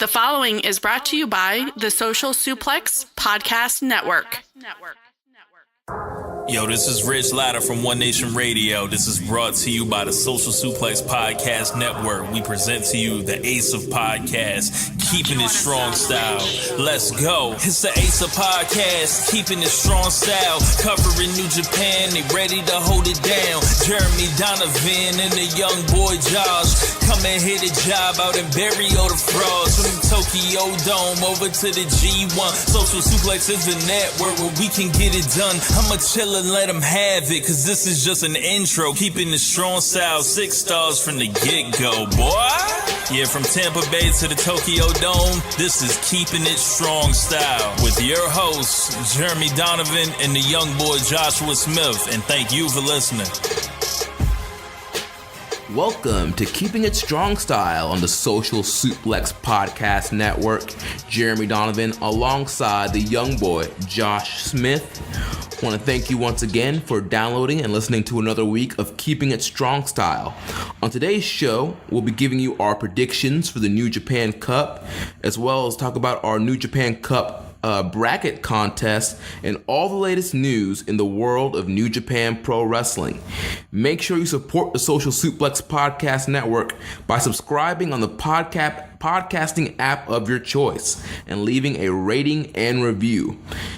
The following is brought to you by the Social Suplex Podcast Network. Yo, this is Rich Latta from One Nation Radio. This is brought to you by the Social Suplex Podcast Network. We present to you the Ace of Podcasts, Keeping It Strong Style. Let's go. It's the Ace of Podcasts, Keeping It Strong Style. Covering New Japan, they ready to hold it down. Jeremy Donovan and the young boy Josh. Come and hit a job out and bury all the frauds. From the Tokyo Dome over to the G1. Social Suplex is the network where we can get it done. I'ma chill and let them have it, cause this is just an intro. Keeping the strong style, 6 stars from the get-go, boy. Yeah, from Tampa Bay to the Tokyo Dome, this is Keeping It Strong Style with your hosts, Jeremy Donovan and the young boy Joshua Smith. And thank you for listening. Welcome to Keeping It Strong Style on the Social Suplex Podcast Network. Jeremy Donovan alongside the young boy Josh Smith. I want to thank you once again for downloading and listening to another week of Keeping It Strong Style. On today's show, we'll be giving you our predictions for the New Japan Cup, as well as talk about our New Japan Cup bracket contest and all the latest news in the world of New Japan Pro Wrestling. Make sure you support the Social Suplex Podcast Network by subscribing on the podcasting app of your choice and leaving a rating and review.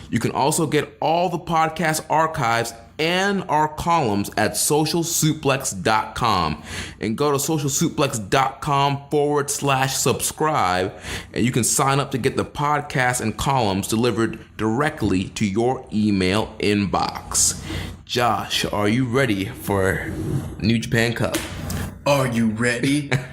You can also get all the podcast archives and our columns at socialsuplex.com, and go to socialsuplex.com/subscribe, and you can sign up to get the podcast and columns delivered directly to your email inbox. Josh, are you ready for New Japan Cup? Are you ready? Yeah,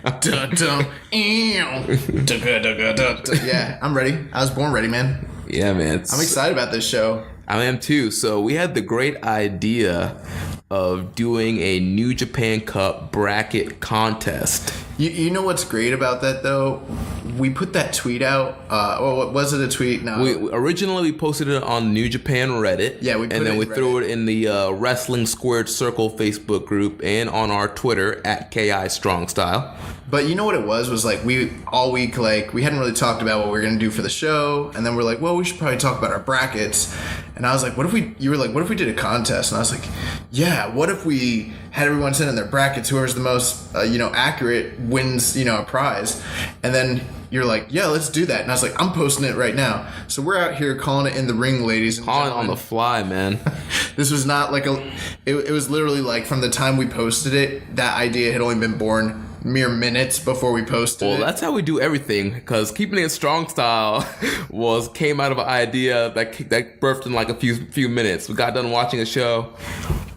I'm ready. I was born ready, man. Yeah, man. I'm excited about this show. I am too. So we had the great idea of doing a New Japan Cup bracket contest. You know what's great about that, though? We put that tweet out. Was it a tweet? No. We originally posted it on New Japan Reddit. Yeah, we put it in we Reddit. threw it in the Wrestling Squared Circle Facebook group and on our Twitter at KI Strong Style. But you know what it was like we all week, like we hadn't really talked about what we were going to do for the show. And then we're like, well, we should probably talk about our brackets. And I was like, you were like, what if we did a contest? And I was like, yeah, what if we had everyone send in their brackets? Whoever's the most, accurate wins, a prize. And then you're like, yeah, let's do that. And I was like, I'm posting it right now. So we're out here calling it in the ring, ladies and Calling gentlemen. on the fly, man. This was not like it was literally like from the time we posted it, that idea had only been born mere minutes before we posted it. Well, that's how we do everything, because Keeping It Strong Style came out of an idea that birthed in like a few minutes. We got done watching a show.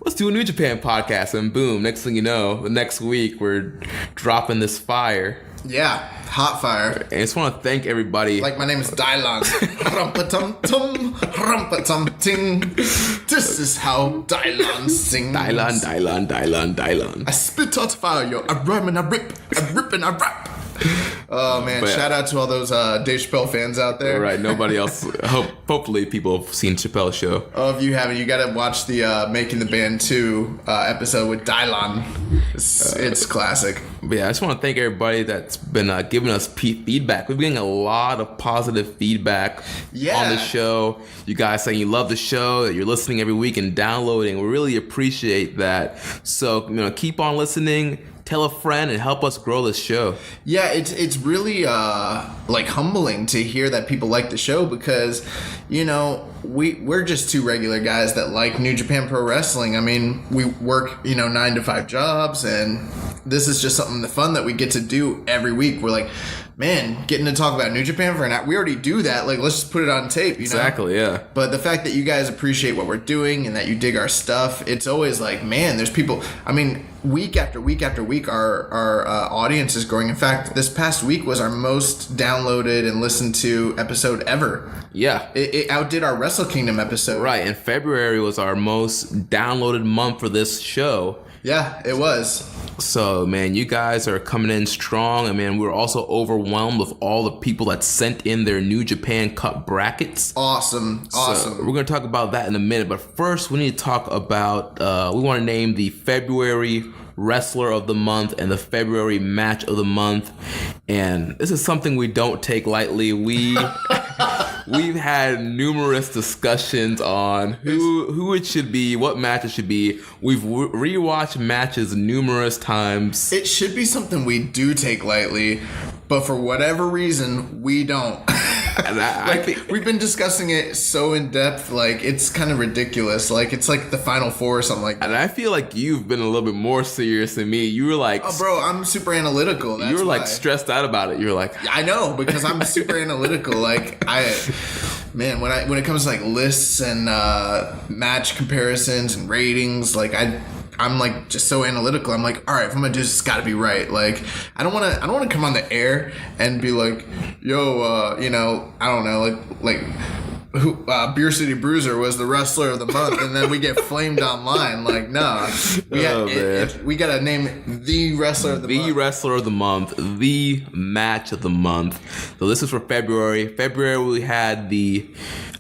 Let's do a New Japan podcast, and boom, next thing you know, the next week we're dropping this fire. Yeah, hot fire. And I just want to thank everybody. Like, my name is Dylan. Rumpa-tum-tum, rumpa-tum-ting. This is how Dylan sings. Dylan. I spit out fire, I rhyme and I rip and I rap. Oh, man, But, shout out to all those Dave Chappelle fans out there. Right, nobody else. Hopefully people have seen Chappelle's show. Oh, if you haven't, you got to watch the Making the Band 2 episode with Dylan. It's classic. But yeah, I just want to thank everybody that's been giving us feedback. We're getting a lot of positive feedback on the show. You guys saying you love the show, that you're listening every week and downloading. We really appreciate that. So, keep on listening. Tell a friend and help us grow this show. Yeah, it's really humbling to hear that people like the show, because we're just two regular guys that like New Japan Pro Wrestling. I mean, we work 9 to 5 jobs, and this is just something fun that we get to do every week. We're like, man, getting to talk about New Japan for an hour, we already do that. Like, let's just put it on tape, Exactly, yeah. But the fact that you guys appreciate what we're doing and that you dig our stuff, it's always like, man, there's people. I mean, week after week after week, our audience is growing. In fact, this past week was our most downloaded and listened to episode ever. Yeah. It outdid our Wrestle Kingdom episode. Right, and February was our most downloaded month for this show. Yeah, it was. So, man, you guys are coming in strong. And, man, we're also overwhelmed with all the people that sent in their New Japan Cup brackets. Awesome. So we're going to talk about that in a minute. But first, we need to talk about, we want to name the February Wrestler of the Month and the February Match of the Month. And this is something we don't take lightly. We've had numerous discussions on who it should be, what match it should be. We've rewatched matches numerous times. It should be something we do take lightly, but for whatever reason, we don't. And I think we've been discussing it so in depth, like it's kind of ridiculous. Like it's like the Final Four or something like that. And I feel like you've been a little bit more serious than me. You were like, oh, bro, I'm super analytical. That's you were like why. Stressed out about it. You were like, I know, because I'm super analytical. Like man, when it comes to like lists and match comparisons and ratings, like I'm like just so analytical. I'm like, all right, if I'm gonna do this, it's got to be right. Like, I don't want to come on the air and be like, yo, I don't know, like who Beer City Bruiser was the wrestler of the month, and then we get flamed online. Like, nah, we gotta name the wrestler of the month. The wrestler of the month, the match of the month. So this is for February. February we had the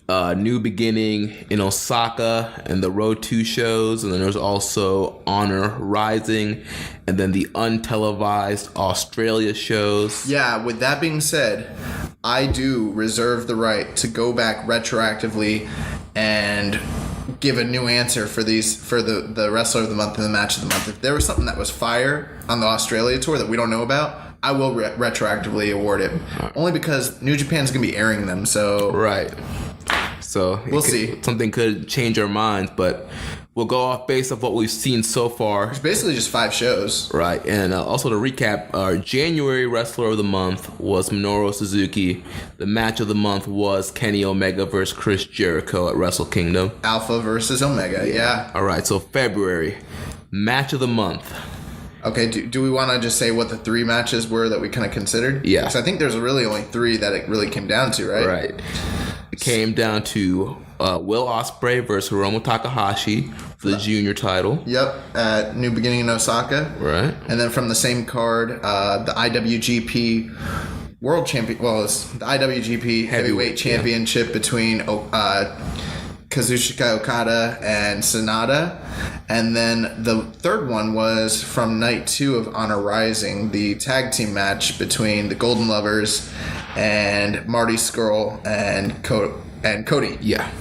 New Beginning in Osaka and the Road 2 shows, and then there's also Honor Rising, and then the untelevised Australia shows. Yeah, with that being said, I do reserve the right to go back retroactively and give a new answer for the wrestler of the month and the match of the month. If there was something that was fire on the Australia tour that we don't know about, I will retroactively award it. Only because New Japan's going to be airing them, so... Right. So we'll see. Something could change our minds, but we'll go off based off what we've seen so far. It's basically just 5 shows. Right. And also to recap, our January Wrestler of the Month was Minoru Suzuki. The match of the month was Kenny Omega versus Chris Jericho at Wrestle Kingdom. Alpha versus Omega, yeah. All right. So February, match of the month. Okay, do we want to just say what the 3 matches were that we kind of considered? Yeah. Because I think there's really only 3 that it really came down to, right? Right. It came down to Will Ospreay versus Hiromu Takahashi for the junior title. Yep, at New Beginning in Osaka. Right. And then from the same card, the IWGP World Champion. Well, it's the IWGP Heavyweight Championship between Kazuchika Okada and Sonata. And then the third one was from night 2 of Honor Rising, the tag team match between the Golden Lovers and Marty Scurll and Cody. Yeah.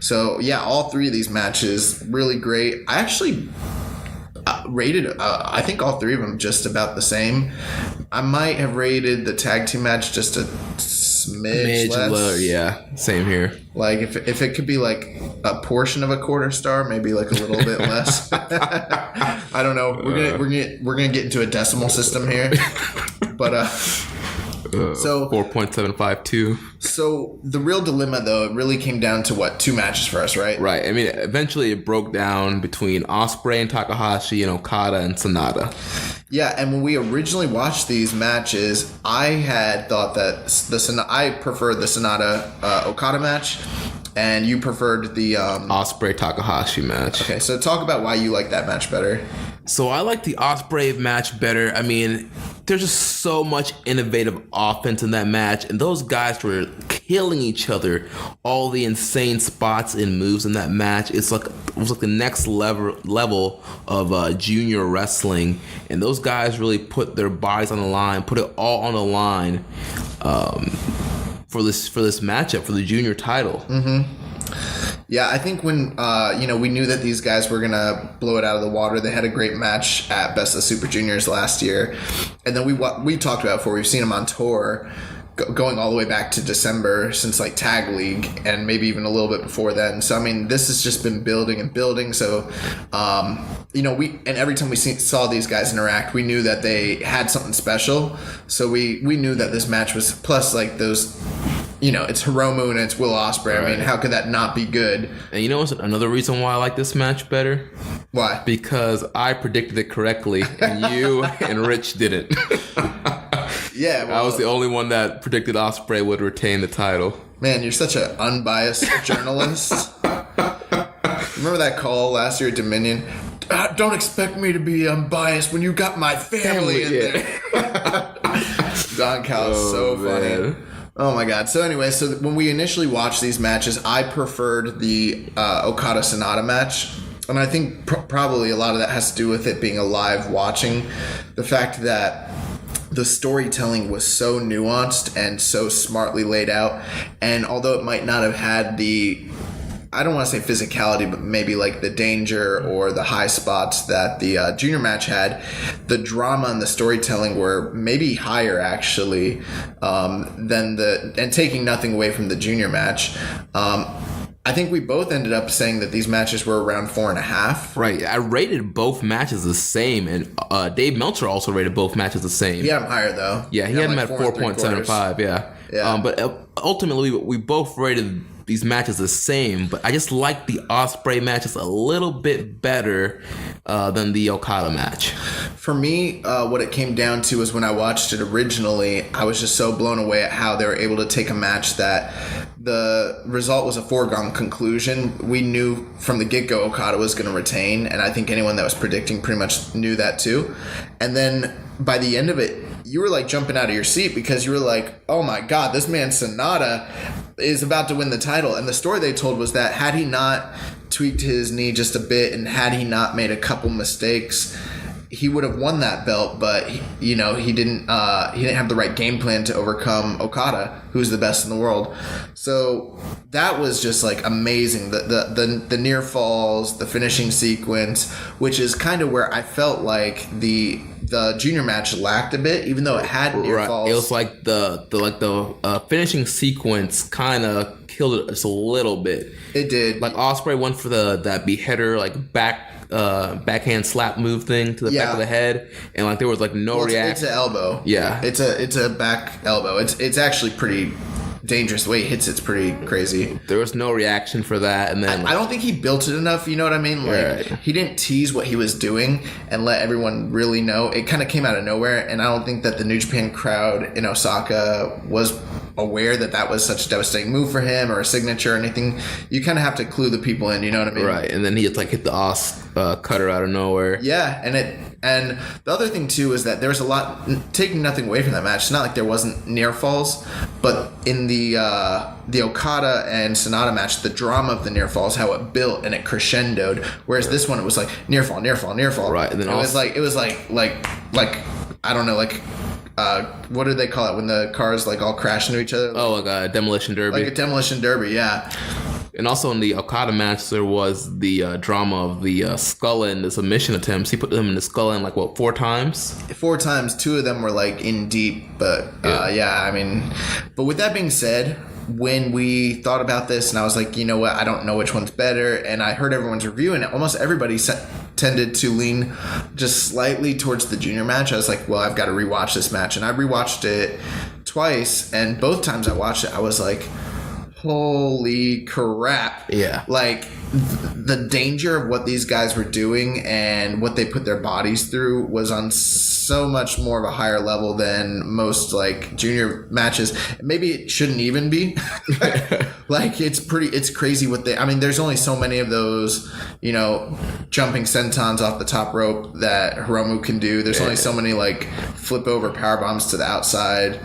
So, yeah, all 3 of these matches, really great. I actually rated, I think all 3 of them just about the same. I might have rated the tag team match just a smidge less. Low, yeah, same here. Like, if it could be like a portion of a quarter star, maybe like a little bit less. I don't know. We're gonna get into a decimal system here, but so 4.752. So the real dilemma, though, it really came down to what, 2 matches for us, right? Right. I mean, eventually it broke down between Ospreay and Takahashi and Okada and Sonata. Yeah, and when we originally watched these matches, I had thought that I preferred the Sonata Okada match, and you preferred the Ospreay Takahashi match. Okay, so talk about why you like that match better. So I like the Ospreay match better. I mean, there's just so much innovative offense in that match, and those guys were killing each other. All the insane spots and moves in that match. It was like the next level of junior wrestling, and those guys really put their bodies on the line, put it all on the line for this matchup for the junior title. Mm-hmm. Yeah, I think when we knew that these guys were gonna blow it out of the water. They had a great match at Best of Super Juniors last year, and then we talked about before. We've seen them on tour, going all the way back to December since like Tag League, and maybe even a little bit before then. So I mean, this has just been building and building. So every time we saw these guys interact, we knew that they had something special. So we knew that this match was, plus like those. It's Hiromu and it's Will Ospreay. Right. I mean, how could that not be good? And you know what's another reason why I like this match better? Why? Because I predicted it correctly and you and Rich didn't. Yeah. Well, I was the only one that predicted Ospreay would retain the title. Man, you're such an unbiased journalist. Remember that call last year at Dominion? Don't expect me to be unbiased when you got my family in there. Don Cal's so funny. Oh my god. So anyway, when we initially watched these matches, I preferred the Okada Sonata match. And I think probably a lot of that has to do with it being a live watching. The fact that the storytelling was so nuanced and so smartly laid out. And although it might not have had the, I don't want to say physicality, but maybe like the danger or the high spots that the junior match had, the drama and the storytelling were maybe higher actually than and taking nothing away from the junior match. I think we both ended up saying that these matches were around 4.5. Right. I rated both matches the same, and Dave Meltzer also rated both matches the same. He had them higher, though. Yeah, he had them at 4.75, yeah. But ultimately, we both rated these matches the same, but I just like the Ospreay matches a little bit better than the Okada match. For me, what it came down to is when I watched it originally, I was just so blown away at how they were able to take a match that the result was a foregone conclusion. We knew from the get-go Okada was going to retain, and I think anyone that was predicting pretty much knew that too. And then by the end of it, you were like jumping out of your seat because you were like, oh my God, this man Sonata is about to win the title. And the story they told was that had he not tweaked his knee just a bit and had he not made a couple mistakes, he would have won that belt, but he didn't have the right game plan to overcome Okada, who's the best in the world. So that was just like amazing. The near falls, the finishing sequence, which is kind of where I felt like the junior match lacked a bit, even though it had near falls. It was like the finishing sequence kind of killed it just a little bit. It did. Like Ospreay went for that beheader, like backhand slap move thing to the back of the head, and like there was like no reaction. It's an elbow. Yeah, it's a back elbow. It's actually pretty dangerous. The way he hits it's pretty crazy. There was no reaction for that, and then I don't think he built it enough. You know what I mean? Like he didn't tease what he was doing and let everyone really know. It kind of came out of nowhere, and I don't think that the New Japan crowd in Osaka was aware that was such a devastating move for him or a signature or anything. You kind of have to clue the people in. You know what I mean? Right, and then he like hit the cutter out of nowhere. Yeah, and the other thing too is that there was a lot, taking nothing away from that match. It's not like there wasn't near falls, but in the Okada and Sonata match, the drama of the near falls, how it built and it crescendoed. Whereas this one, it was like near fall. Right, and then it was like I don't know, like what do they call it when the cars like all crash into each other? Oh, like a demolition derby. Like a demolition derby, yeah. And also in the Okada match, there was the drama of the skull and the submission attempts. He put them in the skull in like, 4 times? 4 times. 2 of them were like in deep. But I mean, but with that being said, when we thought about this and I was like, you know what, I don't know which one's better. And I heard everyone's review and almost everybody tended to lean just slightly towards the junior match. I was like, well, I've got to rewatch this match. And I rewatched it twice. And both times I watched it, I was like, holy crap. Yeah. Like the danger of what these guys were doing and what they put their bodies through was on so much more of a higher level than most like junior matches. Maybe it shouldn't even be. Like it's crazy what there's only so many of those, jumping sentons off the top rope that Hiromu can do. There's only so many like flip over power bombs to the outside.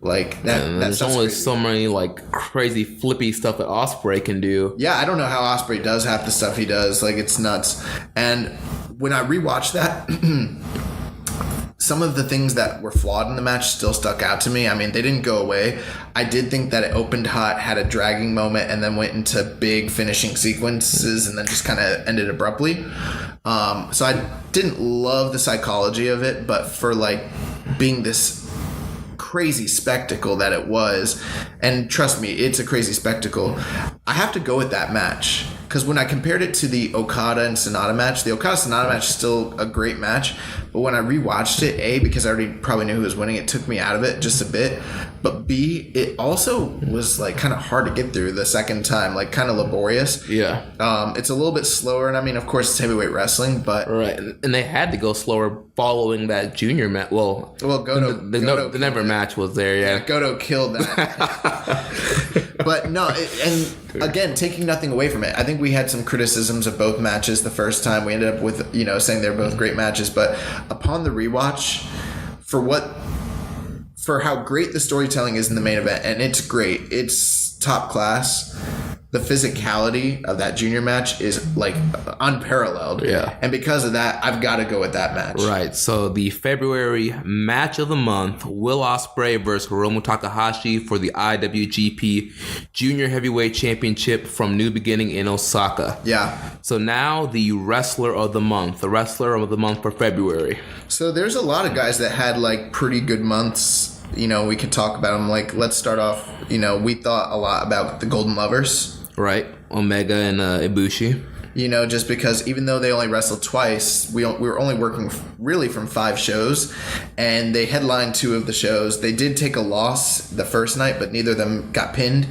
Like that. There's only so many like crazy flippy stuff that Ospreay can do. Yeah, I don't know how Ospreay does half the stuff he does. Like it's nuts. And when I rewatched that, some of the things that were flawed in the match still stuck out to me. I mean, they didn't go away. I did think that it opened hot, had a dragging moment, and then went into big finishing sequences, and then just kind of ended abruptly. So I didn't love the psychology of it, but for like being this crazy spectacle that it was, and trust me, it's a crazy spectacle, I have to go with that match. Because when I compared it to the Okada and Sonata match, the Okada Sonata match is still a great match, but when I rewatched it, A, because I already probably knew who was winning, it took me out of it just a bit, but B, it also was like kind of hard to get through the second time, like kind of laborious. Yeah. It's a little bit slower, and I mean, of course, it's heavyweight wrestling, but... Right, and they had to go slower following that junior match. Well, Goto... The never match was there, yeah. Goto killed that. But no, and again, taking nothing away from it, I think we had some criticisms of both matches the first time. We ended up with, saying they're both great matches, but upon the rewatch, for how great the storytelling is in the main event, and it's great, it's top class, the physicality of that junior match is like unparalleled. Yeah. And because of that, I've got to go with that match. Right. So the February match of the month, Will Ospreay versus Hiromu Takahashi for the IWGP Junior Heavyweight Championship from New Beginning in Osaka. Yeah. So now the wrestler of the month for February. So there's a lot of guys that had like pretty good months. You know, we could talk about them. Like, let's start off, you know, we thought a lot about the Golden Lovers. Right. Omega and Ibushi. You know, just because even though they only wrestled twice, we were only working really from 5 shows, and they headlined 2 of the shows. They did take a loss the first night, but neither of them got pinned.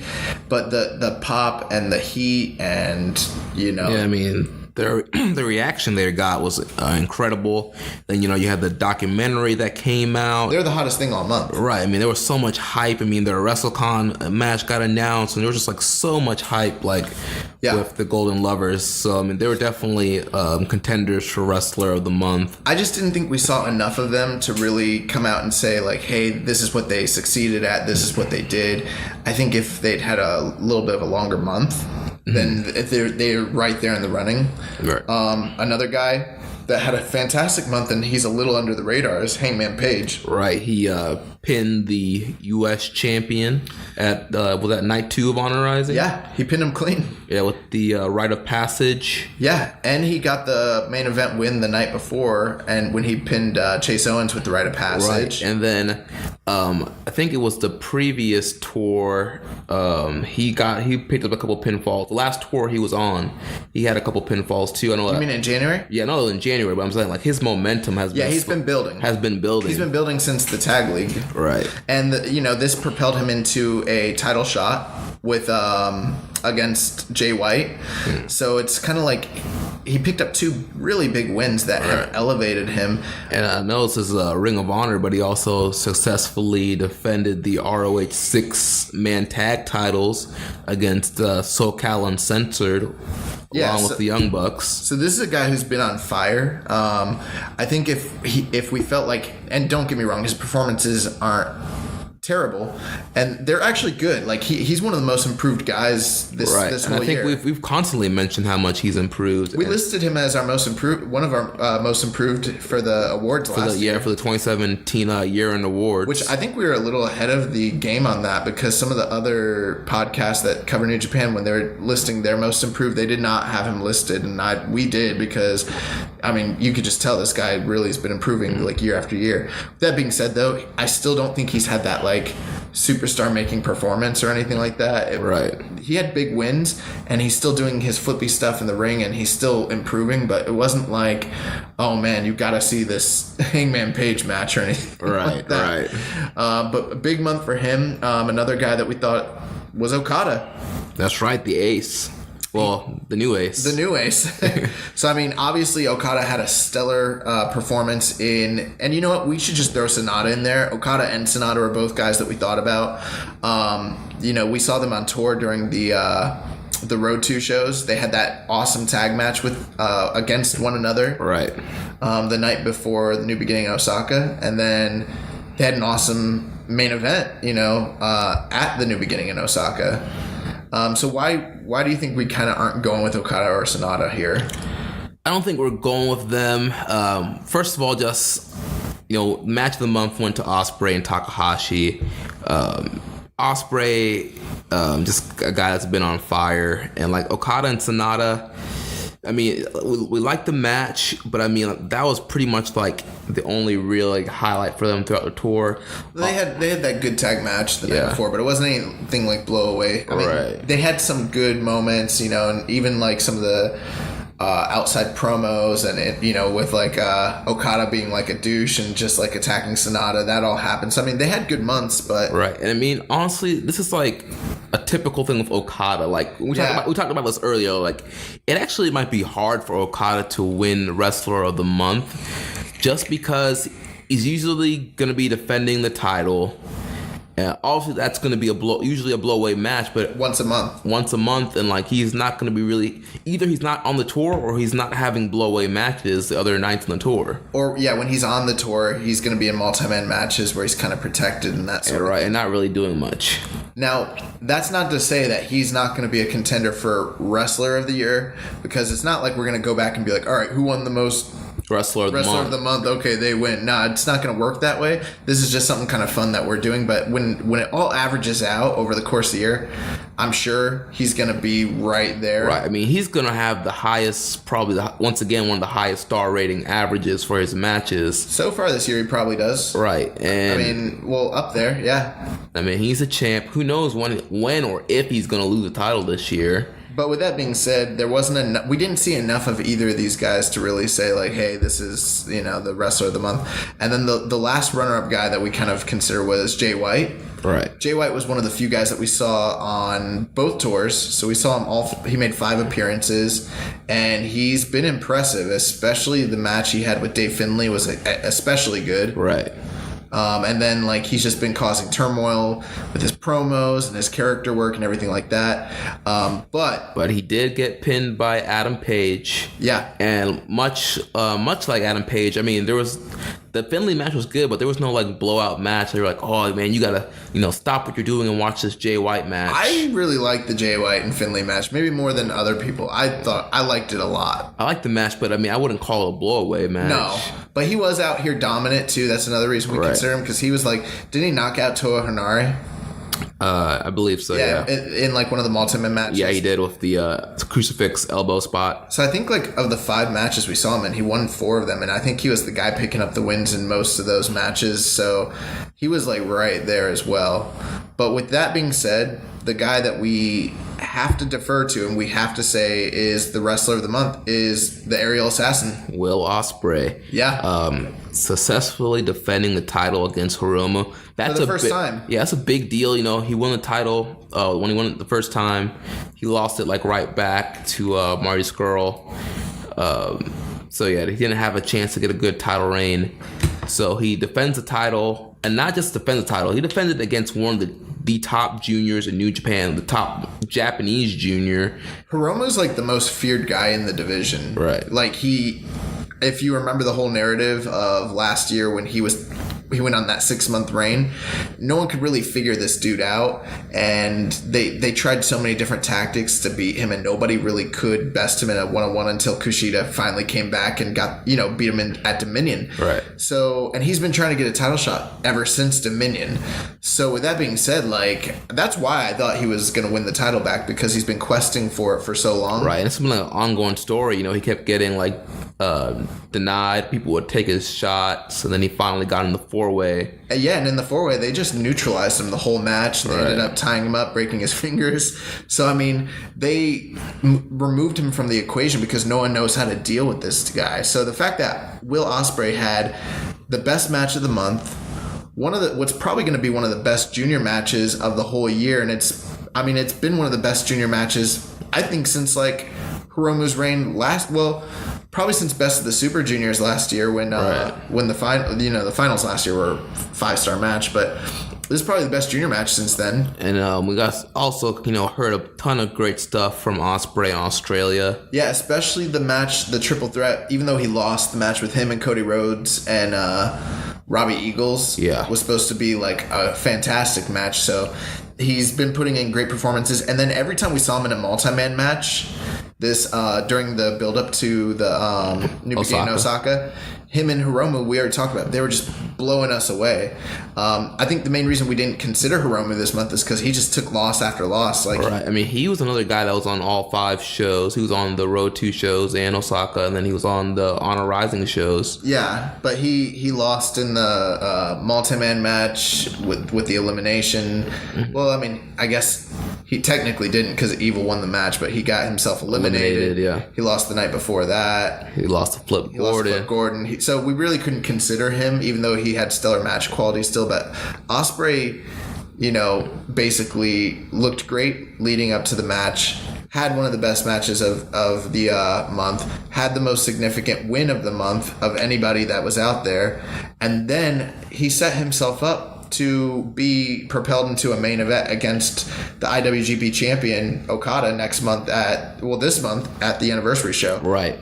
But the pop and the heat and, you know. Yeah, I mean, the reaction they got was incredible. Then, you know, you had the documentary that came out. They're the hottest thing all month. Right. I mean, there was so much hype. I mean, their WrestleCon match got announced, and there was just like so much hype, like with the Golden Lovers. So, I mean, they were definitely contenders for Wrestler of the Month. I just didn't think we saw enough of them to really come out and say, like, hey, this is what they succeeded at. This is what they did. I think if they'd had a little bit of a longer month, then they're right there in the running. Right. Another guy that had a fantastic month, and he's a little under the radar, is Hangman Page. Right. He pinned the U.S. champion at was that night 2 of Honor Rising? Yeah, he pinned him clean. Yeah, with the rite of passage. Yeah, and he got the main event win the night before, and when he pinned Chase Owens with the rite of passage. Right, and then I think it was the previous tour. He picked up a couple pinfalls. The last tour he was on, he had a couple pinfalls too. I know. You mean in January? Yeah, no, in January. But I'm saying like his momentum has. Yeah, he's been building. Has been building. He's been building since the tag league. Right. And you know, this propelled him into a title shot with against Jay White. So it's kind of like he picked up 2 really big wins that have elevated him. And I know this is a Ring of Honor, but he also successfully defended the ROH 6-man tag titles against SoCal Uncensored, along with the Young Bucks. So this is a guy who's been on fire. I think if we felt like, and don't get me wrong, his performances aren't terrible, and they're actually good. Like he's one of the most improved guys this whole year. I think we've constantly mentioned how much he's improved. We listed him as our most improved, one of our most improved for the awards last year. Yeah, for the 2017 year in awards. Which I think we were a little ahead of the game on that, because some of the other podcasts that cover New Japan, when they were listing their most improved, they did not have him listed, and we did, because I mean, you could just tell this guy really has been improving like year after year. That being said, though, I still don't think he's had that like superstar making performance or anything like that. Right. He had big wins, and he's still doing his flippy stuff in the ring, and he's still improving, but it wasn't like, oh man, you got to see this Hangman Page match or anything like that. Right. But a big month for him. Another guy that we thought was Okada. That's right, the ace. Well, the new ace. The new ace. So, I mean, obviously, Okada had a stellar performance in... And you know what? We should just throw Sonata in there. Okada and Sonata are both guys that we thought about. You know, we saw them on tour during the Road 2 shows. They had that awesome tag match with against one another. Right. The night before the New Beginning in Osaka. And then they had an awesome main event, you know, at the New Beginning in Osaka. So why do you think we kind of aren't going with Okada or Sonata here? I don't think we're going with them. First of all, just, you know, match of the month went to Ospreay and Takahashi. Ospreay, just a guy that's been on fire, and like Okada and Sonata. I mean, we liked the match, but I mean, that was pretty much like the only real like highlight for them throughout the tour. They had that good tag match the night before, but it wasn't anything like blow away. I mean, they had some good moments, you know, and even like some of the outside promos, and it, you know, with like Okada being like a douche and just like attacking Sonata, that all happened. So I mean, they had good months, but and I mean, honestly, this is like a typical thing with Okada. Like we talked about this earlier. Like it actually might be hard for Okada to win Wrestler of the Month, just because he's usually going to be defending the title. Obviously, that's going to be usually a blow-away match, but once a month, and like he's not going to be really, either he's not on the tour or he's not having blow-away matches the other nights on the tour. Or when he's on the tour, he's going to be in multi-man matches where he's kind of protected and that sort of thing. And not really doing much. Now, that's not to say that he's not going to be a contender for Wrestler of the Year, because it's not like we're going to go back and be like, all right, who won the most Wrestler of the month. Okay, they win. No, it's not going to work that way. This is just something kind of fun that we're doing. But when it all averages out over the course of the year, I'm sure he's going to be right there. Right. I mean, he's going to have the highest, probably once again, one of the highest star rating averages for his matches. So far this year, he probably does. Right. And I mean, well, up there, yeah. I mean, he's a champ. Who knows when or if he's going to lose the title this year. But with that being said, there wasn't enough. We didn't see enough of either of these guys to really say like, "Hey, this is the Wrestler of the Month." And then the last runner-up guy that we kind of consider was Jay White. Right. Jay White was one of the few guys that we saw on both tours. So we saw him all. He made 5 appearances, and he's been impressive. Especially the match he had with Dave Finlay was especially good. Right. And then like he's just been causing turmoil with his promos and his character work and everything like that. But he did get pinned by Adam Page. Yeah. And much like Adam Page, I mean, the Finlay match was good, but there was no like blowout match. They were like, oh man, you gotta stop what you're doing and watch this Jay White match. I really liked the Jay White and Finlay match, maybe more than other people. I liked it a lot. I liked the match, but I mean, I wouldn't call it a blowaway match. No, but he was out here dominant too. That's another reason we consider him, because he was like, didn't he knock out Toa Hanare? I believe so. Yeah, in like one of the multi-man matches. Yeah, he did with the crucifix elbow spot. So I think like of the 5 matches we saw him in, he won 4 of them, and I think he was the guy picking up the wins in most of those matches. So he was like right there as well. But with that being said, the guy that we have to defer to and we have to say is the Wrestler of the Month is the Aerial Assassin, Will Ospreay. Yeah. Successfully defending the title against Hiromu. That's for the first time. Yeah, that's a big deal. He won the title when he won it the first time. He lost it like right back to Marty Scurll. So yeah, he didn't have a chance to get a good title reign. So he defends the title, and not just defends the title. He defended against one of the top juniors in New Japan, the top Japanese junior. Hiromu's like the most feared guy in the division. Right. Like if you remember the whole narrative of last year when he went on that 6-month reign, no one could really figure this dude out, and they tried so many different tactics to beat him, and nobody really could best him in a one-on-one until Kushida finally came back and got beat him at Dominion. Right. So, and he's been trying to get a title shot ever since Dominion. So with that being said, like, that's why I thought he was going to win the title back, because he's been questing for it for so long. Right. And it's been like an ongoing story. He kept getting like denied. People would take his shots, and then he finally got in the 4-way. Yeah, and in the 4-way, they just neutralized him the whole match. They ended up tying him up, breaking his fingers. So, I mean, they removed him from the equation because no one knows how to deal with this guy. So the fact that Will Ospreay had the best match of the month, what's probably going to be one of the best junior matches of the whole year, and it's been one of the best junior matches, I think, since like Hiromu's reign probably since Best of the Super Juniors last year when the finals last year were a 5-star match, but this is probably the best junior match since then. And we got also heard a ton of great stuff from Ospreay in Australia. Yeah, especially the match, the triple threat. Even though he lost the match with him and Cody Rhodes and Robbie Eagles, was supposed to be like a fantastic match. So he's been putting in great performances, and then every time we saw him in a multi-man match, this during the build-up to the New Beginning Osaka, him and Hiromu, we already talked about, they were just blowing us away. I think the main reason we didn't consider Hiromu this month is because he just took loss after loss. Like, right. I mean, he was another guy that was on all 5 shows. He was on the Road 2 shows and Osaka, and then he was on the Honor Rising shows. Yeah, but he lost in the multi-man match with the elimination. Mm-hmm. Well, I mean, I guess he technically didn't because Evil won the match, but he got himself eliminated. Yeah. He lost the night before that. He lost to Flip Gordon. So we really couldn't consider him, even though he had stellar match quality still. But Ospreay, basically looked great leading up to the match. Had one of the best matches of the month. Had the most significant win of the month of anybody that was out there. And then he set himself up to be propelled into a main event against the IWGP champion Okada this month at the anniversary show. Right.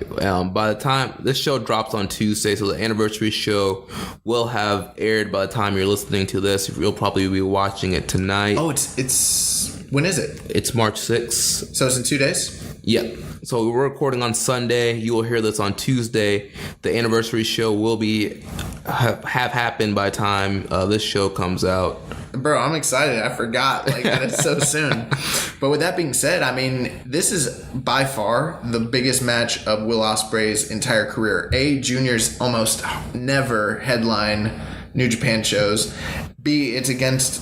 By the time this show drops on Tuesday, so the anniversary show will have aired by the time you're listening to this. You'll probably be watching it tonight. Oh, it's when is it? It's March 6th. So it's in 2 days? Yep. So we're recording on Sunday. You will hear this on Tuesday. The anniversary show will have happened by the time this show comes out. Bro, I'm excited. I forgot that it's so soon. But with that being said, I mean, this is by far the biggest match of Will Ospreay's entire career. A, juniors almost never headline New Japan shows. B, it's against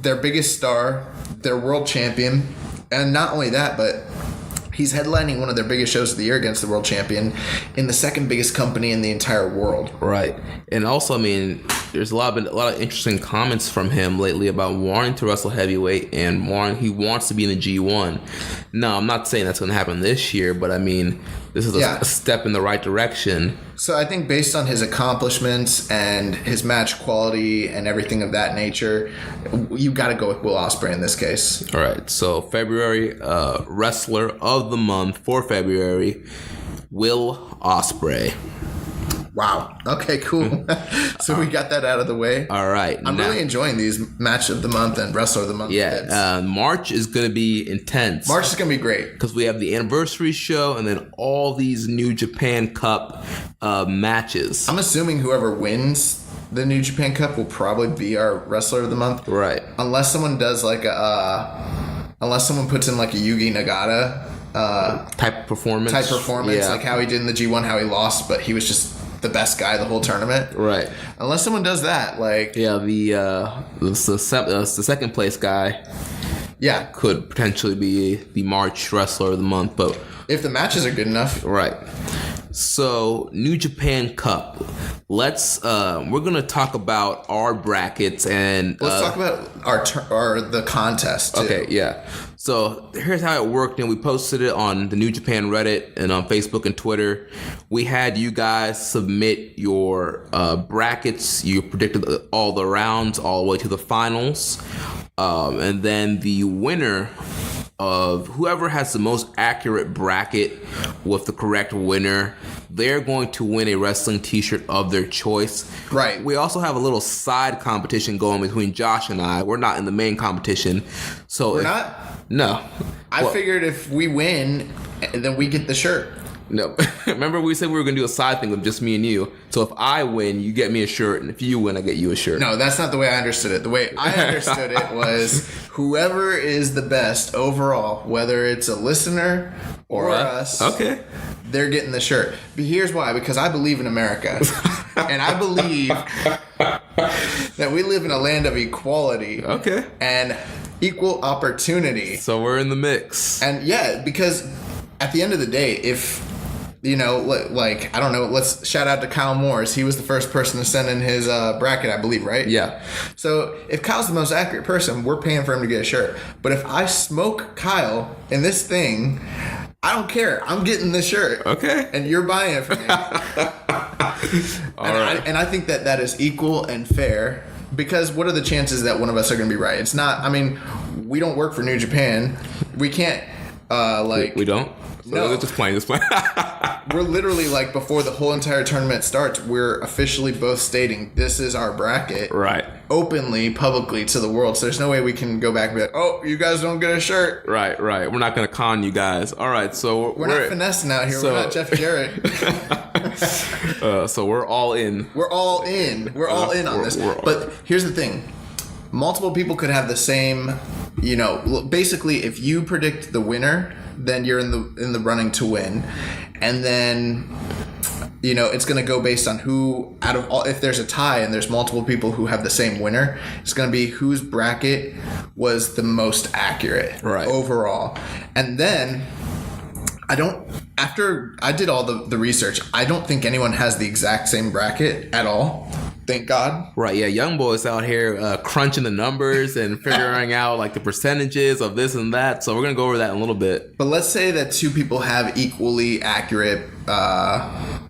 their biggest star, their world champion. And not only that, but he's headlining one of their biggest shows of the year against the world champion in the second biggest company in the entire world. Right. And also, I mean, there's a lot of interesting comments from him lately about wanting to wrestle heavyweight and he wants to be in the G1. No, I'm not saying that's going to happen this year, but I mean, this is a step in the right direction. So I think based on his accomplishments and his match quality and everything of that nature, you got to go with Will Ospreay in this case. All right. So February, wrestler of the month for February, Will Ospreay. Wow. Okay, cool. So we got that out of the way. All right. I'm really enjoying these match of the month and wrestler of the month. Yeah. March is going to be intense. March is going to be great. Because we have the anniversary show and then all these New Japan Cup matches. I'm assuming whoever wins the New Japan Cup will probably be our wrestler of the month. Right. Unless someone does unless someone puts in like a Yugi Nagata type performance. Yeah. Like how he did in the G1, how he lost, but he was just the best guy the whole tournament. Right. Unless someone does that, like the second place guy. Yeah. Could potentially be the March wrestler of the month, but if the matches are good enough. Right. So New Japan Cup. We're gonna talk about our brackets and let's talk about the contest too. Okay, yeah. So here's how it worked, and we posted it on the New Japan Reddit and on Facebook and Twitter. We had you guys submit your brackets. You predicted all the rounds all the way to the finals, and then the winner of whoever has the most accurate bracket with the correct winner, they're going to win a wrestling t-shirt of their choice. Right. We also have a little side competition going between Josh and I. We're not in the main competition. So we're not? No. I figured if we win, then we get the shirt. No. Remember we said we were going to do a side thing with just me and you. So if I win, you get me a shirt. And if you win, I get you a shirt. No, that's not the way I understood it. The way I understood it was whoever is the best overall, whether it's a listener or us, okay, they're getting the shirt. But here's why. Because I believe in America. And I believe that we live in a land of equality. Okay. And equal opportunity. So we're in the mix. And yeah, because at the end of the day, if I don't know, let's shout out to Kyle Morris. He was the first person to send in his bracket, I believe, right? Yeah. So if Kyle's the most accurate person, we're paying for him to get a shirt. But if I smoke Kyle in this thing, I don't care. I'm getting the shirt. Okay. And you're buying it for me. And I think that is equal and fair. Because what are the chances that one of us are going to be right? It's not, I mean, we don't work for New Japan. We can't, We don't? So no. Just playing. We're literally, like, before the whole entire tournament starts, we're officially both stating this is our bracket. Right. Openly, publicly to the world. So there's no way we can go back and be like, oh, you guys don't get a shirt. Right. We're not going to con you guys. All right, so we're not finessing out here. We're not Jeff Jarrett. So we're all in. We're all in. We're all in on this. But here's the thing. Multiple people could have the same, basically if you predict the winner, then you're in the running to win. And then, it's going to go based on who out of all, if there's a tie and there's multiple people who have the same winner, it's going to be whose bracket was the most accurate overall. And then after I did all the research, I don't think anyone has the exact same bracket at all. Thank God. Right, yeah, young boys out here crunching the numbers and figuring out like the percentages of this and that. So we're going to go over that in a little bit. But let's say that two people have equally accurate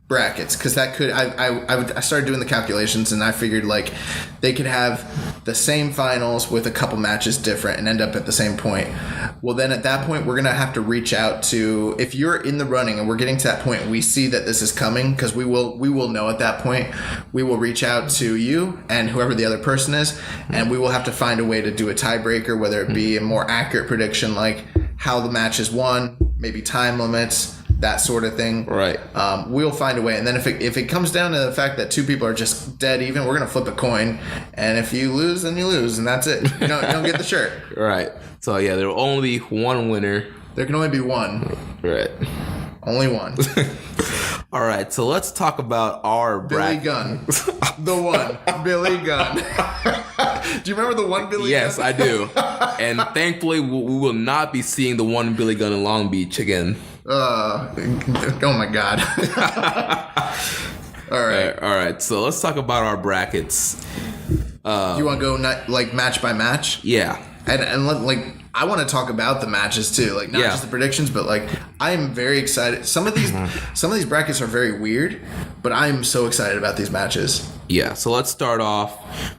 brackets, because that could I started doing the calculations, and I figured like they could have the same finals with a couple matches different and end up at the same point. Well, then at that point we're gonna have to reach out to, if you're in the running and we're getting to that point and we see that this is coming, because we will know at that point, we will reach out to you and whoever the other person is, and we will have to find a way to do a tiebreaker, whether it be a more accurate prediction like how the match is won, maybe time limits, that sort of thing. Right. We'll find a way. And then if it comes down to the fact that two people are just dead even, we're going to flip a coin. And if you lose, then you lose. And that's it. You don't get the shirt. Right. So, yeah, there will only be one winner. There can only be one. Right. Only one. All right. So let's talk about our Billy Gunn. The one. Billy Gunn. Do you remember the one Billy Gunn? Yes, I do. And thankfully, we will not be seeing the one Billy Gunn in Long Beach again. Oh my God. All right. So let's talk about our brackets. You want to go match by match? Yeah. And I want to talk about the matches too, like not just the predictions, but like I am very excited. Some of these brackets are very weird, but I am so excited about these matches. Yeah. So let's start off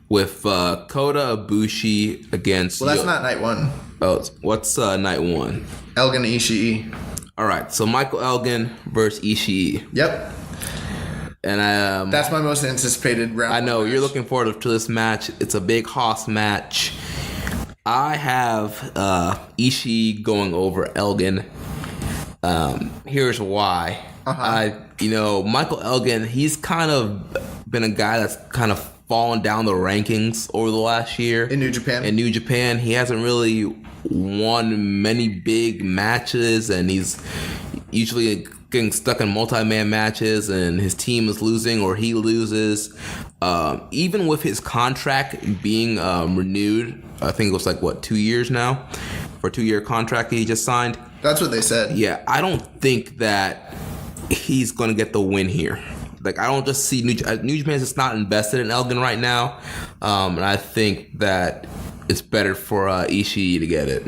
with Kota Ibushi against. Well, that's not night one. Oh, what's night one? Elgin Ishii. All right, so Michael Elgin versus Ishii. Yep. And that's my most anticipated round. I know you're looking forward to this match. It's a big hoss match. I have Ishii going over Elgin. Here's why. Michael Elgin, he's kind of been a guy that's kind of fallen down the rankings over the last year. In New Japan, he hasn't really won many big matches, and he's usually getting stuck in multi-man matches, and his team is losing or he loses. Even with his contract being renewed, I think it was 2 years now, for a 2-year contract that he just signed. That's what they said. Yeah, I don't think that he's going to get the win here. I don't just see New Japan's just not invested in Elgin right now, and I think that it's better for Ishii to get it.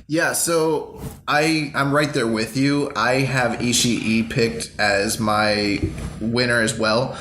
Yeah, so I'm right there with you. I have Ishii picked as my winner as well.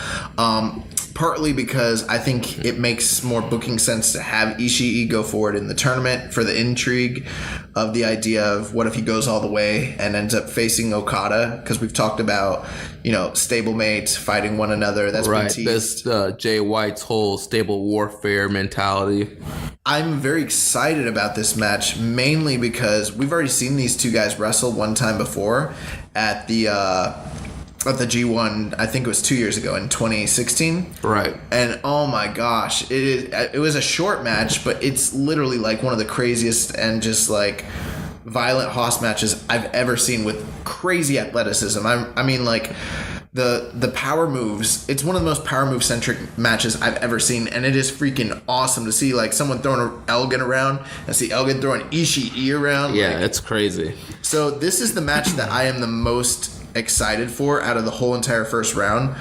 Partly because I think it makes more booking sense to have Ishii go forward in the tournament for the intrigue of the idea of what if he goes all the way and ends up facing Okada, because we've talked about, stablemates fighting one another. That's right. been teased. That's Jay White's whole stable warfare mentality. I'm very excited about this match, mainly because we've already seen these two guys wrestle one time before at the G1, I think it was 2 years ago in 2016. Right. And oh my gosh, it was a short match, but it's literally like one of the craziest and just like violent hoss matches I've ever seen, with crazy athleticism. I mean the power moves, it's one of the most power move centric matches I've ever seen, and it is freaking awesome to see someone throwing Elgin around and see Elgin throwing Ishii around. Yeah, it's crazy. So this is the match that I am the most excited for out of the whole entire first round.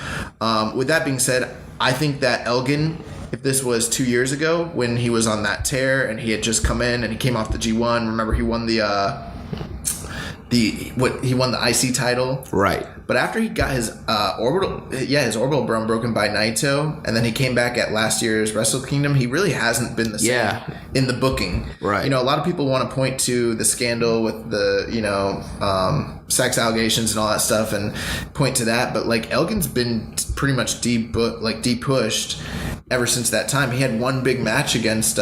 With that being said, I think that Elgin, if this was 2 years ago when he was on that tear and he had just come in and he came off the G1, remember he won he won the IC title, right? But after he got his orbital bone broken by Naito, and then he came back at last year's Wrestle Kingdom, he really hasn't been the same in the booking. Right. A lot of people want to point to the scandal with the sex allegations and all that stuff and point to that, but Elgin's been pretty much de-pushed ever since that time. He had one big match against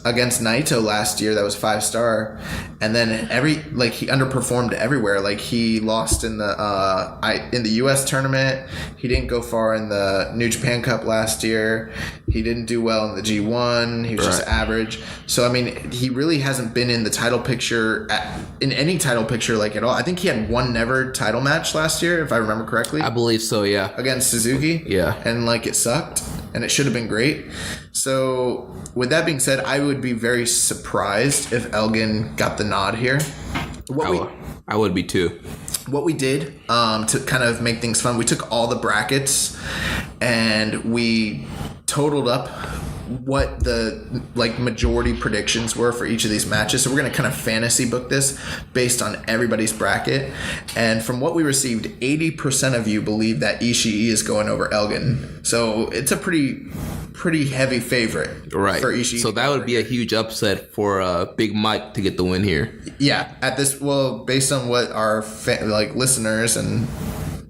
Naito last year that was 5-star, and then he underperformed everywhere. He lost in the US tournament. He didn't go far in the New Japan Cup last year. He didn't do well in the G1. He was just average. So I mean, he really hasn't been in the title picture in any title picture at all. I think he had one never title match last year, if I remember correctly. I believe so, yeah. Against Suzuki. Yeah. And it sucked, and it should have been great. So with that being said, I would be very surprised if Elgin got the nod here. I would be too. What we did to kind of make things fun, we took all the brackets and we totaled up what the like majority predictions were for each of these matches. So we're going to kind of fantasy book this based on everybody's bracket. And from what we received, 80% of you believe that Ishii is going over Elgin. So it's a pretty heavy favorite for Ishii. So that would be a huge upset for Big Mike to get the win here. Yeah, based on what our listeners and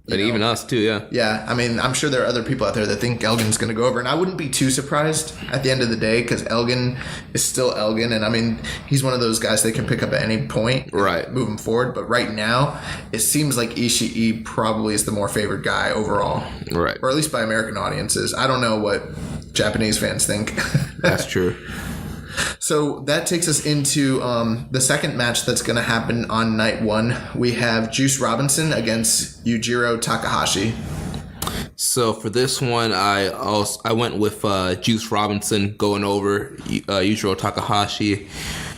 even us too, yeah. Yeah, I mean, I'm sure there are other people out there that think Elgin's going to go over, and I wouldn't be too surprised at the end of the day because Elgin is still Elgin, and I mean, he's one of those guys they can pick up at any point, moving forward. But right now, it seems like Ishii probably is the more favored guy overall, right? Or at least by American audiences. I don't know what Japanese fans think. That's true. So that takes us into the second match that's going to happen on night one. We have Juice Robinson against Yujiro Takahashi. So for this one, I went with Juice Robinson going over Yujiro Takahashi.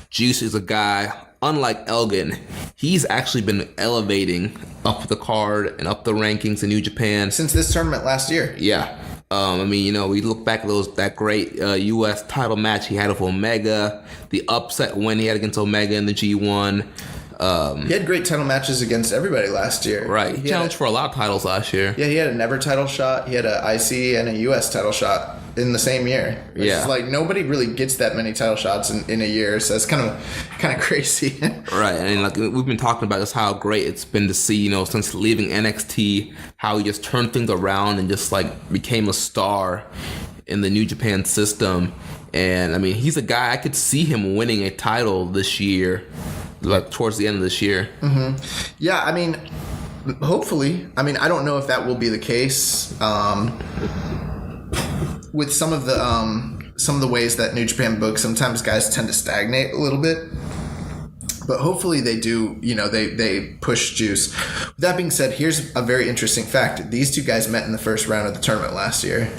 Juice is a guy, unlike Elgin, he's actually been elevating up the card and up the rankings in New Japan since this tournament last year. Yeah. I mean, we look back at that great U.S. title match he had with Omega, the upset win he had against Omega in the G1. He had great title matches against everybody last year. Right. He challenged for a lot of titles last year. Yeah, he had a Never title shot. He had an IC and a U.S. title shot in the same year. It's like nobody really gets that many title shots in a year, so it's kind of crazy. Right, and like we've been talking about just how great it's been to see, since leaving NXT, how he just turned things around and just like became a star in the New Japan system. And I mean, he's a guy I could see him winning a title this year, like towards the end of this year. Mm-hmm. Yeah, I mean, hopefully. I mean, I don't know if that will be the case. With some of the ways that New Japan books, sometimes guys tend to stagnate a little bit. But hopefully they do, they push Juice. With that being said, here's a very interesting fact. These two guys met in the first round of the tournament last year.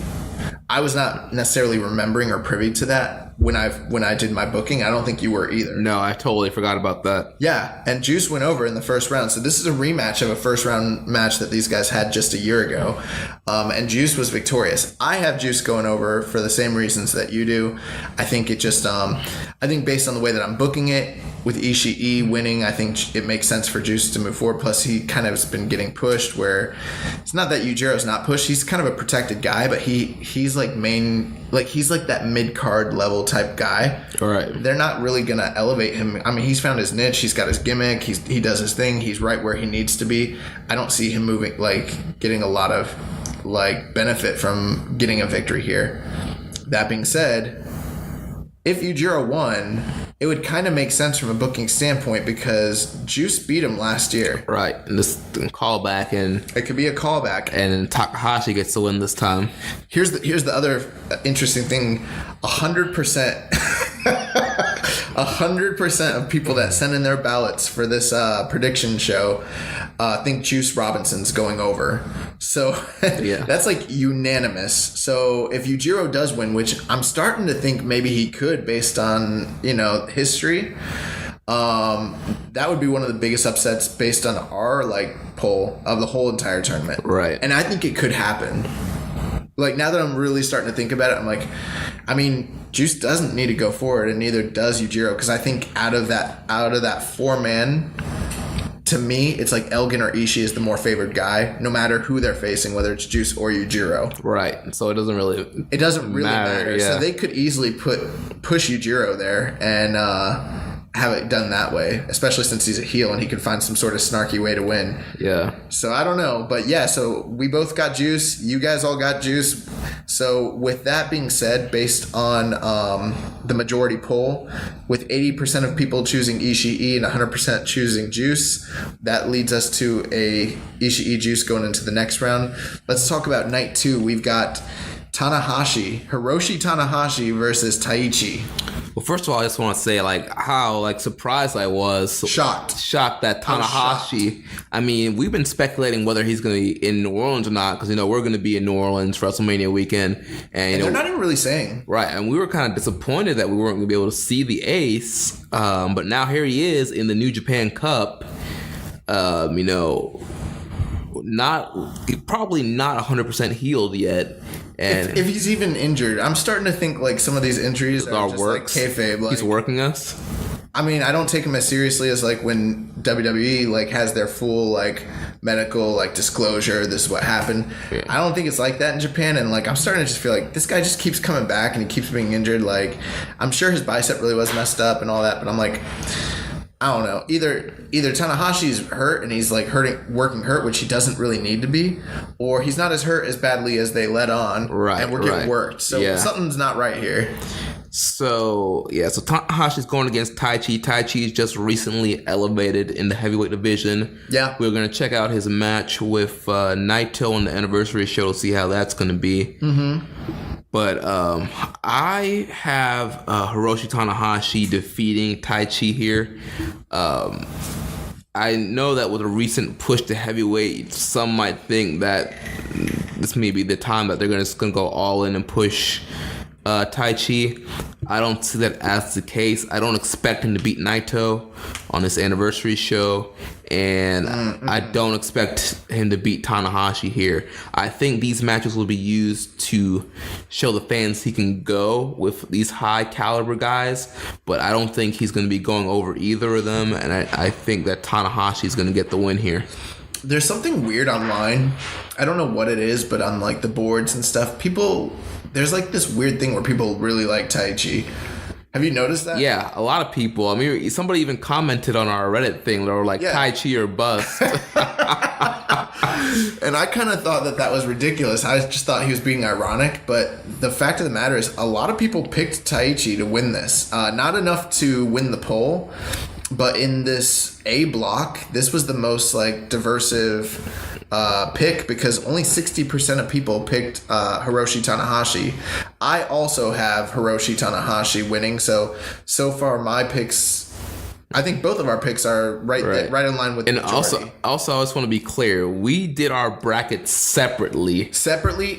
I was not necessarily remembering or privy to that when I did my booking. I don't think you were either. No, I totally forgot about that. Yeah, and Juice went over in the first round. So this is a rematch of a first round match that these guys had just a year ago. And Juice was victorious. I have Juice going over for the same reasons that you do. I think it just, I think based on the way that I'm booking it, with Ishii winning, I think it makes sense for Juice to move forward. Plus, he kind of has been getting pushed where it's not that Yujiro's not pushed. He's kind of a protected guy, but he's like he's like that mid-card level type guy. All right. They're not really going to elevate him. I mean, he's found his niche. He's got his gimmick. He does his thing. He's right where he needs to be. I don't see him getting a lot of benefit from getting a victory here. That being said, if Yujiro won, it would kind of make sense from a booking standpoint because Juice beat him last year. Right, and this callback, and it could be a callback, and then Takahashi gets the win this time. Here's the other interesting thing: 100%, 100% of people that send in their ballots for this prediction show think Juice Robinson's going over. So yeah, that's like unanimous. So if Yujiro does win, which I'm starting to think maybe he could based on, history, that would be one of the biggest upsets based on our poll of the whole entire tournament. Right. And I think it could happen. Now that I'm really starting to think about it, I'm like, I mean, Juice doesn't need to go forward, and neither does Yujiro, because I think out of that 4-man, to me, it's like Elgin or Ishii is the more favored guy, no matter who they're facing, whether it's Juice or Yujiro. Right. So it doesn't really matter. Yeah. So they could easily push Yujiro there and have it done that way, especially since he's a heel and he can find some sort of snarky way to win. Yeah. So I don't know. But yeah, so we both got Juice. You guys all got Juice. So with that being said, based on the majority poll, with 80% of people choosing Ishii and 100% choosing Juice, that leads us to a Ishii Juice going into the next round. Let's talk about night 2. We've got Hiroshi Tanahashi versus Taichi. Well, first of all, I just want to say how surprised I was. Shocked that Tanahashi. I mean, we've been speculating whether he's going to be in New Orleans or not, because we're going to be in New Orleans for WrestleMania weekend, and they're not even really saying. Right, and we were kind of disappointed that we weren't going to be able to see the Ace, but now here he is in the New Japan Cup. Probably not 100% healed yet, And if he's even injured, I'm starting to think like some of these injuries are just works. like kayfabe. Like, he's working us. I mean, I don't take him as seriously as like when WWE like has their full like medical like disclosure. This is what happened. Yeah. I don't think it's like that in Japan, and like I'm starting to just feel like this guy just keeps coming back and he keeps being injured. Like I'm sure his bicep really was messed up and all that, but I'm like, I don't know. Either Tanahashi's hurt and he's like working hurt, which he doesn't really need to be, or he's not as hurt as badly as they let on, right? And we're getting worked. So something's not right here. So Tanahashi's going against Taichi. Taichi's just recently elevated in the heavyweight division. Yeah. We're going to check out his match with Naito on the anniversary show to see how that's going to be. Mm-hmm. But I have Hiroshi Tanahashi defeating Taichi here. I know that with a recent push to heavyweight, some might think that this may be the time that they're going to go all in and push Taichi. I don't see that as the case. I don't expect him to beat Naito on this anniversary show, and I don't expect him to beat Tanahashi here. I think these matches will be used to show the fans he can go with these high caliber guys, but I don't think he's going to be going over either of them, and I think that Tanahashi is going to get the win here. There's something weird online. I don't know what it is, but on like the boards and stuff, there's like this weird thing where people really like Taichi. Have you noticed that? Yeah, a lot of people. I mean, somebody even commented on our Reddit thing. They were like, Taichi or bust. And I kind of thought that was ridiculous. I just thought he was being ironic. But the fact of the matter is, a lot of people picked Taichi to win this. Not enough to win the poll, but in this A block, this was the most like diversive pick because only 60% of people picked Hiroshi Tanahashi. I also have Hiroshi Tanahashi winning. So far my picks, I think both of our picks are right in line with the majority. And also I just want to be clear, we did our brackets separately,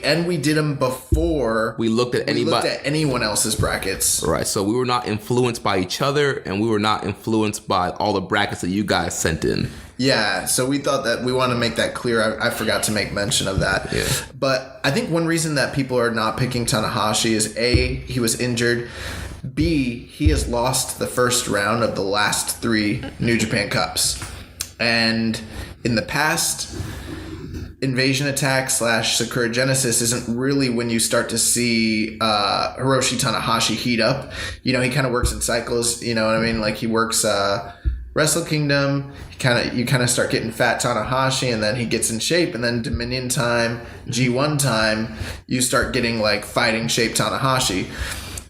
and we did them before we looked at anyone else's brackets. Right, so we were not influenced by each other, and we were not influenced by all the brackets that you guys sent in. Yeah, so we thought that we want to make that clear. I forgot to make mention of that. Yeah. But I think one reason that people are not picking Tanahashi is A, he was injured. B, he has lost the first round of the last 3 New Japan Cups. And in the past, Invasion Attack / Sakura Genesis isn't really when you start to see Hiroshi Tanahashi heat up. You know, he kind of works in cycles, you know what I mean? Like he works Wrestle Kingdom, you kind of start getting fat Tanahashi, and then he gets in shape, and then Dominion time, G1 time, you start getting like fighting shape Tanahashi.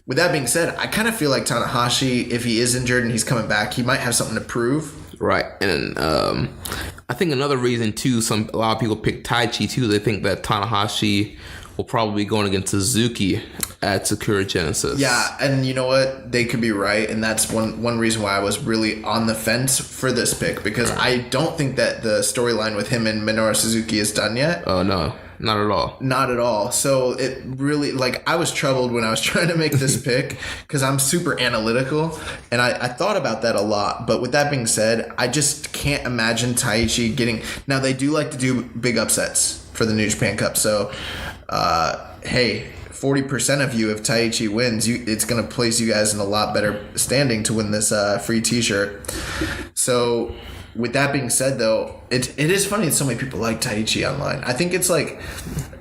With that being said, I kind of feel like Tanahashi, if he is injured and he's coming back, he might have something to prove. Right, and I think another reason too, a lot of people pick Taichi too. They think that Tanahashi will probably be going against Suzuki at Sakura Genesis. Yeah, and you know what? They could be right, and that's one reason why I was really on the fence for this pick, because I don't think that the storyline with him and Minoru Suzuki is done yet. Oh, no. Not at all. Not at all. So it really, like, I was troubled when I was trying to make this pick because I'm super analytical, and I thought about that a lot. But with that being said, I just can't imagine Taichi getting... Now, they do like to do big upsets for the New Japan Cup. So, hey, 40% of you, if Taichi wins, it's going to place you guys in a lot better standing to win this free t-shirt. So... With that being said, though, it is funny that so many people like Taichi online. I think it's like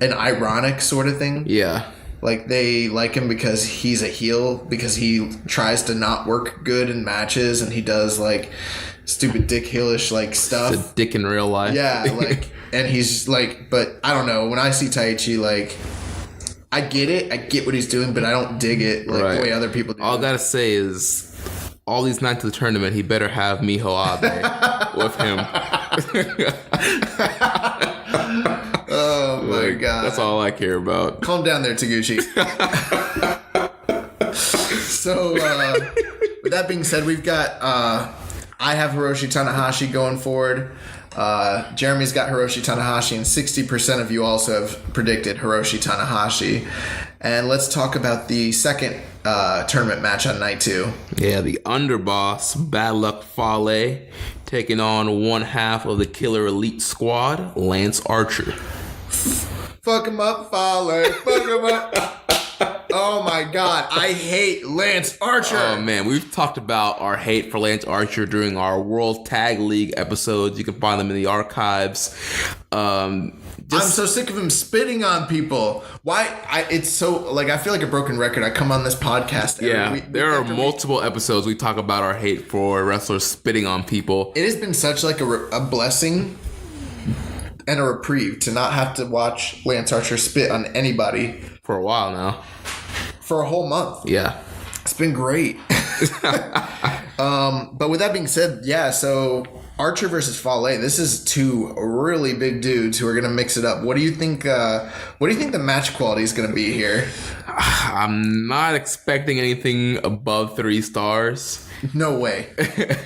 an ironic sort of thing. Yeah. Like they like him because he's a heel, because he tries to not work good in matches, and he does like stupid dick heelish like stuff. It's a dick in real life. Yeah, like, and he's like, but I don't know. When I see Taichi, like, I get it. I get what he's doing, but I don't dig it like the way other people do. All I gotta say is, all these nights of the tournament, he better have Miho Abe with him. Oh my god. That's all I care about. Calm down there, Taguchi. So, with that being said, we've got, I have Hiroshi Tanahashi going forward. Jeremy's got Hiroshi Tanahashi, and 60% of you also have predicted Hiroshi Tanahashi. And let's talk about the second tournament match on night 2. Yeah, the underboss, Bad Luck Fale, taking on one half of the Killer Elite Squad, Lance Archer. Fuck him up, Fowler. Fuck him up. Oh my God, I hate Lance Archer. Oh man, we've talked about our hate for Lance Archer during our World Tag League episodes. You can find them in the archives. I'm so sick of him spitting on people. It's so, like, I feel like a broken record. I come on this podcast every week. There are multiple episodes we talk about our hate for wrestlers spitting on people. It has been such like a blessing and a reprieve to not have to watch Lance Archer spit on anybody For a while now. for a whole month. Yeah. It's been great. But with that being said, yeah, so Archer versus Fale. This is two really big dudes who are gonna mix it up. What do you think the match quality is gonna be here? I'm not expecting anything above 3 stars. No way.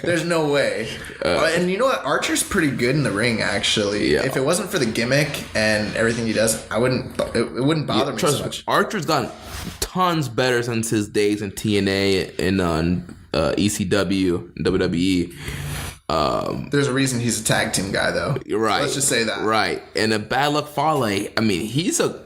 There's no way. And you know what? Archer's pretty good in the ring, actually. Yeah. If it wasn't for the gimmick and everything he does, it wouldn't bother me so much. Archer's gotten tons better since his days in TNA and ECW and WWE. There's a reason he's a tag team guy, though. Right. Let's just say that. Right. And a Bad Luck Fale, I mean, he's a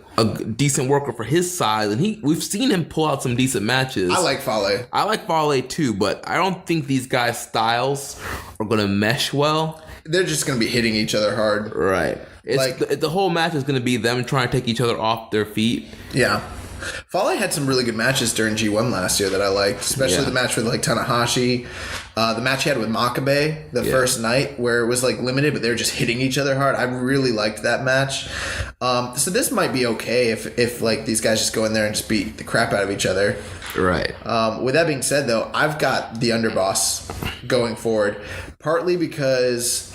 decent worker for his size, and we've seen him pull out some decent matches. I like Fale. I like Fale too, but I don't think these guys' styles are going to mesh well. They're just going to be hitting each other hard. Right. The whole match is going to be them trying to take each other off their feet. Yeah. Fale had some really good matches during G1 last year that I liked, especially the match with like Tanahashi. The match he had with Makabe the first night where it was like limited, but they were just hitting each other hard. I really liked that match. So this might be okay if like these guys just go in there and just beat the crap out of each other. Right. With that being said, though, I've got the underboss going forward, partly because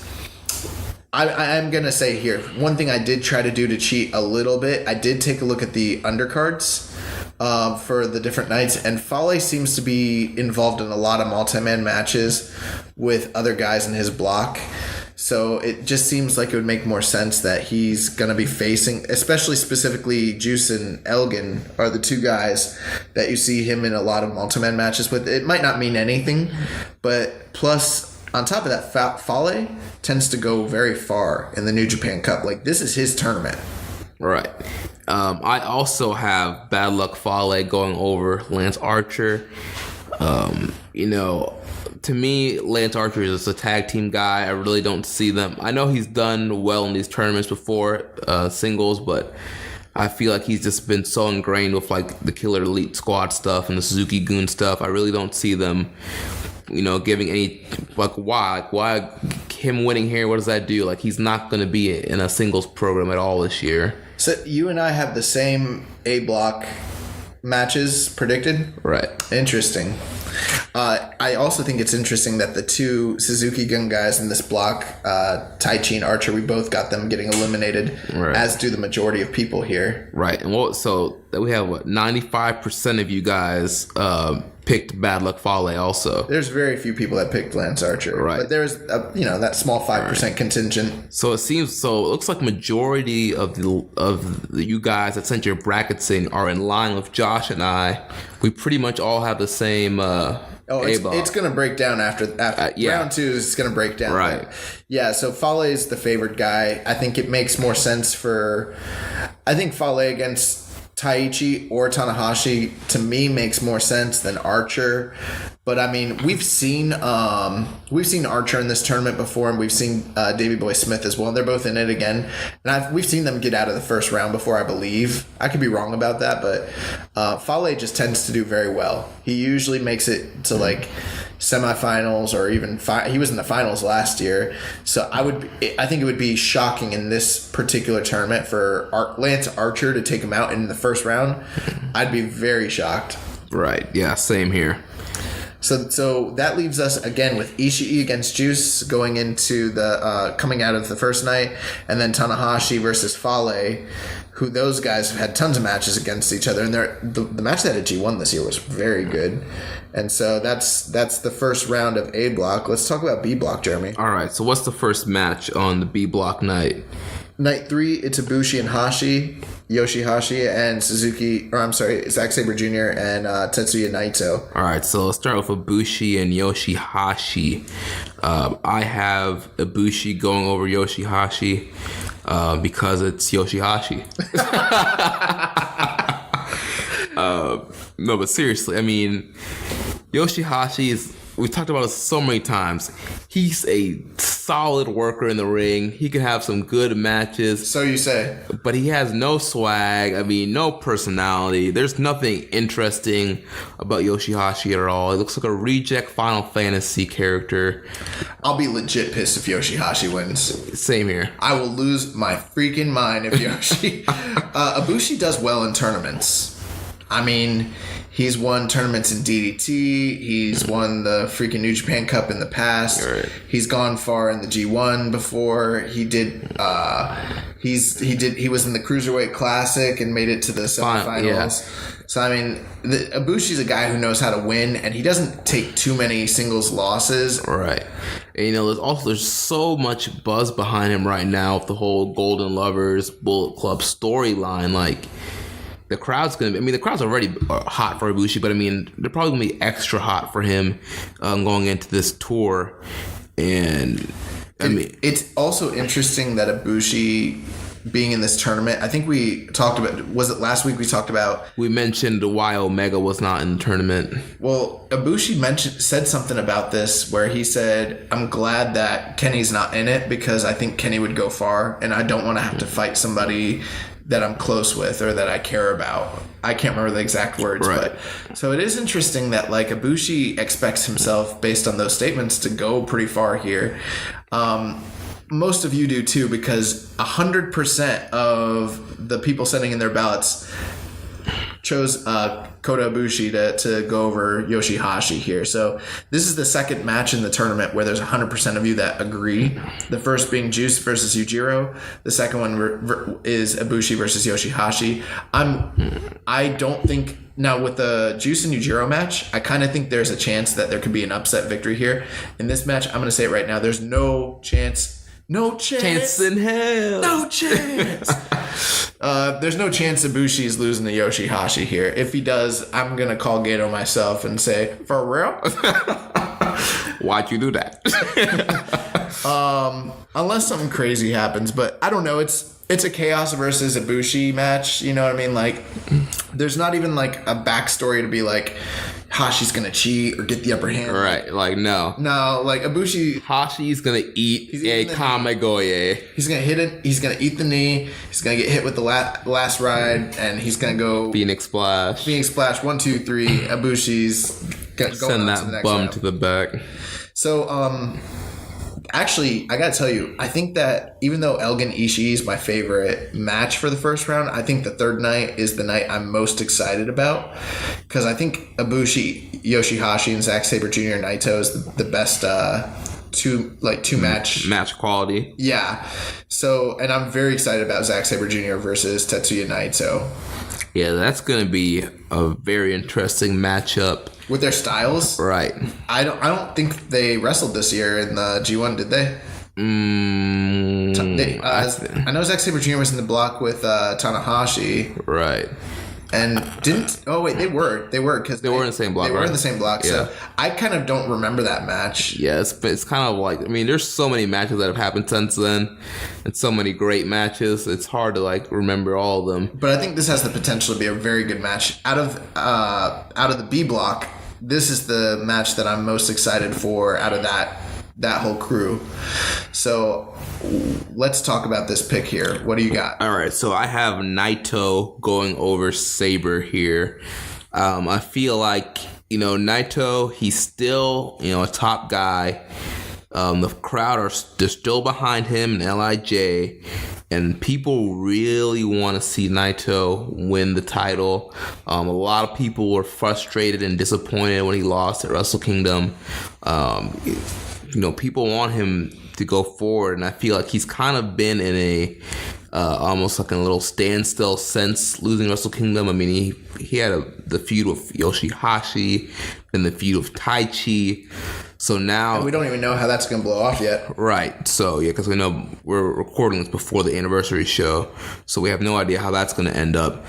I'm going to say here, one thing I did try to do to cheat a little bit, I did take a look at the undercards for the different nights, and Fale seems to be involved in a lot of multi-man matches with other guys in his block. So it just seems like it would make more sense that he's going to be facing, especially specifically Juice and Elgin are the two guys that you see him in a lot of multi-man matches with. It might not mean anything, but plus on top of that, Fale tends to go very far in the New Japan Cup. Like, this is his tournament. Right. I also have Bad Luck Fale going over Lance Archer. To me, Lance Archer is a tag team guy. I really don't see them. I know he's done well in these tournaments before, singles, but I feel like he's just been so ingrained with like the Killer Elite Squad stuff and the Suzuki Goon stuff. I really don't see them, giving any, like, why him winning here, what does that do? Like, he's not going to be in a singles program at all this year. So you and I have the same A block matches predicted? Right. Interesting. I also think it's interesting that the two Suzuki Gun guys in this block, Taichi and Archer, we both got them getting eliminated, as do the majority of people here. Right. And so we have 95% of you guys picked Bad Luck Fale also. There's very few people that picked Lance Archer. Right. But there's that small 5% contingent. So it looks like majority of the you guys that sent your brackets in are in line with Josh and I. We pretty much all have the same it's going to break down after round 2 is going to break down. Right. Yeah, so Fale is the favored guy. I think it makes more sense I think Fale against Taichi or Tanahashi to me makes more sense than Archer. But I mean, we've seen Archer in this tournament before, and we've seen Davey Boy Smith as well. They're both in it again, and we've seen them get out of the first round before. I believe I could be wrong about that, but Fale just tends to do very well. He usually makes it to like semifinals or even he was in the finals last year. So I think it would be shocking in this particular tournament for Lance Archer to take him out in the first round. I'd be very shocked. Right. Yeah. Same here. So that leaves us again with Ishii against Juice going into the coming out of the first night, and then Tanahashi versus Fale, who those guys have had tons of matches against each other, and the match they had at G1 this year was very good. And so that's the first round of A block. Let's talk about B block, Jeremy. All right. So what's the first match on the B block night? Night 3, it's Ibushi and Yoshihashi and Zack Sabre Jr. and Tetsuya Naito. All right, so let's start with Ibushi and Yoshihashi. I have Ibushi going over Yoshihashi. Because it's Yoshihashi. No, but seriously, I mean, Yoshihashi is, we've talked about it so many times. He's a solid worker in the ring. He can have some good matches. So you say. But he has no swag. I mean, no personality. There's nothing interesting about Yoshihashi at all. He looks like a reject Final Fantasy character. I'll be legit pissed if Yoshihashi wins. Same here. I will lose my freaking mind if Ibushi does well in tournaments. I mean, he's won tournaments in DDT. He's won the freaking New Japan Cup in the past. Right. He's gone far in the G1 before. He did. He was in the Cruiserweight Classic and made it to the semifinals. Yeah. So I mean, Ibushi's a guy who knows how to win, and he doesn't take too many singles losses. Right. And, you know, there's so much buzz behind him right now with the whole Golden Lovers Bullet Club storyline. Like, the crowd's the crowd's already hot for Ibushi, but I mean, they're probably going to be extra hot for him going into this tour. And I mean, it's also interesting that Ibushi being in this tournament, I think we talked about, was it last week we talked about? We mentioned why Omega was not in the tournament. Well, Ibushi said something about this where he said, I'm glad that Kenny's not in it because I think Kenny would go far and I don't want to have to fight somebody that I'm close with or that I care about. I can't remember the exact words, right. But so it is interesting that like Ibushi expects himself based on those statements to go pretty far here. Most of you do too, because 100% of the people sending in their ballots chose Kota Ibushi to go over Yoshihashi here. So this is the second match in the tournament where there's 100% of you that agree. The first being Juice versus Yujiro. The second one is Ibushi versus Yoshihashi. I don't think... Now, with the Juice and Yujiro match, I kind of think there's a chance that there could be an upset victory here. In this match, I'm going to say it right now. There's no chance... No chance. Chance in hell. No chance. There's no chance Ibushi's losing to Yoshihashi here. If he does, I'm going to call Gato myself and say, for real? Why'd you do that? Unless something crazy happens. But I don't know. It's a Chaos versus Ibushi match. You know what I mean? Like, there's not even like a backstory to be like, Hashi's gonna cheat or get the upper hand. Right, like no, like Ibushi. Hashi's gonna eat a Kamigoye. He's gonna hit it. He's gonna eat the knee. He's gonna get hit with the last ride, and he's gonna go Phoenix Splash. 1, 2, 3. Ibushi's going send that to the next bum round. to the back. So, actually, I gotta tell you, I think that even though Elgin Ishii is my favorite match for the first round, I think the third night is the night I'm most excited about because I think Ibushi, Yoshihashi, and Zack Sabre Jr. Naito is the best two match quality. Yeah. So, and I'm very excited about Zack Sabre Jr. versus Tetsuya Naito. Yeah, that's gonna be a very interesting matchup. With their styles, right? I don't think they wrestled this year in the G1, did they? I know Zack Sabre Jr. was in the block with Tanahashi, right? And didn't? Oh wait, they were because they were in the same block. They were in the same block. Yeah. So I kind of don't remember that match. Yes, but it's kind of like, I mean, there's so many matches that have happened since then, and so many great matches. It's hard to like remember all of them. But I think this has the potential to be a very good match. Out of the B block, this is the match that I'm most excited for out of that whole crew. So let's talk about this pick here. What do you got? All right, so I have Naito going over Sabre here. I feel like, Naito, he's still, a top guy. The crowd they're still behind him and LIJ, and people really want to see Naito win the title. A lot of people were frustrated and disappointed when he lost at Wrestle Kingdom. People want him to go forward, and I feel like he's kind of been in a almost like a little standstill since losing Wrestle Kingdom. I mean, he had the feud with Yoshihashi and the feud with Taichi. So now... And we don't even know how that's going to blow off yet. Right. So, yeah, because we know we're recording this before the anniversary show, so we have no idea how that's going to end up.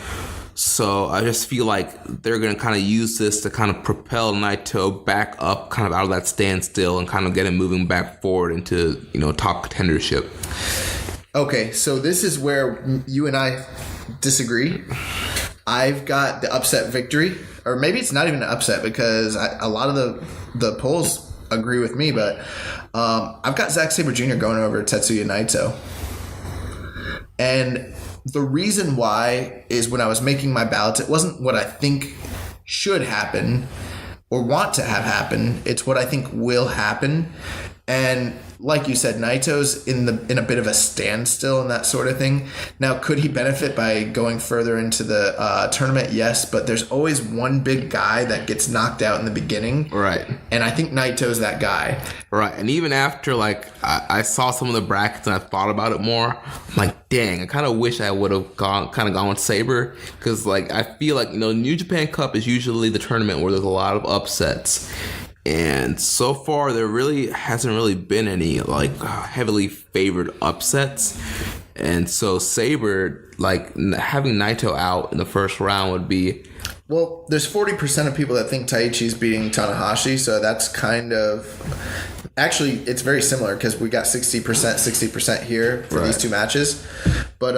So I just feel like they're going to kind of use this to kind of propel Naito back up kind of out of that standstill and kind of get him moving back forward into, top contendership. Okay, so this is where you and I disagree. I've got the upset victory, or maybe it's not even an upset because a lot of the polls agree with me, but I've got Zack Sabre Jr. going over Tetsuya Naito. And the reason why is when I was making my ballots, it wasn't what I think should happen or want to have happen. It's what I think will happen. And like you said, Naito's in a bit of a standstill and that sort of thing. Now, could he benefit by going further into the tournament? Yes, but there's always one big guy that gets knocked out in the beginning. Right. And I think Naito's that guy. Right. And even after, like, I saw some of the brackets and I thought about it more, I'm like, dang, I kind of wish I would have gone with Sabre. Because, like, I feel like, New Japan Cup is usually the tournament where there's a lot of upsets. And so far, there really hasn't really been any like heavily favored upsets. And so Sabre, like having Naito out in the first round would be... Well, there's 40% of people that think Taichi's beating Tanahashi, so that's kind of... Actually, it's very similar because we got 60% here for these two matches. But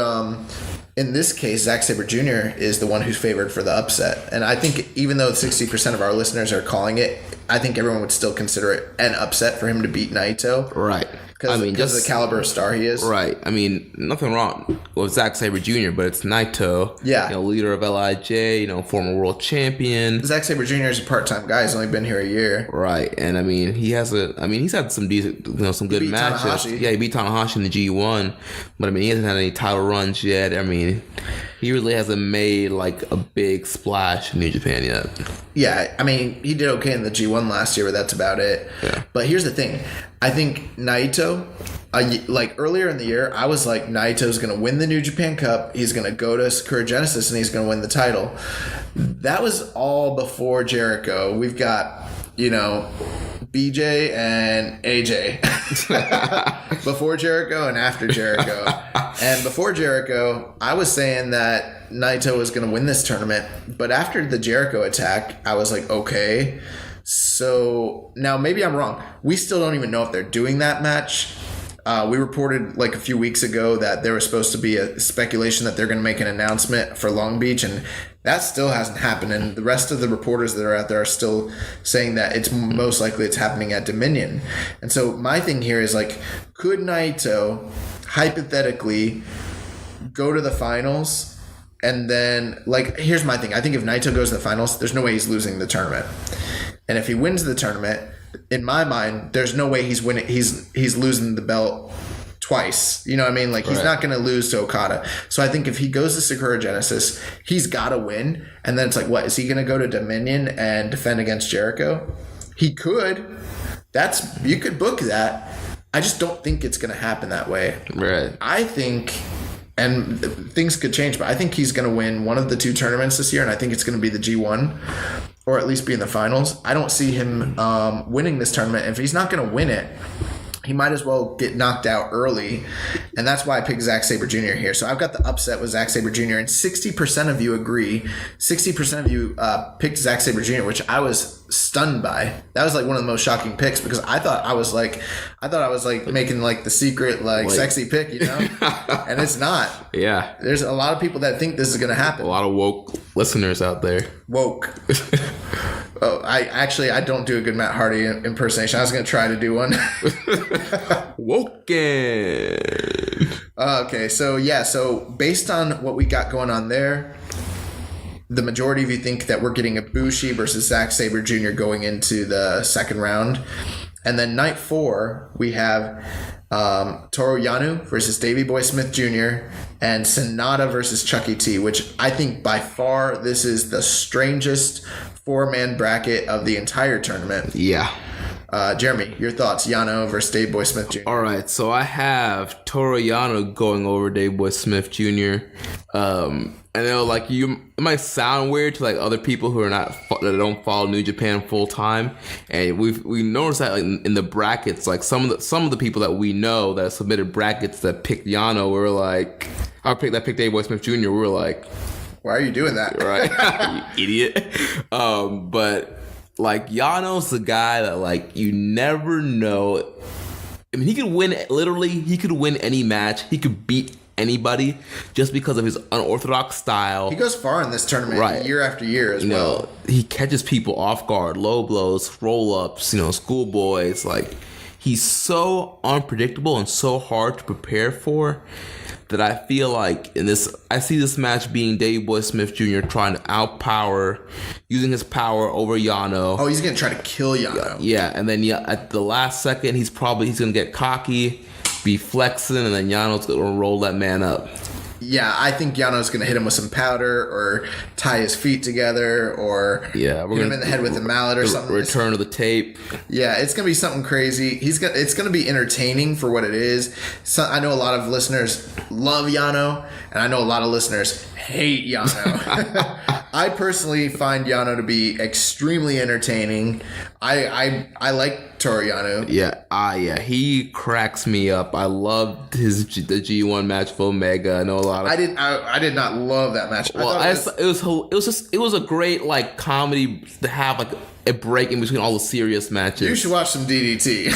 in this case, Zack Sabre Jr. is the one who's favored for the upset. And I think even though 60% of our listeners are calling it, I think everyone would still consider it an upset for him to beat Naito. Right. Because of the caliber of star he is. Right. I mean, nothing wrong with Zack Sabre Jr., but it's Naito. Yeah. Leader of LIJ, former world champion. Zack Sabre Jr. is a part-time guy. He's only been here a year. Right. And I mean, he's had some decent, some good matches. Tanahashi. Yeah, he beat Tanahashi in the G1. But I mean, he hasn't had any title runs yet. I mean, he really hasn't made like a big splash in New Japan yet. Yeah, I mean, he did okay in the G1 last year, but that's about it. Yeah. But here's the thing. I think Naito, like earlier in the year, I was like, Naito's going to win the New Japan Cup. He's going to go to Sakura Genesis and he's going to win the title. That was all before Jericho. We've got, BJ and AJ. Before Jericho and after Jericho. And before Jericho, I was saying that Naito was going to win this tournament. But after the Jericho attack, I was like, okay. So now maybe I'm wrong. We still don't even know if they're doing that match. We reported like a few weeks ago that there was supposed to be a speculation that they're going to make an announcement for Long Beach, and that still hasn't happened. And the rest of the reporters that are out there are still saying that it's most likely it's happening at Dominion. And so my thing here is like, could Naito hypothetically go to the finals? And then, like, here's my thing. I think if Naito goes to the finals, there's no way he's losing the tournament. And if he wins the tournament, in my mind, there's no way he's winning. He's losing the belt twice. You know what I mean? Like, he's not going to lose to Okada. So I think if he goes to Sakura Genesis, he's got to win. And then it's like, what? Is he going to go to Dominion and defend against Jericho? He could. You could book that. I just don't think it's going to happen that way. Right. I think... And things could change, but I think he's going to win one of the two tournaments this year, and I think it's going to be the G1, or at least be in the finals. I don't see him winning this tournament. If he's not going to win it, he might as well get knocked out early, and that's why I picked Zack Sabre Jr. here. So I've got the upset with Zack Sabre Jr., and 60% of you agree. 60% of you picked Zack Sabre Jr., which I was stunned by. That was like one of the most shocking picks because I thought I was like making like the secret sexy pick, and it's not. Yeah, there's a lot of people that think this is going to happen. A lot of woke listeners out there. Woke. Oh, I don't do a good Matt Hardy impersonation. I was going to try to do one. Woken. Okay, so based on what we got going on there, the majority of you think that we're getting Ibushi versus Zack Sabre Jr. going into the second round. And then night 4, we have Toru Yano versus Davey Boy Smith Jr. and Sonata versus Chucky T, which I think by far this is the strangest 4-man bracket of the entire tournament. Yeah. Jeremy, your thoughts? Yano versus Dave Boy Smith Jr. All right, so I have Toru Yano going over Dave Boy Smith Jr. And it might sound weird to like other people who are that don't follow New Japan full time, and we noticed that like in the brackets, like some of the people that we know that submitted brackets that picked Yano were like, picked Dave Boy Smith Jr. We were like, why are you doing that? Right, you idiot. But like Yano's the guy that like you never know I mean, he could win, literally, he could win any match. He could beat anybody just because of his unorthodox style. He goes far in this tournament year after year as well. He catches people off guard, low blows, roll-ups, schoolboys. Like, he's so unpredictable and so hard to prepare for that I feel like I see this match being Davey Boy Smith Jr. trying to outpower, using his power over Yano. Oh, he's going to try to kill Yano. Yeah, and then at the last second, he's going to get cocky, be flexing, and then Yano's going to roll that man up. Yeah, I think Yano's going to hit him with some powder or tie his feet together or hit him in the head with a mallet or something. Return of the tape. Yeah, it's going to be something crazy. It's going to be entertaining for what it is. So, I know a lot of listeners love Yano, and I know a lot of listeners hate Yano. I personally find Yano to be extremely entertaining. I like Toru Yano. Yeah, he cracks me up. I loved the G1 match with Omega. I know a lot of. I did not love that match. Well, it was a great like comedy to have like a break in between all the serious matches. You should watch some DDT.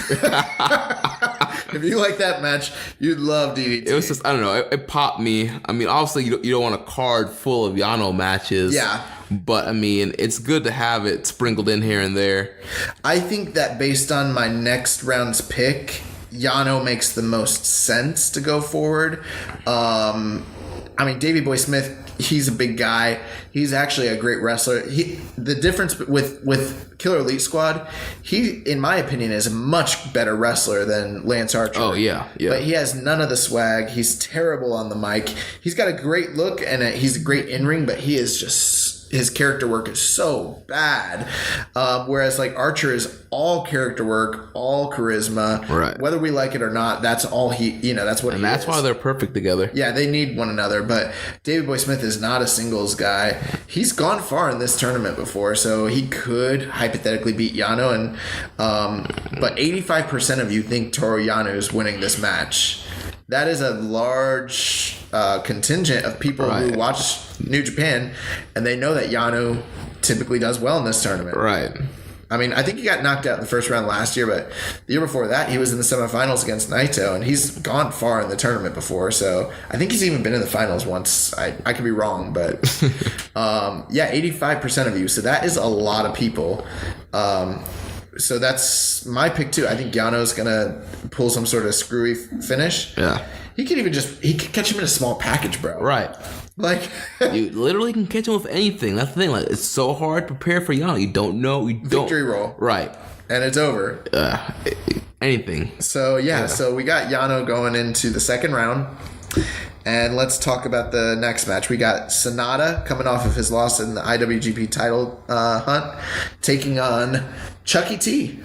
If you like that match, you'd love DDT. It was just, I don't know, it popped me. I mean, obviously you don't want a card full of Yano matches. Yeah. But I mean, it's good to have it sprinkled in here and there. I think that based on my next round's pick, Yano makes the most sense to go forward. I mean, Davey Boy Smith, he's a big guy. He's actually a great wrestler. The difference with Killer Elite Squad, he, in my opinion, is a much better wrestler than Lance Archer. Oh, yeah. But he has none of the swag. He's terrible on the mic. He's got a great look, and he's a great in-ring, but he is just... his character work is so bad. Whereas like Archer is all character work, all charisma. Right. Whether we like it or not, that's all that's what he is. And that's why they're perfect together. Yeah, they need one another. But David Boy Smith is not a singles guy. He's gone far in this tournament before, so he could hypothetically beat Yano. And but 85% of you think Toru Yano is winning this match. That is a large contingent of people who watch New Japan, and they know that Yano typically does well in this tournament. Right. I mean, I think he got knocked out in the first round last year, but the year before that, he was in the semifinals against Naito, and he's gone far in the tournament before. So I think he's even been in the finals once. I could be wrong, but 85% of you. So that is a lot of people. So that's my pick too. I think Yano's gonna pull some sort of screwy finish. Yeah. He could catch him in a small package, bro. Right. Like you literally can catch him with anything. That's the thing. Like, it's so hard to prepare for Yano. You don't know. Victory roll. Right. And it's over. Anything. So so we got Yano going into the second round. And let's talk about the next match. We got Sonata coming off of his loss in the IWGP title hunt, taking on Chucky T.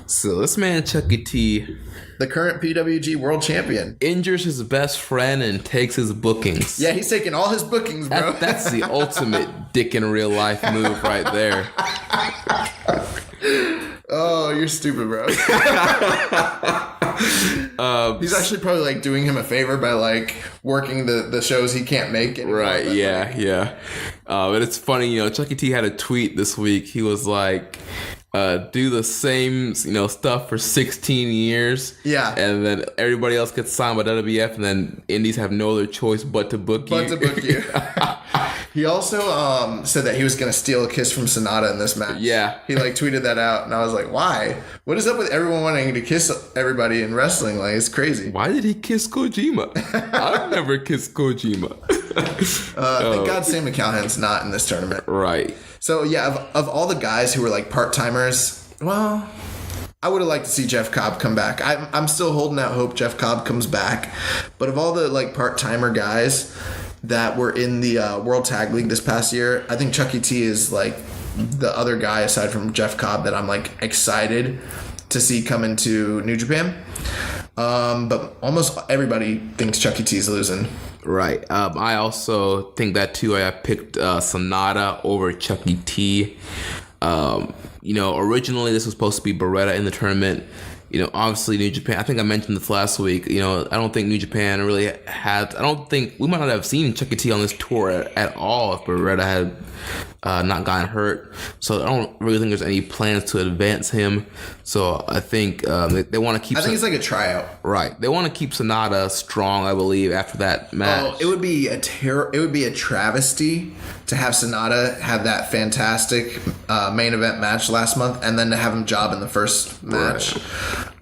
So this man, Chucky T, the current PWG world champion, injures his best friend and takes his bookings. Yeah, he's taking all his bookings, bro. That's the ultimate dick in real life move right there. Oh, you're stupid, bro. He's actually probably like doing him a favor by like working the shows he can't make anymore. Right, yeah. But it's funny, Chucky T had a tweet this week. He was like, do the same, stuff for 16 years. Yeah. And then everybody else gets signed by WWF, and then indies have no other choice but to book you. He also said that he was going to steal a kiss from Sonata in this match. Yeah. He like tweeted that out, and I was like, why? What is up with everyone wanting to kiss everybody in wrestling? Like, it's crazy. Why did he kiss Kojima? I've never kissed Kojima. Thank God Sam McCallaghan's not in this tournament. Right. So, yeah, of all the guys who were like part-timers, well, I would have liked to see Jeff Cobb come back. I'm still holding out hope Jeff Cobb comes back. But of all the like part-timer guys that were in the World Tag League this past year, I think Chucky T is like the other guy aside from Jeff Cobb that I'm like excited to see come into New Japan. But almost everybody thinks Chucky T is losing. Right. I also think that too. I picked Sonata over Chucky T. Originally this was supposed to be Beretta in the tournament. Obviously New Japan, I think I mentioned this last week, I don't think New Japan really had, I don't think, we might not have seen Chucky T on this tour at all if Beretta had not gotten hurt. So I don't really think there's any plans to advance him. So I think they want to keep... I think it's like a tryout. Right. They want to keep Sonata strong, I believe, after that match. Oh, it would be a travesty to have Sonata have that fantastic main event match last month and then to have him job in the first match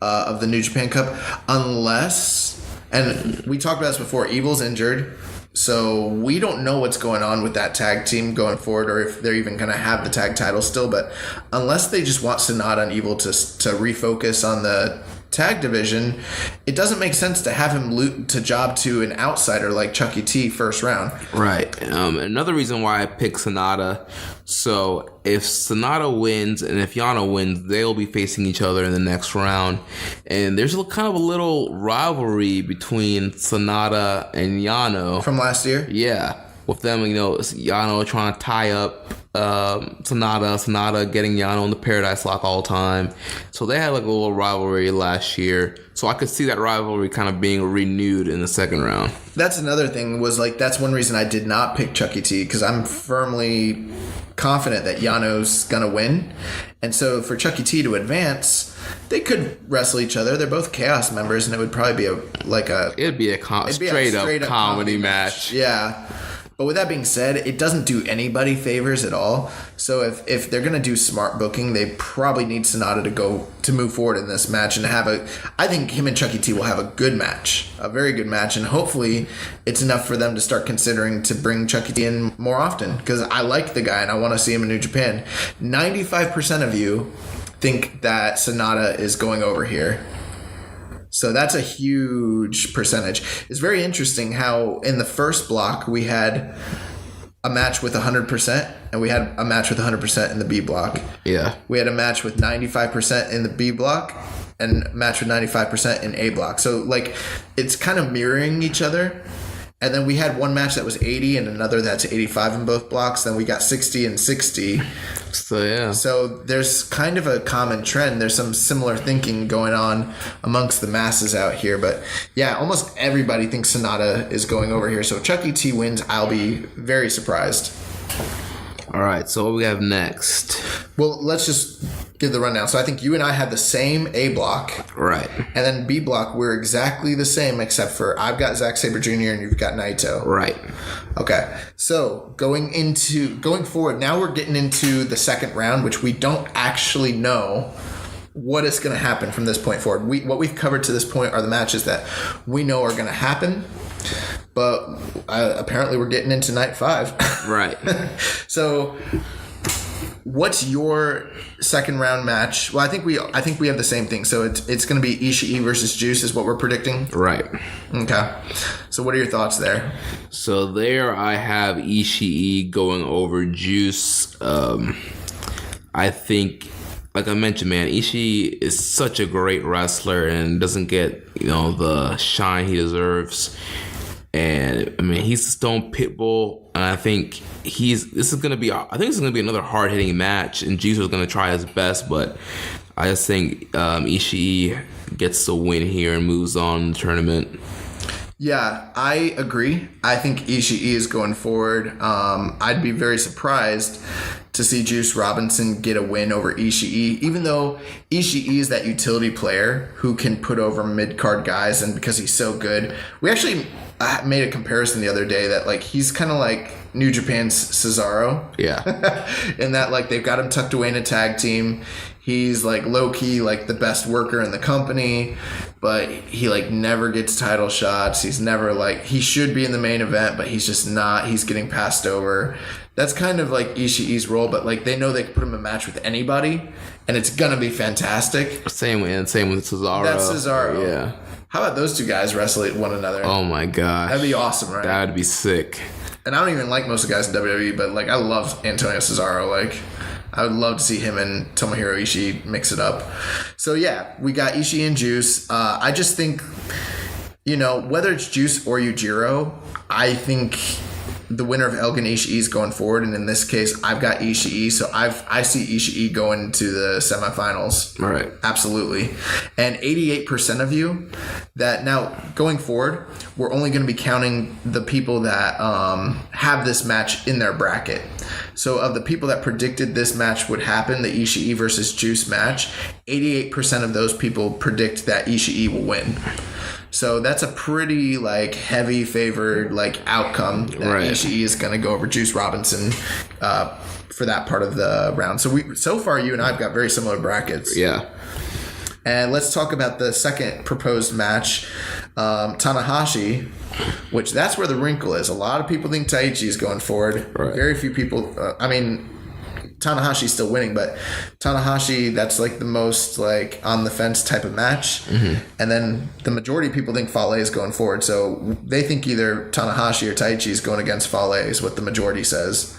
of the New Japan Cup. Unless, and we talked about this before, Evil's injured. So we don't know what's going on with that tag team going forward, or if they're even going to have the tag title still. But unless they just want Sonata and Evil to refocus on the tag division, it doesn't make sense to have him to job to an outsider like Chucky T first round. Right. Another reason why I picked Sonata. So if Sonata wins and if Yano wins, they'll be facing each other in the next round. And there's kind of a little rivalry between Sonata and Yano. From last year? Yeah. With them, Yano trying to tie up Sonata getting Yano in the Paradise Lock all the time. So they had like a little rivalry last year. So I could see that rivalry kind of being renewed in the second round. That's another thing was like, that's one reason I did not pick Chucky T, because I'm firmly confident that Yano's going to win. And so for Chucky T to advance, they could wrestle each other. They're both Chaos members, and it would probably be it'd be a straight up comedy match. Yeah. But with that being said, it doesn't do anybody favors at all. So if they're going to do smart booking, they probably need Sonata to move forward in this match and I think him and Chucky T will have a good match, a very good match. And hopefully it's enough for them to start considering to bring Chucky T in more often, because I like the guy and I want to see him in New Japan. 95% of you think that Sonata is going over here. So that's a huge percentage. It's very interesting how in the first block we had a match with 100% and we had a match with 100% in the B block. Yeah. We had a match with 95% in the B block and a match with 95% in A block. So like it's kind of mirroring each other. And then we had one match that was 80 and another that's 85 in both blocks. Then we got 60 and 60. So, yeah. So there's kind of a common trend. There's some similar thinking going on amongst the masses out here. But, yeah, almost everybody thinks Sonata is going over here. So if Chucky T wins, I'll be very surprised. All right, so what do we have next? Well, let's just give the rundown. So I think you and I had the same A block. Right. And then B block, we're exactly the same, except for I've got Zack Sabre Jr. and you've got Naito. Right. Okay. So going forward, now we're getting into the second round, which we don't actually know what is going to happen from this point forward. What we've covered to this point are the matches that we know are going to happen. But apparently we're getting into night 5. Right. So what's your second round match? Well, I think we have the same thing. So it's going to be Ishii versus Juice is what we're predicting. Right. Okay. So what are your thoughts there? So there I have Ishii going over Juice. I think, like I mentioned, man, Ishii is such a great wrestler and doesn't get, the shine he deserves. And I mean, he's the Stone Pitbull, and I think this is gonna be another hard hitting match. And Juice is gonna try his best, but I just think Ishii gets the win here and moves on in the tournament. Yeah, I agree. I think Ishii is going forward. I'd be very surprised to see Juice Robinson get a win over Ishii, even though Ishii is that utility player who can put over mid-card guys, and because he's so good. We actually made a comparison the other day that like he's kind of like New Japan's Cesaro. Yeah. In that like they've got him tucked away in a tag team. He's like low-key like the best worker in the company, but he like never gets title shots. He's never like, he should be in the main event, but he's just not. He's getting passed over. That's kind of like Ishii's role, but like they know they can put him in a match with anybody and it's gonna be fantastic. Same with Cesaro. That's Cesaro. Yeah. How about those two guys wrestling one another? Oh my gosh. That'd be awesome, right? That'd be sick. And I don't even like most of the guys in WWE, but like I love Antonio Cesaro. Like I would love to see him and Tomohiro Ishii mix it up. So yeah, we got Ishii and Juice. I just think, whether it's Juice or Yujiro, I think the winner of Elgin Ishii is going forward, and in this case, I've got Ishii, so I see Ishii going to the semifinals. All right. Absolutely. And 88% of you that now going forward, we're only going to be counting the people that have this match in their bracket. So of the people that predicted this match would happen, the Ishii versus Juice match, 88% of those people predict that Ishii will win. So that's a pretty like heavy favored like outcome that Ishii is going to go over Juice Robinson for that part of the round. So far you and I have got very similar brackets. Yeah. And let's talk about the second proposed match, Tanahashi, which that's where the wrinkle is. A lot of people think Taichi is going forward. Right. Very few people. Tanahashi's still winning, but Tanahashi, that's like the most like on the fence type of match. Mm-hmm. And then the majority of people think Fale is going forward. So they think either Tanahashi or Taichi is going against Fale is what the majority says.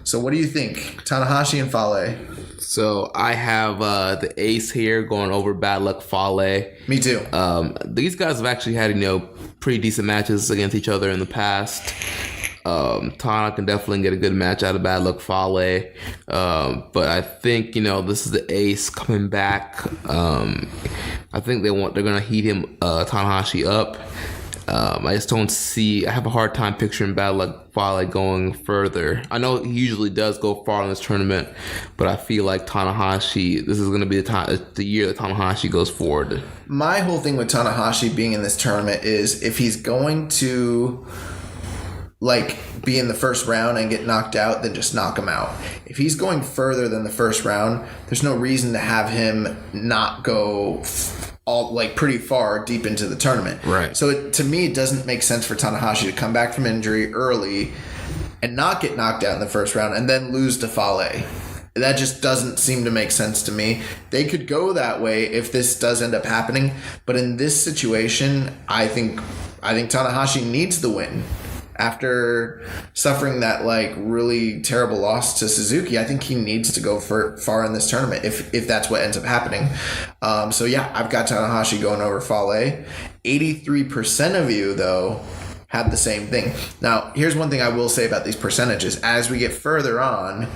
So what do you think? Tanahashi and Fale? So I have the Ace here going over Bad Luck Fale. Me too. These guys have actually had, pretty decent matches against each other in the past. Tana can definitely get a good match out of Bad Luck Fale. But I think, this is the Ace coming back. I think they're going to heat him, Tanahashi up. I just don't I have a hard time picturing Bad Luck Fale going further. I know he usually does go far in this tournament, but I feel like Tanahashi, this is going to be the year that Tanahashi goes forward. My whole thing with Tanahashi being in this tournament is if he's going to be in the first round and get knocked out, then just knock him out. If he's going further than the first round, there's no reason to have him not go pretty far deep into the tournament. Right. So to me, it doesn't make sense for Tanahashi to come back from injury early and not get knocked out in the first round and then lose to Fale. That just doesn't seem to make sense to me. They could go that way if this does end up happening, but in this situation, I think Tanahashi needs the win. After suffering that really terrible loss to Suzuki, I think he needs to go far in this tournament if that's what ends up happening. So yeah, I've got Tanahashi going over Fale. 83% of you though had the same thing. Now, here's one thing I will say about these percentages. As we get further on,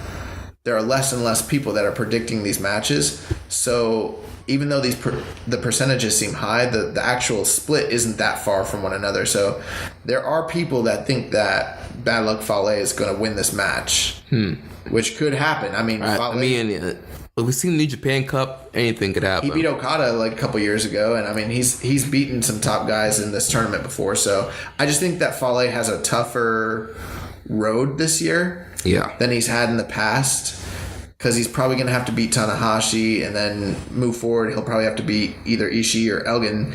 there are less and less people that are predicting these matches. So even though the percentages seem high, the actual split isn't that far from one another. So there are people that think that Bad Luck Fale is going to win this match, which could happen. I mean, we've seen the New Japan Cup. Anything could happen. He beat Okada a couple years ago, and I mean he's beaten some top guys in this tournament before. So I just think that Fale has a tougher road this year than he's had in the past. Because he's probably going to have to beat Tanahashi and then move forward. He'll probably have to beat either Ishii or Elgin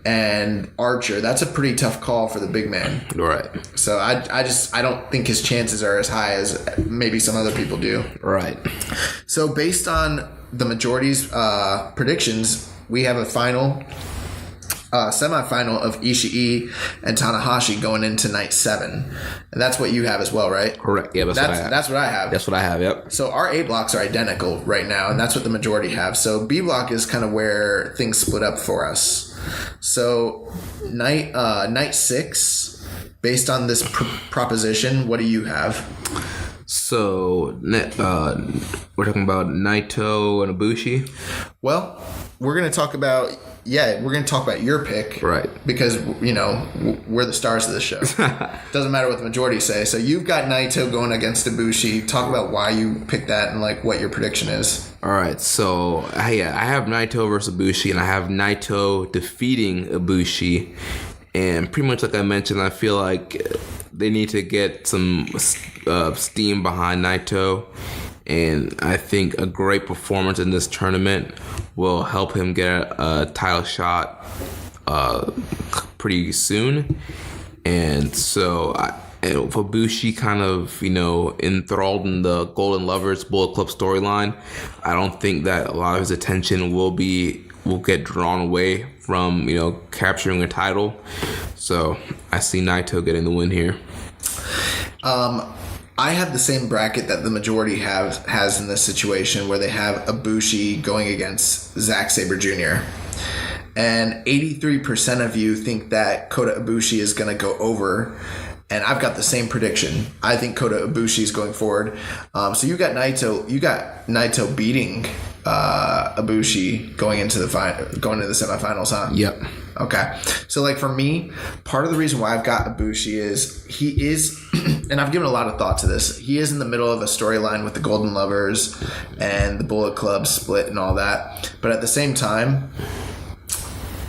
and Archer. That's a pretty tough call for the big man. Right. So I don't think his chances are as high as maybe some other people do. Right. So based on the majority's predictions, we have a semifinal of Ishii and Tanahashi going into night 7. And that's what you have as well, right? Correct. Yeah, that's what I have. That's what I have. That's what I have, yep. So our A blocks are identical right now, and that's what the majority have. So B block is kind of where things split up for us. So night 6, based on this proposition, what do you have? So we're talking about Naito and Ibushi. Well, we're going to talk about your pick. Right. Because, we're the stars of this show. Doesn't matter what the majority say. So you've got Naito going against Ibushi. Talk about why you picked that and what your prediction is. All right. So, I have Naito versus Ibushi, and I have Naito defeating Ibushi. And pretty much like I mentioned, I feel like they need to get some steam behind Naito. And I think a great performance in this tournament will help him get a title shot pretty soon. And so Ibushi kind of, enthralled in the Golden Lovers Bullet Club storyline. I don't think that a lot of his attention will get drawn away from, capturing a title. So I see Naito getting the win here. I have the same bracket that the majority has in this situation, where they have Ibushi going against Zack Sabre Jr. And 83% of you think that Kota Ibushi is going to go over. And I've got the same prediction. I think Kota Ibushi is going forward. So you got Naito beating Ibushi going into the semifinals, huh? Yep. Okay. So, like, for me, part of the reason why I've got Ibushi is he is, and I've given a lot of thought to this, he is in the middle of a storyline with the Golden Lovers and the Bullet Club split and all that. But at the same time,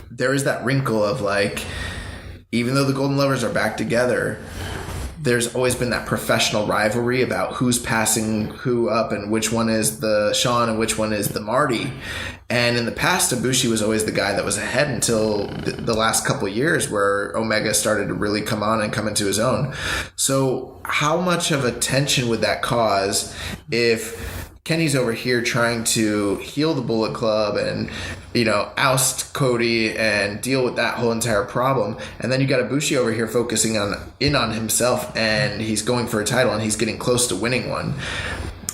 there is that wrinkle of, like, even though the Golden Lovers are back together, there's always been that professional rivalry about who's passing who up and which one is the Sean and which one is the Marty. And in the past, Ibushi was always the guy that was ahead until the last couple of years where Omega started to really come on and come into his own. So how much of a tension would that cause if Kenny's over here trying to heal the Bullet Club and, you know, oust Cody and deal with that whole entire problem. And then you got Ibushi over here focusing on himself, and he's going for a title and he's getting close to winning one.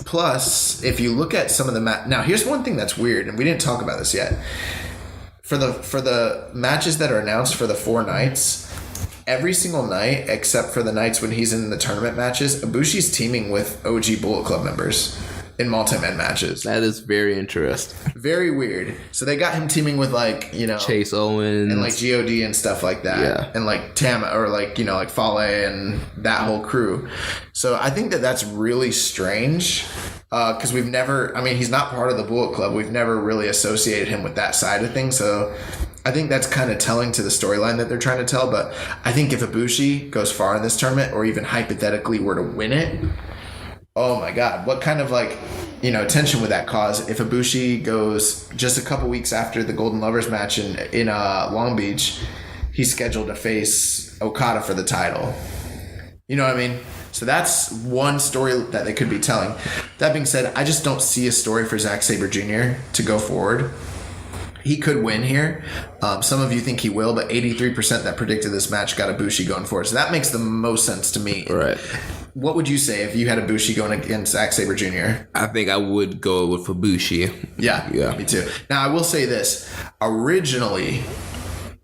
Plus, if you look at some of the now here's one thing that's weird, and we didn't talk about this yet. For the matches that are announced for the 4 nights, every single night except for the nights when he's in the tournament matches, Ibushi's teaming with OG Bullet Club members in multi-man matches. That is very interesting. Very weird. So they got him teaming with, like, you know, Chase Owens and like God and stuff like that. Yeah. And like Tama, or like, you know, like Fale and that whole crew. So I think that that's really strange because we've never, I mean, he's not part of the Bullet Club. We've never really associated him with that side of things. So I think that's kind of telling to the storyline that they're trying to tell. But I think if Ibushi goes far in this tournament, or even hypothetically were to win it, oh my God, what kind of, like, you know, tension would that cause if Ibushi goes just a couple weeks after the Golden Lovers match in Long Beach, he's scheduled to face Okada for the title. You know what I mean? So that's one story that they could be telling. That being said, I just don't see a story for Zack Sabre Jr. to go forward. He could win here. Some of you think he will, but 83% that predicted this match got Ibushi going forward. So that makes the most sense to me. Right. What would you say if you had Ibushi going against Zack Sabre Jr.? I think I would go with Ibushi. Yeah, me too. Now, I will say this. Originally,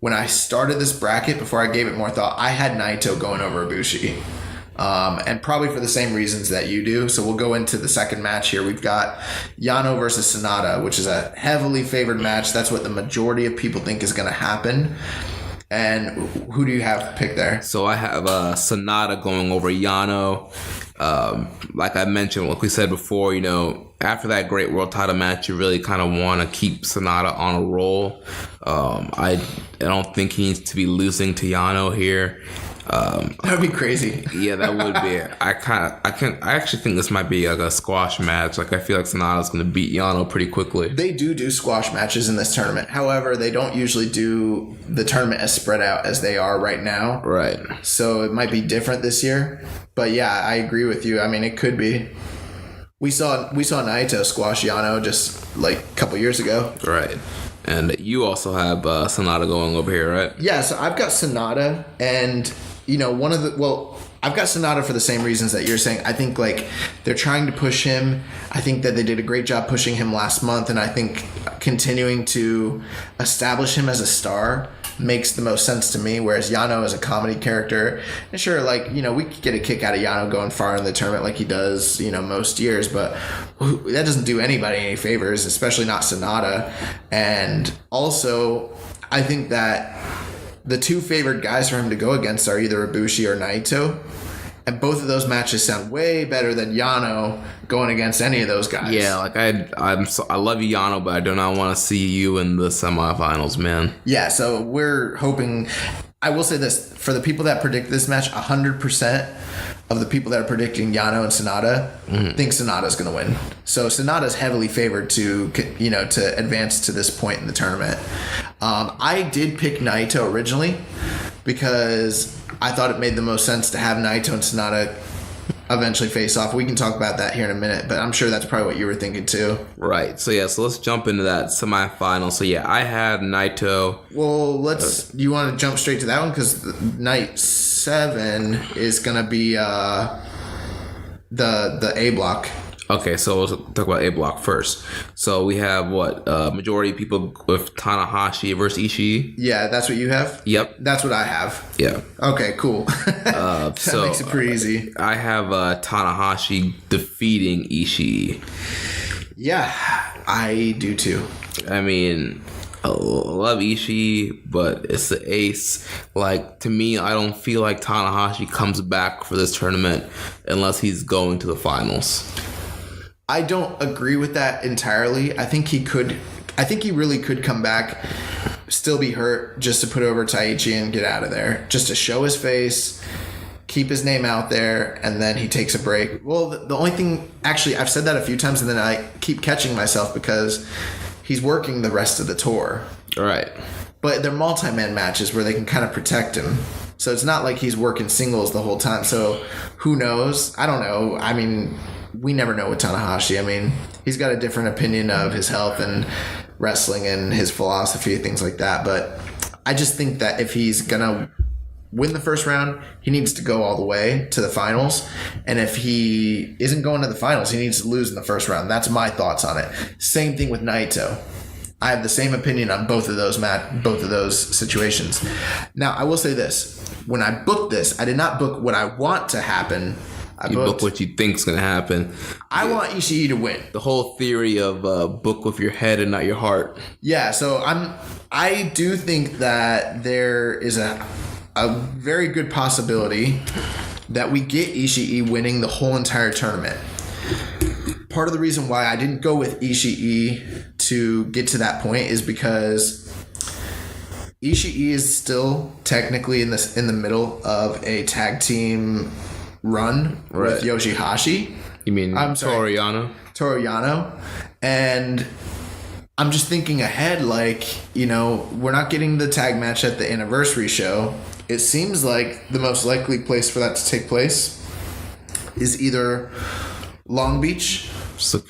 when I started this bracket, before I gave it more thought, I had Naito going over Ibushi. And probably for the same reasons that you do. So we'll go into the second match here. We've got Yano versus Sonata, which is a heavily favored match. That's what the majority of people think is going to happen. And who do you have picked there? So I have Sonata going over Yano. Like I mentioned, like we said before, you know, after that great world title match, you really kind of want to keep Sonata on a roll. I don't think he needs to be losing to Yano here. That would be crazy. Yeah, that would be. I actually think this might be like a squash match. Like, I feel like Sonata's going to beat Yano pretty quickly. They do squash matches in this tournament. However, they don't usually do the tournament as spread out as they are right now. Right. So it might be different this year. But yeah, I agree with you. I mean, it could be. We saw Naito squash Yano just like a couple years ago. Right. And you also have Sonata going over here, right? Yeah, so I've got Sonata, and, you know, I've got Sonata for the same reasons that you're saying. I think, like, they're trying to push him. I think that they did a great job pushing him last month, and I think continuing to establish him as a star makes the most sense to me, whereas Yano is a comedy character. And sure, like, you know, we could get a kick out of Yano going far in the tournament like he does, you know, most years, but that doesn't do anybody any favors, especially not Sonata. And also, I think that the two favored guys for him to go against are either Ibushi or Naito. And both of those matches sound way better than Yano going against any of those guys. Yeah, like I love you, Yano, but I do not want to see you in the semifinals, man. Yeah, so we're hoping. I will say this, for the people that predict this match, 100% of the people that are predicting Yano and Sonata think Sonata's going to win. So Sonata's heavily favored to advance to this point in the tournament. I did pick Naito originally because I thought it made the most sense to have Naito and Sonata eventually face off. We can talk about that here in a minute, but I'm sure that's probably what you were thinking too. Right. So let's jump into that semifinal. So yeah, I had Naito. Well, you want to jump straight to that one? Because night 7 is going to be the A block. Okay, so we'll talk about A block first. So we have majority of people with Tanahashi versus Ishii. Yeah, that's what you have? Yep. That's what I have. Yeah. Okay, cool. That makes it pretty easy. I have Tanahashi defeating Ishii. Yeah. I do too. I mean, I love Ishii, but it's the ace. Like, to me, I don't feel like Tanahashi comes back for this tournament unless he's going to the finals. I don't agree with that entirely. I think he really could come back, still be hurt, just to put over Taichi and get out of there. Just to show his face, keep his name out there, and then he takes a break. Well, the only thing, actually, I've said that a few times, and then I keep catching myself because he's working the rest of the tour. Right. But they're multi-man matches where they can kind of protect him. So it's not like he's working singles the whole time. So who knows? I don't know. I mean, we never know with Tanahashi. I mean, he's got a different opinion of his health and wrestling and his philosophy, things like that. But I just think that if he's going to win the first round, he needs to go all the way to the finals. And if he isn't going to the finals, he needs to lose in the first round. That's my thoughts on it. Same thing with Naito. I have the same opinion on both of those situations. Now, I will say this. When I booked this, I did not book what I want to happen. You book what you think's going to happen. I want Ishii to win. The whole theory of book with your head and not your heart. Yeah, so I do think that there is a very good possibility that we get Ishii winning the whole entire tournament. Part of the reason why I didn't go with Ishii to get to that point is because Ishii is still technically in the middle of a tag team run with Yoshihashi. You mean Toru Yano. And I'm just thinking ahead, like, you know, we're not getting the tag match at the anniversary show. It seems like the most likely place for that to take place is either Long Beach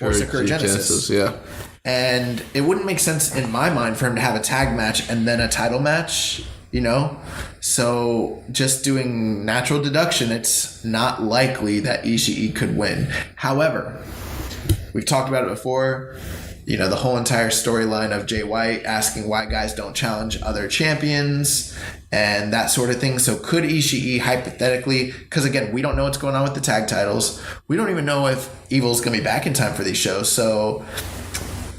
or Sakura Genesis. Yeah. And it wouldn't make sense in my mind for him to have a tag match and then a title match, you know? So just doing natural deduction, it's not likely that Ishii could win. However, we've talked about it before. You know, the whole entire storyline of Jay White asking why guys don't challenge other champions and that sort of thing. So could Ishii hypothetically, because again, we don't know what's going on with the tag titles. We don't even know if Evil's going to be back in time for these shows. So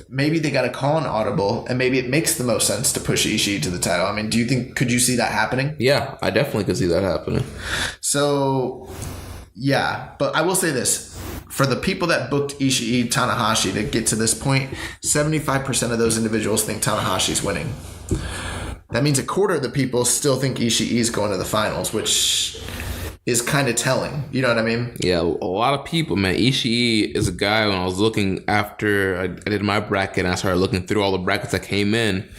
maybe they got to call an audible, and maybe it makes the most sense to push Ishii to the title. I mean, could you see that happening? Yeah, I definitely could see that happening. So, yeah, but I will say this. For the people that booked Ishii Tanahashi to get to this point, 75% of those individuals think Tanahashi's winning. That means a quarter of the people still think Ishii is going to the finals, which is kind of telling. You know what I mean? Yeah, a lot of people, man. Ishii is a guy, when I was looking after I did my bracket and I started looking through all the brackets that came in,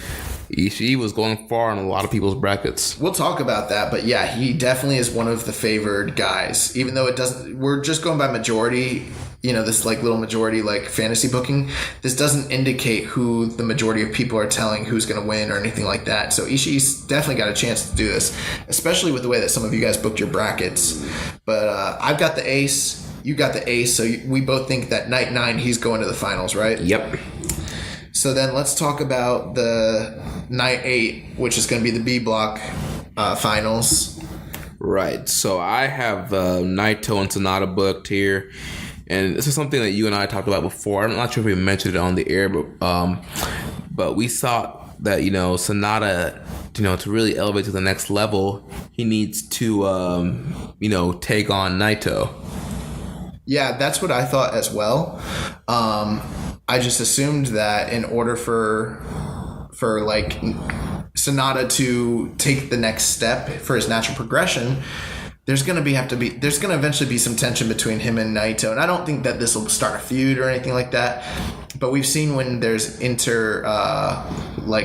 Ishii was going far in a lot of people's brackets. We'll talk about that, but yeah, he definitely is one of the favored guys. Even though we're just going by majority, you know, this like little majority like fantasy booking. This doesn't indicate who the majority of people are telling who's going to win or anything like that. So Ishii's definitely got a chance to do this, especially with the way that some of you guys booked your brackets. But I've got the ace. You got the ace. So we both think that night 9 he's going to the finals, right? Yep. So then let's talk about the night 8, which is going to be the B block finals. Right. So I have Naito and Sonata booked here. And this is something that you and I talked about before. I'm not sure if we mentioned it on the air, but we thought that, you know, Sonata, you know, to really elevate to the next level, he needs to, you know, take on Naito. Yeah, that's what I thought as well. I just assumed that in order for like Sonata to take the next step for his natural progression, there's going to eventually be some tension between him and Naito. And I don't think that this will start a feud or anything like that. But we've seen when there's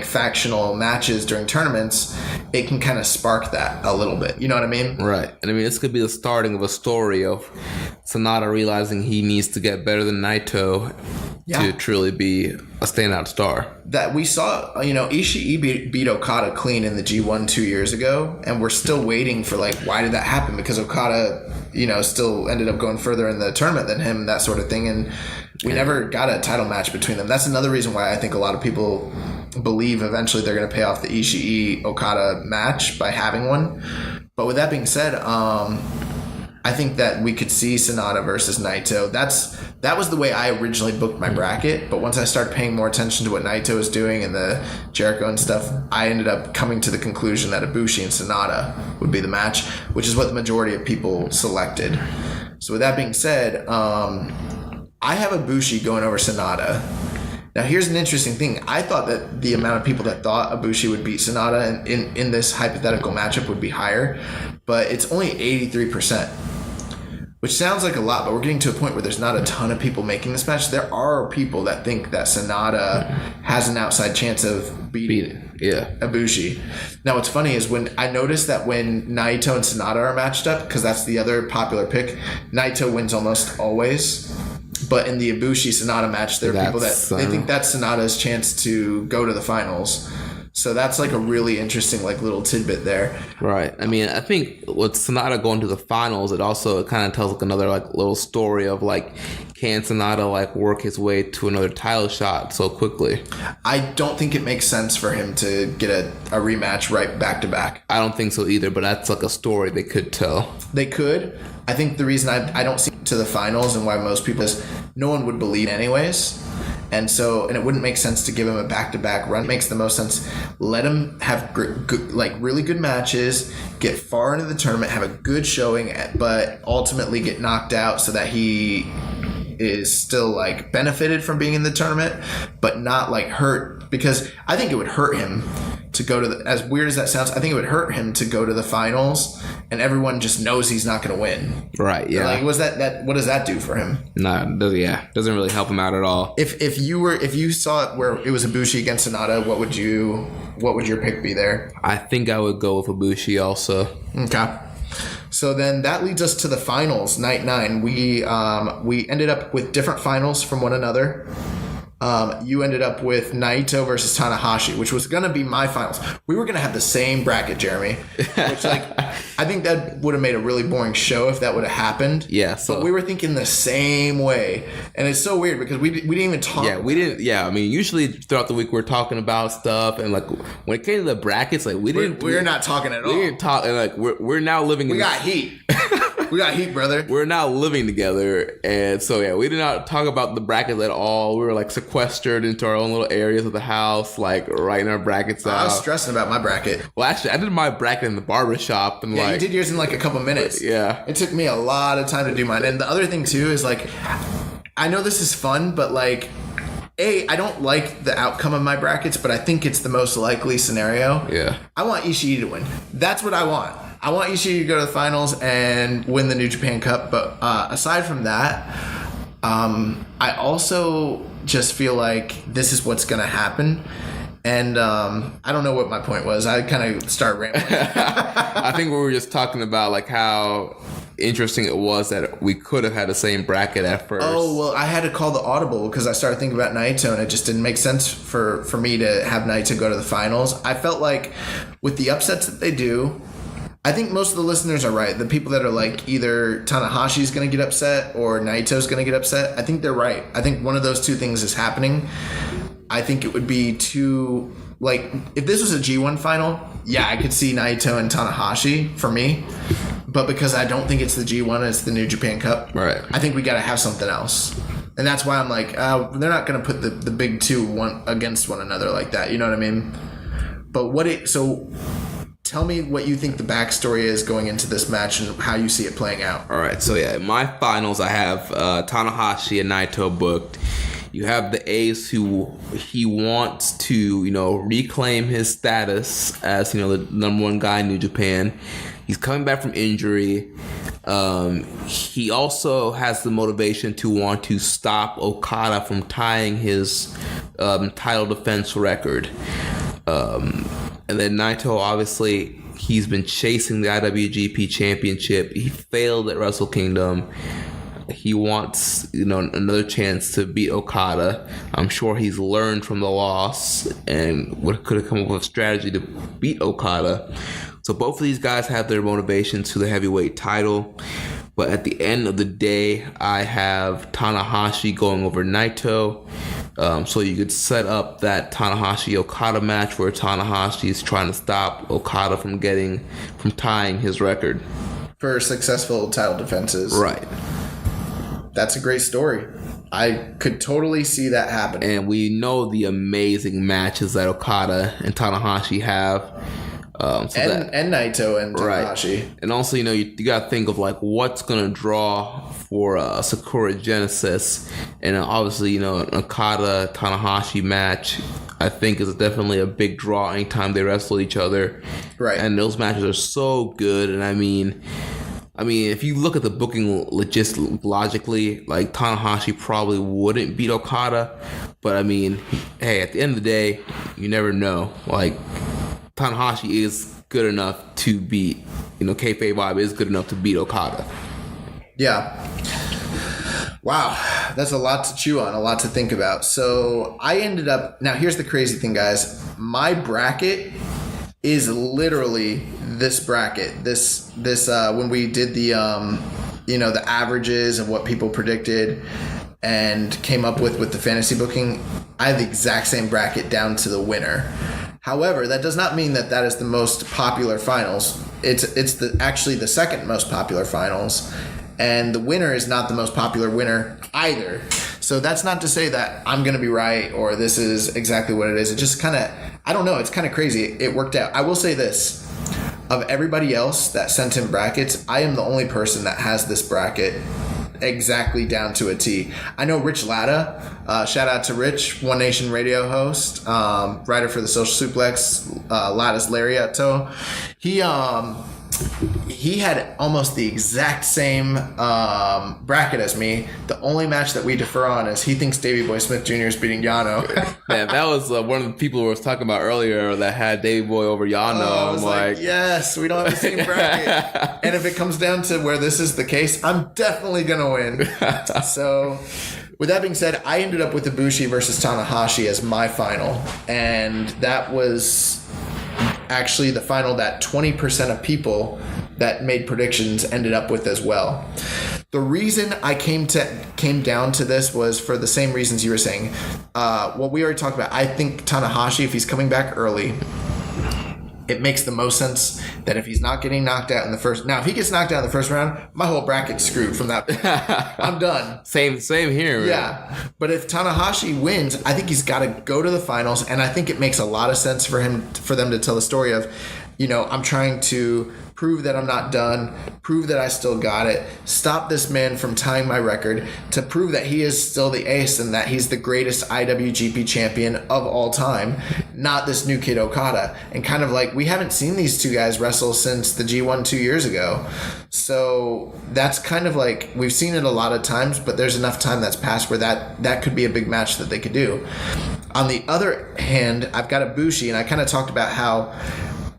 factional matches during tournaments, it can kind of spark that a little bit. You know what I mean? Right. And I mean, this could be the starting of a story of Sonata realizing he needs to get better than Naito to truly be a standout star. That we saw, you know, Ishii beat Okada clean in the G1 2 years ago, and we're still waiting for, like, why did that happen? Because Okada, you know, still ended up going further in the tournament than him, that sort of thing, and we never got a title match between them. That's another reason why I think a lot of people believe eventually they're going to pay off the Ishii-Okada match by having one. But with that being said, I I think that we could see Sonata versus Naito. That was the way I originally booked my bracket, but once I started paying more attention to what Naito was doing and the Jericho and stuff, I ended up coming to the conclusion that Ibushi and Sonata would be the match, which is what the majority of people selected. So with that being said, I have Ibushi going over Sonata. Now here's an interesting thing. I thought that the amount of people that thought Ibushi would beat Sonata in this hypothetical matchup would be higher, but it's only 83%, which sounds like a lot, but we're getting to a point where there's not a ton of people making this match. There are people that think that Sonata has an outside chance of beating Ibushi. Now what's funny is when I noticed that when Naito and Sonata are matched up, because that's the other popular pick, Naito wins almost always. But in the Ibushi Sonata match, there are people that they think that's Sonata's chance to go to the finals. So that's like a really interesting like little tidbit there. Right. I mean, I think with Sonata going to the finals, it kind of tells like another like little story of like, can Sonata like work his way to another title shot so quickly? I don't think it makes sense for him to get a rematch right back to back. I don't think so either, but that's like a story they could tell. They could. I think the reason I don't see it to the finals and why most people is no one would believe anyways. And it wouldn't make sense to give him a back-to-back run. It makes the most sense. Let him have really good matches, get far into the tournament, have a good showing, but ultimately get knocked out so that he is still like benefited from being in the tournament, but not like hurt. Because I think it would hurt him to go to as weird as that sounds, I think it would hurt him to go to the finals and everyone just knows he's not going to win. Right. Yeah. Like, what does that do for him? No, doesn't really help him out at all. If you saw it where it was Ibushi against Sonata, what would your pick be there? I think I would go with Ibushi also. Okay. So then that leads us to the finals, night 9. We ended up with different finals from one another. You ended up with Naito versus Tanahashi, which was going to be my finals. We were going to have the same bracket, Jeremy, which I think that would have made a really boring show if that would have happened. Yeah. So. But we were thinking the same way. And it's so weird because we didn't even talk. Yeah, we didn't. Yeah, I mean, usually throughout the week we're talking about stuff. And like when it came to the brackets, like we're not talking at all. We didn't talk. And like we're now living We got heat. We got heat, brother. We're now living together. And so, yeah, we did not talk about the brackets at all. We were like sequestered into our own little areas of the house, like writing our brackets out. I was stressing about my bracket. Well, actually, I did my bracket in the barbershop. And you did yours in like a couple minutes. Yeah. It took me a lot of time to do mine. And the other thing, too, is like, I know this is fun, but like, I don't like the outcome of my brackets, but I think it's the most likely scenario. Yeah. I want Ishii to win. That's what I want. I want Ishii to go to the finals and win the New Japan Cup. But aside from that, I also just feel like this is what's going to happen. And I don't know what my point was. I kind of started rambling. I think we were just talking about like how interesting it was that we could have had the same bracket at first. Oh, well, I had to call the audible because I started thinking about Naito and it just didn't make sense for me to have Naito go to the finals. I felt like with the upsets that they do, I think most of the listeners are right. The people that are like either Tanahashi's going to get upset or Naito's going to get upset, I think they're right. I think one of those two things is happening. I think it would be too, like, if this was a G1 final, yeah, I could see Naito and Tanahashi for me. But because I don't think it's the G1, it's the New Japan Cup. Right. I think we got to have something else. And that's why I'm like, they're not going to put the big two one against one another like that. You know what I mean? But so tell me what you think the backstory is going into this match and how you see it playing out. All right. So, yeah, in my finals, I have Tanahashi and Naito booked. You have the ace who he wants to, reclaim his status as, the number one guy in New Japan. He's coming back from injury. He also has the motivation to want to stop Okada from tying his title defense record. And then Naito, obviously, he's been chasing the IWGP Championship. He failed at Wrestle Kingdom. He wants, another chance to beat Okada. I'm sure he's learned from the loss and could have come up with a strategy to beat Okada. So both of these guys have their motivation to the heavyweight title. But at the end of the day, I have Tanahashi going over Naito. So you could set up that Tanahashi-Okada match where Tanahashi is trying to stop Okada from tying his record. for successful title defenses. Right. That's a great story. I could totally see that happening. And we know the amazing matches that Okada and Tanahashi have. And Naito and Tanahashi. Right. And also, you got to think of like what's going to draw for Sakura Genesis. And obviously, an Okada Tanahashi match, I think, is definitely a big draw anytime they wrestle each other. Right. And those matches are so good. And I mean, if you look at the booking logically, like Tanahashi probably wouldn't beat Okada. But I mean, hey, at the end of the day, you never know. Like, Tanahashi is good enough to beat, kayfabe vibe is good enough to beat Okada. Yeah. Wow. That's a lot to chew on, a lot to think about. So I ended up, now here's the crazy thing, guys. My bracket is literally this bracket. This when we did the, the averages of what people predicted and came up with the fantasy booking, I have the exact same bracket down to the winner. However, that does not mean that is the most popular finals. It's actually the second most popular finals, and the winner is not the most popular winner either. So that's not to say that I'm going to be right or this is exactly what it is. It just kind of, I don't know, it's kind of crazy. It worked out. I will say this. Of everybody else that sent in brackets, I am the only person that has this bracket exactly down to a T. I know Rich Latta, shout out to Rich, One Nation radio host, writer for the Social Suplex, Latta's Lariato. He had almost the exact same bracket as me. The only match that we differ on is he thinks Davey Boy Smith Jr. is beating Yano. Man, that was one of the people we were talking about earlier that had Davey Boy over Yano. I was like, yes, we don't have the same bracket. And if it comes down to where this is the case, I'm definitely going to win. So, with that being said, I ended up with Ibushi versus Tanahashi as my final. And that was actually the final that 20% of people that made predictions ended up with as well. The reason I came down to this was for the same reasons you were saying. What we already talked about, I think Tanahashi, if he's coming back early, it makes the most sense that if he's not getting knocked out in the first... Now, if he gets knocked out in the first round, my whole bracket's screwed from that point. I'm done. Same here. Man. Yeah. But if Tanahashi wins, I think he's got to go to the finals, and I think it makes a lot of sense for them to tell the story of, I'm trying to prove that I'm not done, prove that I still got it, stop this man from tying my record, to prove that he is still the ace and that he's the greatest IWGP champion of all time, not this new kid Okada. And kind of like, we haven't seen these two guys wrestle since the G1 2 years ago. So that's kind of like, we've seen it a lot of times, but there's enough time that's passed where that could be a big match that they could do. On the other hand, I've got Ibushi, and I kind of talked about how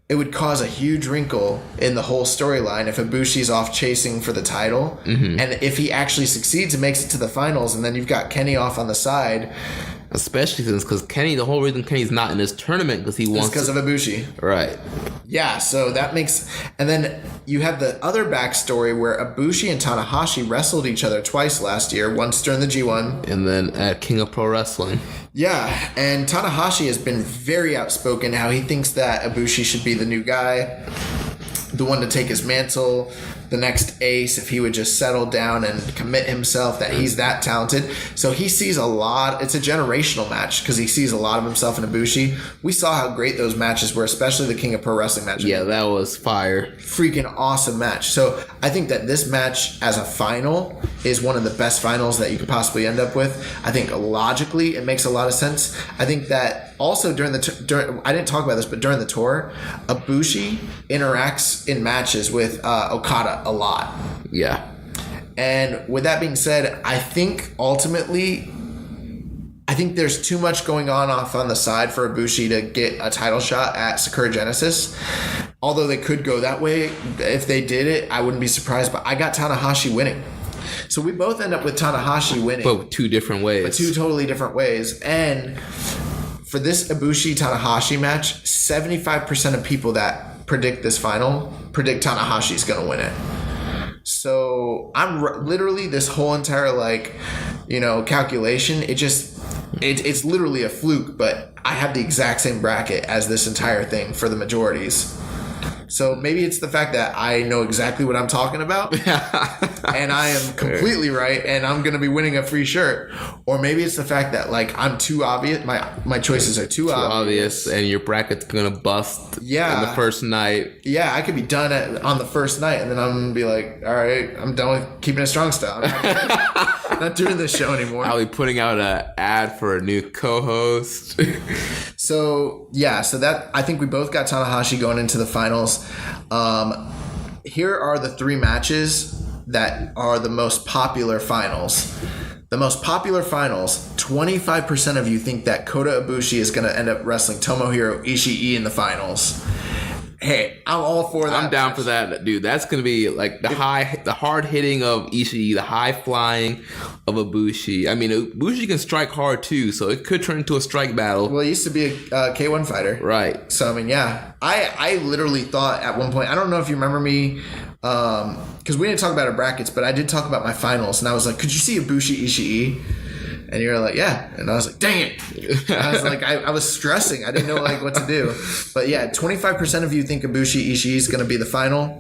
it would cause a huge wrinkle in the whole storyline if Ibushi's off chasing for the title. Mm-hmm. And if he actually succeeds and makes it to the finals, and then you've got Kenny off on the side. Especially since, because the whole reason Kenny's not in this tournament because he wants... because of Ibushi. Right. Yeah, so that makes... And then you have the other backstory where Ibushi and Tanahashi wrestled each other twice last year, once during the G1. And then at King of Pro Wrestling. Yeah, and Tanahashi has been very outspoken how he thinks that Ibushi should be the new guy, the one to take his mantle, the next ace, if he would just settle down and commit himself, that he's that talented. So he sees a lot. It's a generational match because he sees a lot of himself in Ibushi. We saw how great those matches were, especially the King of Pro Wrestling match. Yeah, that was fire. Freaking awesome match. So I think that this match as a final is one of the best finals that you could possibly end up with. I think logically it makes a lot of sense. I think that also during I didn't talk about this, but during the tour, Ibushi interacts in matches with Okada a lot. Yeah. And with that being said, I think ultimately, there's too much going on off on the side for Ibushi to get a title shot at Sakura Genesis. Although they could go that way. If they did it, I wouldn't be surprised. But I got Tanahashi winning. So we both end up with Tanahashi winning. But two different ways. But two totally different ways. And for this Ibushi-Tanahashi match, 75% of people that predict this final predict Tanahashi's going to win it. So I'm literally this whole entire calculation. It's literally a fluke, but I have the exact same bracket as this entire thing for the majorities. So maybe it's the fact that I know exactly what I'm talking about and I am completely right and I'm going to be winning a free shirt. Or maybe it's the fact that like I'm too obvious. My choices are too obvious. And your bracket's going to bust in the first night. Yeah, I could be done on the first night and then I'm going to be like, all right, I'm done with Keeping It Strong Style. I'm not doing this show anymore. I'll be putting out an ad for a new co-host. So that I think we both got Tanahashi going into the finals. Here are the 3 matches that are the most popular finals. The most popular finals, 25% of you think that Kota Ibushi is going to end up wrestling Tomohiro Ishii in the finals. Hey, I'm all for that. I'm down for that, dude. That's going to be like the hard hitting of Ishii, the high flying of Ibushi. I mean, Ibushi can strike hard too, so it could turn into a strike battle. Well, he used to be a K1 fighter. Right. So, I mean, yeah. I literally thought at one point, I don't know if you remember me, because we didn't talk about our brackets, but I did talk about my finals, and I was like, could you see Ibushi Ishii? And you were like, yeah. And I was like, dang it. And I was like, I was stressing. I didn't know like what to do. But yeah, 25% of you think Ibushi Ishii is going to be the final.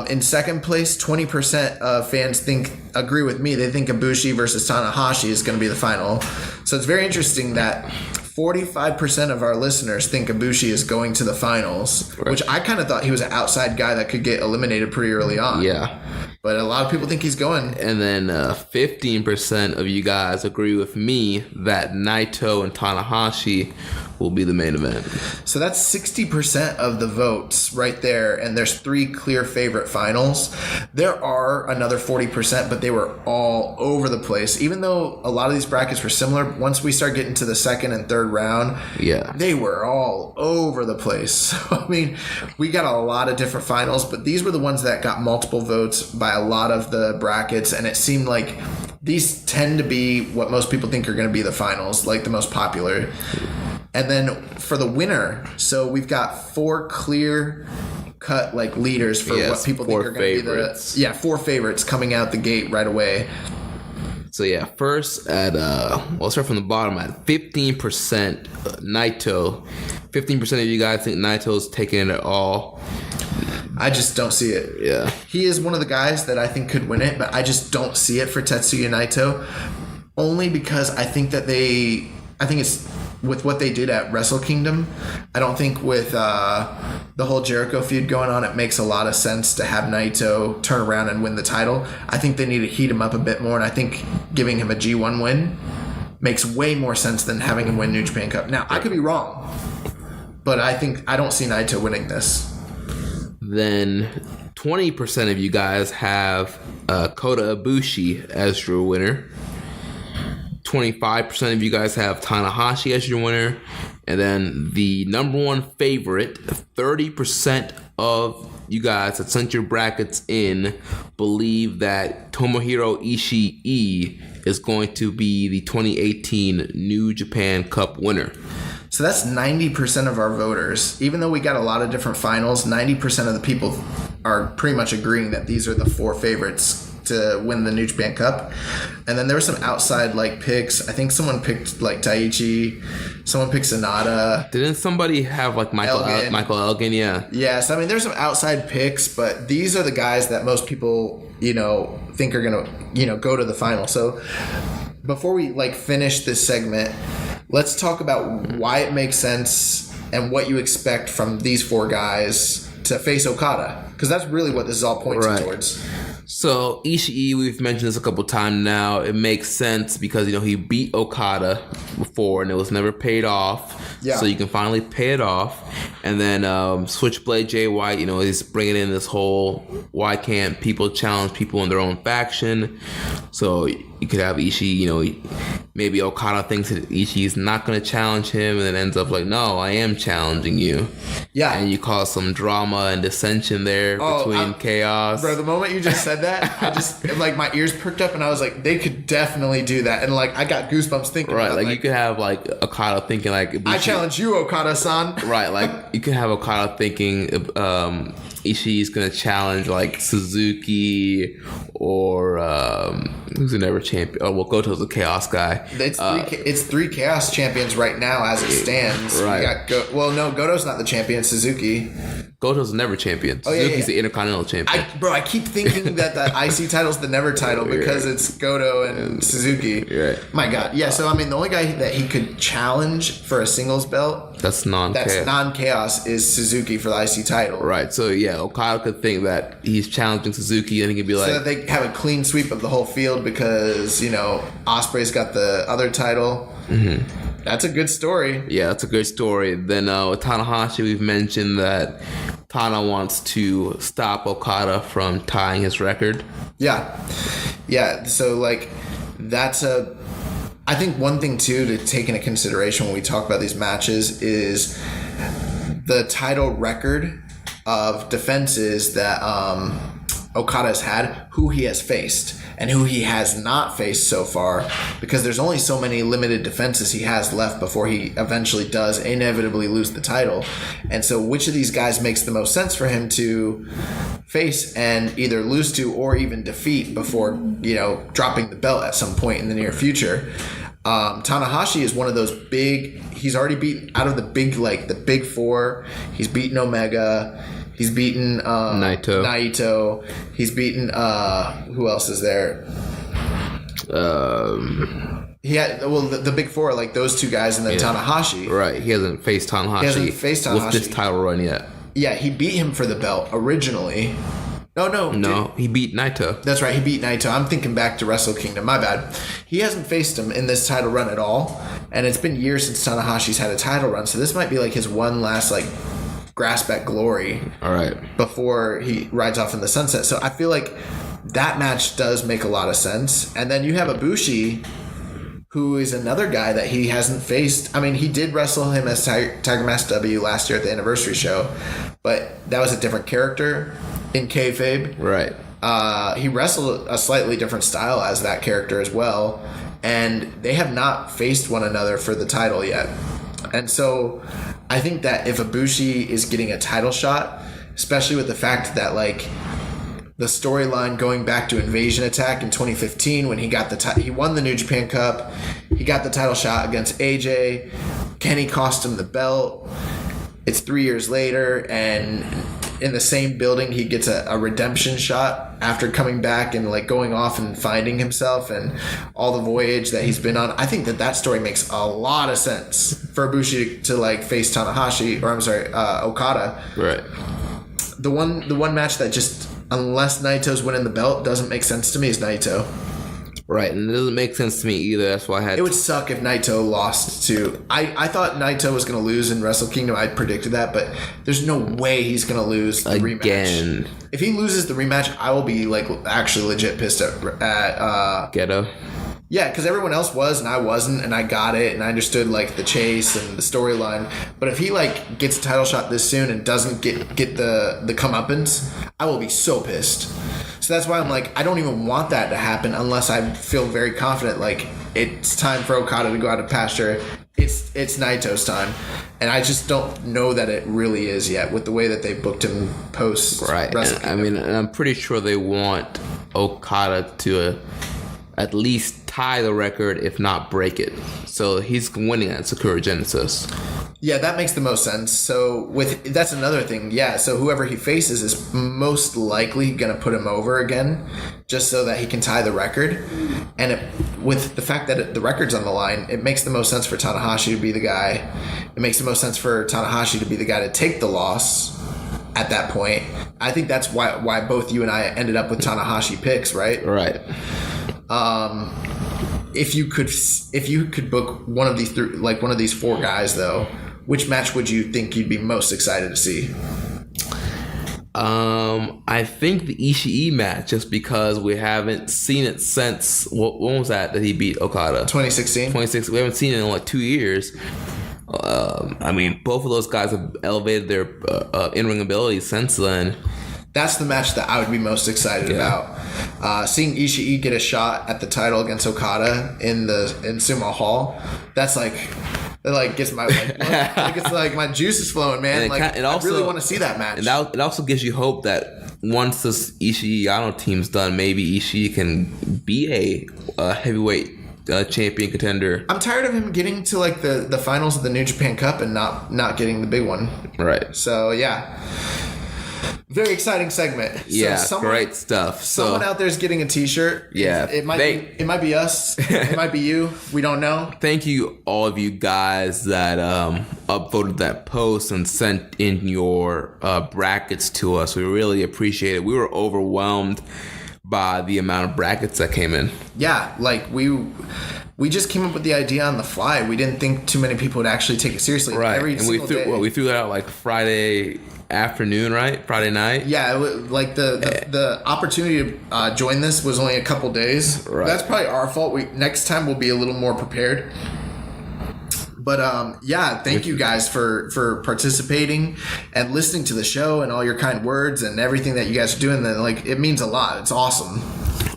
In second place, 20% of fans agree with me. They think Ibushi versus Tanahashi is going to be the final. So it's very interesting that 45% of our listeners think Ibushi is going to the finals, right, which I kind of thought he was an outside guy that could get eliminated pretty early on. Yeah. But a lot of people think he's going. And then 15% of you guys agree with me that Naito and Tanahashi will be the main event. So that's 60% of the votes right there. And there's 3 clear favorite finals. There are another 40%, but they were all over the place. Even though a lot of these brackets were similar, once we start getting to the second and third round, they were all over the place. So, I mean, we got a lot of different finals, but these were the ones that got multiple votes by a lot of the brackets. And it seemed like these tend to be what most people think are going to be the finals, like the most popular. And then for the winner, so we've got 4 clear cut like leaders for what people think are going to be the 4 favorites coming out the gate right away. So yeah, first at we'll start from the bottom at 15% Naito. 15% of you guys think Naito's taking it all. I just don't see it. Yeah. He is one of the guys that I think could win it, but I just don't see it for Tetsuya Naito. Only because I think it's with what they did at Wrestle Kingdom. I don't think with the whole Jericho feud going on, it makes a lot of sense to have Naito turn around and win the title. I think they need to heat him up a bit more, and I think giving him a G1 win makes way more sense than having him win New Japan Cup. Now, I could be wrong, but I don't see Naito winning this. Then 20% of you guys have Kota Ibushi as your winner. 25% of you guys have Tanahashi as your winner. And then the number one favorite, 30% of you guys that sent your brackets in believe that Tomohiro Ishii is going to be the 2018 New Japan Cup winner. So that's 90% of our voters. Even though we got a lot of different finals, 90% of the people are pretty much agreeing that these are the 4 favorites to win the New Japan Cup. And then there were some outside like picks. I think someone picked like Taichi. Someone picked Sonata. Didn't somebody have like Michael Elgin? Yeah. Yes. I mean, there's some outside picks, but these are the guys that most people, think are going to, go to the final. So before we like finish this segment, let's talk about why it makes sense and what you expect from these 4 guys to face Okada. Because that's really what this is all pointing towards. So Ishii, we've mentioned this a couple times now. It makes sense because he beat Okada before and it was never paid off. Yeah. So you can finally pay it off. And then Switchblade Jay White, he's bringing in this whole why can't people challenge people in their own faction. So you could have Ishii, maybe Okada thinks that Ishii's not going to challenge him and then ends up like, no, I am challenging you. Yeah. And you cause some drama and dissension there between Chaos. Bro, the moment you just said that, I just, like, my ears perked up and I was like, they could definitely do that. And, like, I got goosebumps thinking about it. Like, you could have, like, Okada thinking, like, I challenge you, Okada-san. Right, like, you can have Okada thinking Ishii's gonna challenge like Suzuki or who's the never champion? Oh well, Goto's a Chaos guy. It's three Chaos champions right now as it stands. Right. Goto's not the champion. Suzuki. Goto's the never champion. Suzuki's the Intercontinental champion. I keep thinking that the IC title's the never title because it's Goto and Suzuki. Right. My God. Yeah, so I mean, the only guy that he could challenge for a singles belt that's non-chaos is Suzuki for the IC title. Right. So yeah, Okada could think that he's challenging Suzuki and he could be like... So that they have a clean sweep of the whole field because, Ospreay's got the other title. Mm-hmm. That's a good story. Yeah, that's a good story. Then with Tanahashi, we've mentioned that Tana wants to stop Okada from tying his record. Yeah. So that's I think one thing too to take into consideration when we talk about these matches is the title record of defenses that Okada has had, who he has faced and who he has not faced so far, because there's only so many limited defenses he has left before he eventually does inevitably lose the title. And so which of these guys makes the most sense for him to face and either lose to or even defeat before, dropping the belt at some point in the near future? Tanahashi is one of those big, he's already beaten out of the big four. He's beaten Omega. He's beaten Naito. He's beaten who else is there? He had the big four, like those two guys, and then Tanahashi. Right. He hasn't faced Tanahashi. With this title run yet. Yeah, he beat him for the belt originally. No, he beat Naito. That's right, he beat Naito. I'm thinking back to Wrestle Kingdom. My bad. He hasn't faced him in this title run at all, and it's been years since Tanahashi's had a title run. So this might be like his one last grasp at glory. All right. Before he rides off in the sunset. So I feel like that match does make a lot of sense. And then you have Ibushi, who is another guy that he hasn't faced. I mean, he did wrestle him as Tiger Mask W last year at the anniversary show, but that was a different character in kayfabe. Right. He wrestled a slightly different style as that character as well, and they have not faced one another for the title yet. And so I think that if Ibushi is getting a title shot, especially with the fact that the storyline going back to Invasion Attack in 2015 when he got he won the New Japan Cup, he got the title shot against AJ, Kenny cost him the belt. It's 3 years later, and in the same building he gets a redemption shot after coming back and going off and finding himself and all the voyage that he's been on. I think that story makes a lot of sense for Ibushi to face Tanahashi, or I'm sorry, Okada. Right. The one match that just, unless Naito's winning the belt, doesn't make sense to me is Naito. Right, and it doesn't make sense to me either. That's why I had... It would suck if Naito lost to... I thought Naito was going to lose in Wrestle Kingdom. I predicted that, but there's no way he's going to lose the rematch. If he loses the rematch, I will be actually legit pissed at Geto. Yeah, because everyone else was and I wasn't, and I got it, and I understood the chase and the storyline. But if he gets a title shot this soon and doesn't get the comeuppance, I will be so pissed. So that's why I'm I don't even want that to happen unless I feel very confident it's time for Okada to go out of pasture. It's Naito's time, and I just don't know that it really is yet with the way that they booked him post. Right. And I'm pretty sure they want Okada to at least tie the record, if not break it. So he's winning at Sakura Genesis. Yeah, that makes the most sense. So that's another thing. Yeah, so whoever he faces is most likely going to put him over again, just so that he can tie the record. And with the fact that the record's on the line, it makes the most sense for Tanahashi to be the guy. It makes the most sense for Tanahashi to be the guy to take the loss at that point. I think that's why both you and I ended up with Tanahashi picks, right? Right. If you could book one of these four guys though, which match would you think you'd be most excited to see? I think the Ishii match, just because we haven't seen it since when was that he beat Okada? 2016. We haven't seen it in 2 years. Both of those guys have elevated their in-ring abilities since then. That's the match that I would be most excited about. Seeing Ishii get a shot at the title against Okada in Sumo Hall, that's It like gets my like it's like my juices flowing, man. And Like I really want to see that match. And it also gives you hope that once this Ishii Yano team's done, maybe Ishii can be a heavyweight champion contender. I'm tired of him getting to like the finals of the New Japan Cup and not getting the big one. Right. So yeah. Very exciting segment. Yeah, great stuff. Someone out there is getting a T-shirt. Yeah, it might be us. It might be you. We don't know. Thank you, all of you guys that upvoted that post and sent in your brackets to us. We really appreciate it. We were overwhelmed by the amount of brackets that came in. Yeah, like we just came up with the idea on the fly. We didn't think too many people would actually take it seriously. Right, and we threw that out like Friday afternoon, right? Friday night. Yeah, like the opportunity to join this was only a couple days. Right. That's probably our fault. Next time we'll be a little more prepared. But yeah, thank you guys for participating and listening to the show and all your kind words and everything that you guys are doing. That like it means a lot. It's awesome.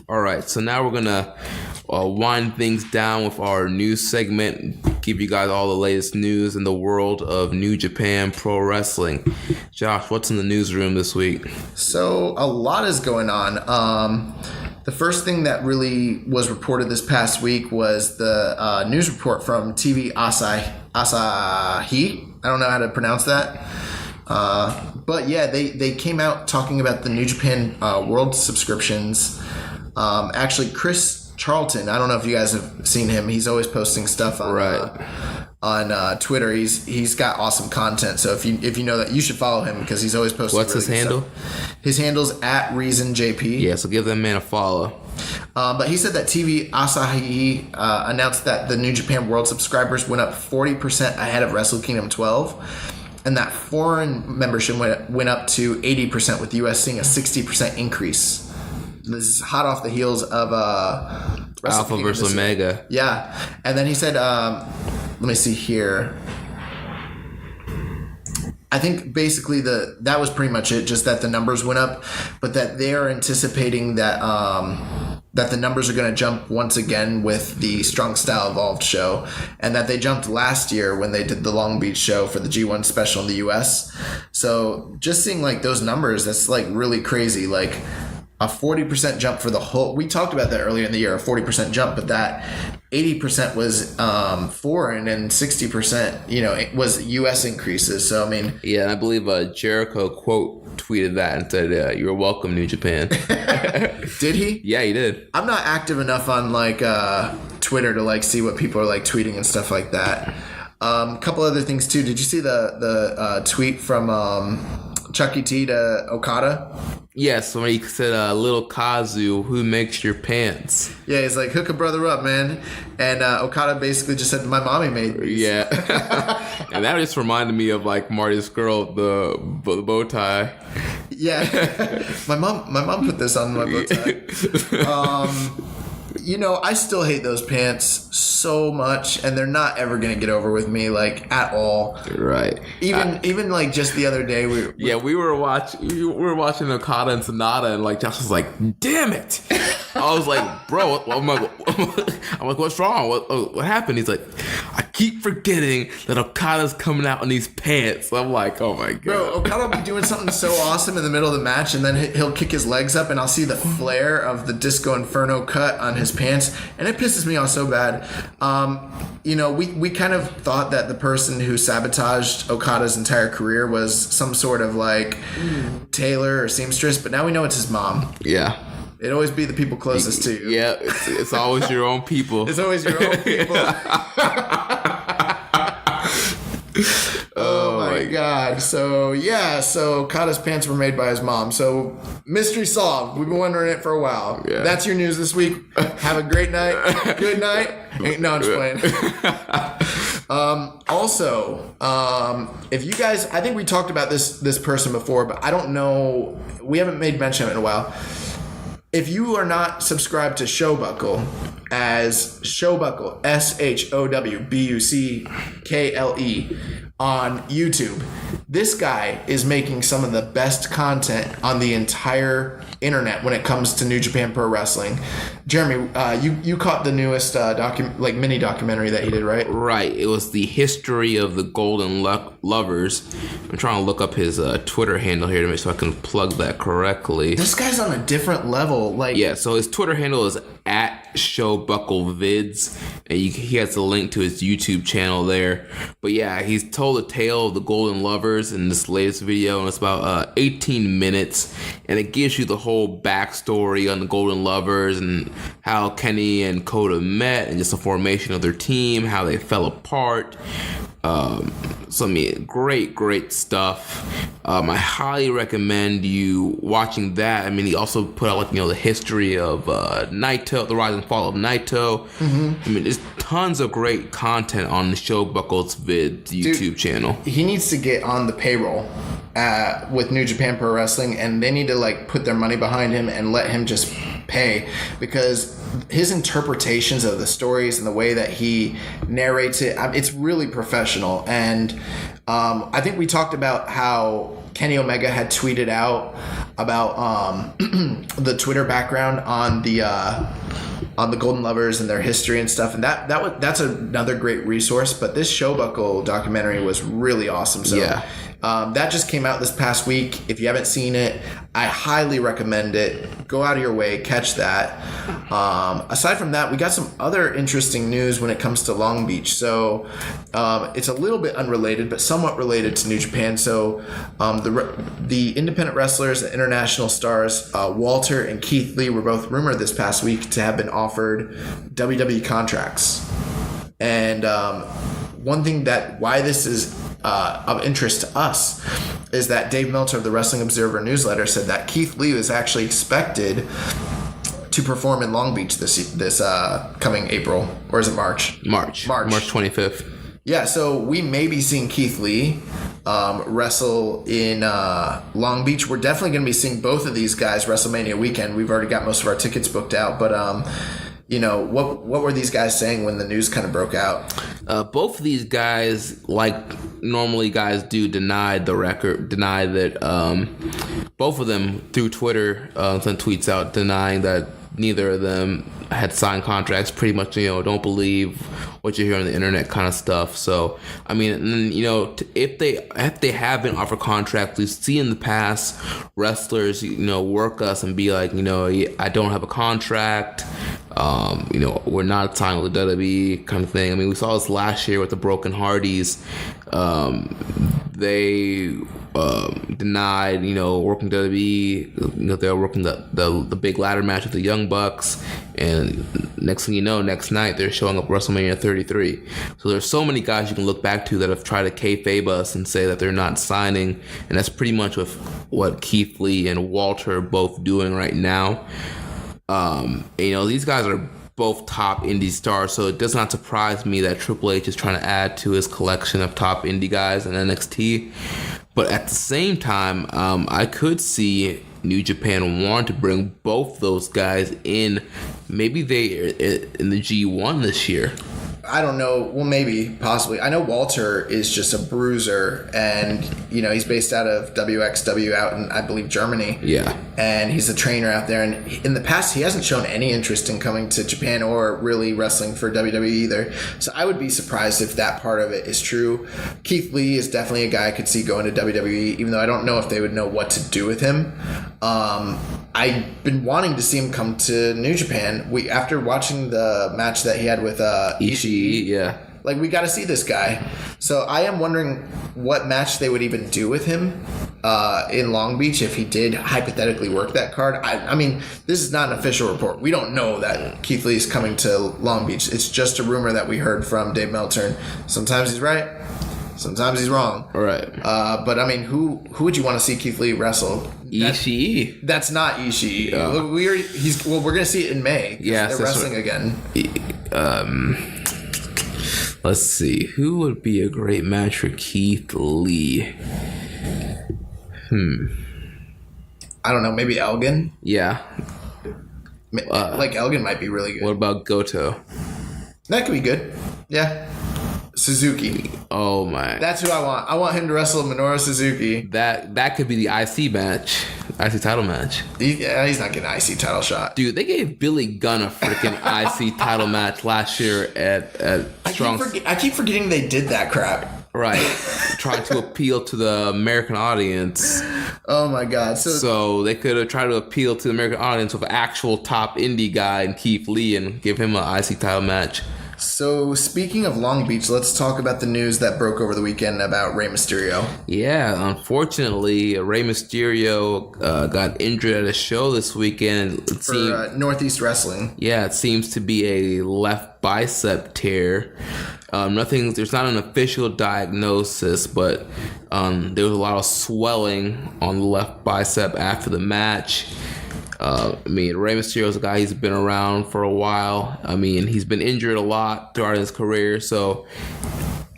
All right, so now we're gonna wind things down with our news segment. Give you guys all the latest news in the world of New Japan Pro Wrestling. Josh, what's in the newsroom this week? So a lot is going on. The first thing that really was reported this past week was the news report from TV Asahi. I don't know how to pronounce that. But yeah, they came out talking about the New Japan World subscriptions. Actually, Chris Charlton, I don't know if you guys have seen him. He's always posting stuff on Twitter. He's got awesome content. So if you know that, you should follow him because he's always posting. What's his handle? Stuff. His handle's @ReasonJP. Yeah, so give that man a follow. But he said that TV Asahi announced that the New Japan World subscribers went up 40% ahead of Wrestle Kingdom 12, and that foreign membership went up to 80%, with US seeing a 60% increase. This is hot off the heels of Alpha versus Omega. Yeah. And then he said, let me see here. I think basically that was pretty much it, just that the numbers went up, but that they are anticipating that that the numbers are going to jump once again with the Strong Style Evolved show, and that they jumped last year when they did the Long Beach show for the G1 special in the US. So just seeing like those numbers, that's like really crazy. Like a 40% jump for the whole. We talked about that earlier in the year, a 40% jump, but that 80% was foreign and 60%, it was US increases. So I mean, yeah, and I believe Jericho quote tweeted that and said, "You're welcome, New Japan." Did he? Yeah, he did. I'm not active enough on like Twitter to like see what people are like tweeting and stuff like that. A couple other things too. Did you see the tweet from Chucky T to Okada? Yes, when he said, "Little Kazu, who makes your pants?" Yeah, he's like, "Hook a brother up, man." And Okada basically just said, "My mommy made these." Yeah. And that just reminded me of like Marty's girl, the bow tie. Yeah. my mom put this on my bow tie. I still hate those pants so much, and they're not ever gonna get over with me, like at all. Right. Even like just the other day, we were watching Okada and Sonata, and like Josh was like, "Damn it!" I was like, "Bro, I'm like, what's wrong? What happened?" He's like, "I keep forgetting that Okada's coming out in these pants." I'm like, "Oh my god, bro!" Okada will be doing something so awesome in the middle of the match, and then he'll kick his legs up, and I'll see the flare of the Disco Inferno cut on his pants, and it pisses me off so bad. We kind of thought that the person who sabotaged Okada's entire career was some sort of like tailor or seamstress, but now we know it's his mom. Yeah. It'd always be the people closest to you. Yeah, it's always your own people. It's always your own people. Oh my god. So Okada's pants were made by his mom. So mystery solved. We've been wondering it for a while. Yeah. That's your news this week. Have a great night. Good night. No, I'm just playing. Also, if you guys, I think we talked about this person before, but I don't know, we haven't made mention of it in a while. If you are not subscribed to Showbuckle, as Showbuckle, SHOWBUCKLE, on YouTube. This guy is making some of the best content on the entire internet when it comes to New Japan Pro Wrestling. Jeremy, you caught the newest mini documentary that he did, right? Right. It was the history of the Golden Lovers. I'm trying to look up his Twitter handle here to make sure I can plug that correctly. This guy's on a different level. Yeah, so his Twitter handle is @ShowBuckleVids, and he has a link to his YouTube channel there. But yeah, he's told the tale of the Golden Lovers in this latest video, and it's about 18 minutes, and it gives you the whole backstory on the Golden Lovers and how Kenny and Kota met, and just the formation of their team, how they fell apart. So I mean, great stuff. I highly recommend you watching that. I mean, he also put out the history of Naito, the rise and fall of Naito. Mm-hmm. I mean, there's tons of great content on the Show Buckles Vids YouTube channel. He needs to get on the payroll with New Japan Pro Wrestling, and they need to put their money behind him and let him just pay, because his interpretations of the stories and the way that he narrates it, it's really professional. And I think we talked about how Kenny Omega had tweeted out about the Twitter background on the Golden Lovers and their history and stuff, and that's another great resource. But this Showbuckle documentary was really awesome. So yeah. That just came out this past week. If you haven't seen it, I highly recommend it. Go out of your way, catch that. Aside from that, we got some other interesting news when it comes to Long Beach. So it's a little bit unrelated, but somewhat related to New Japan. So the independent wrestlers and international stars, Walter and Keith Lee, were both rumored this past week to have been offered WWE contracts. And one thing why this is of interest to us is that Dave Meltzer of the Wrestling Observer newsletter said that Keith Lee was actually expected to perform in Long Beach this coming April, or is it March? March 25th. Yeah, so we may be seeing Keith Lee wrestle in Long Beach. We're definitely going to be seeing both of these guys WrestleMania weekend. We've already got most of our tickets booked out, but what were these guys saying when the news kind of broke out? Both of these guys, like normally guys do, denied that both of them through Twitter sent tweets out denying that neither of them had signed contracts. Pretty much, don't believe what you hear on the internet kind of stuff. So, I mean, if they have been offered contracts, we've seen in the past wrestlers, work us and be like, I don't have a contract. We're not signed with the WWE kind of thing. I mean, we saw this last year with the Broken Hardys. They denied, working WWE. They were working the big ladder match with the Young Bucks, and next thing you know, next night they're showing up at WrestleMania 33. So there's so many guys you can look back to that have tried to kayfabe us and say that they're not signing, and that's pretty much what Keith Lee and Walter are both doing right now. These guys are both top indie stars, so it does not surprise me that Triple H is trying to add to his collection of top indie guys in NXT. But at the same time, I could see New Japan want to bring both those guys in. Maybe they're in the G1 this year. I don't know. Well, maybe, possibly. I know Walter is just a bruiser, and he's based out of WXW out in, I believe, Germany. Yeah. And he's a trainer out there. And in the past, he hasn't shown any interest in coming to Japan or really wrestling for WWE either. So I would be surprised if that part of it is true. Keith Lee is definitely a guy I could see going to WWE, even though I don't know if they would know what to do with him. I've been wanting to see him come to New Japan. After watching the match that he had with Ishii, yeah. We got to see this guy. So I am wondering what match they would even do with him in Long Beach if he did hypothetically work that card. I mean, this is not an official report. We don't know that Keith Lee is coming to Long Beach. It's just a rumor that we heard from Dave Meltzer. Sometimes he's right. Sometimes he's wrong. All right. But I mean, who would you want to see Keith Lee wrestle? Ishii. That's not Ishii. We're gonna see it in May. Yeah, they're wrestling again. Let's see. Who would be a great match for Keith Lee? I don't know. Maybe Elgin. Yeah. Elgin might be really good. What about Goto? That could be good. Yeah. Suzuki. Oh my! That's who I want. I want him to wrestle Minoru Suzuki. That could be the IC match, IC title match. He's not getting an IC title shot. Dude, they gave Billy Gunn a freaking IC title match last year at Strong. I keep forgetting they did that crap. Right, trying to appeal to the American audience. Oh my god! So they could have tried to appeal to the American audience with an actual top indie guy and Keith Lee and give him an IC title match. So speaking of Long Beach, let's talk about the news that broke over the weekend about Rey Mysterio. Yeah, unfortunately, Rey Mysterio got injured at a show this weekend. For Northeast Wrestling. Yeah, it seems to be a left bicep tear. There's not an official diagnosis, but there was a lot of swelling on the left bicep after the match. Rey Mysterio's a guy, he's been around for a while. He's been injured a lot throughout his career, so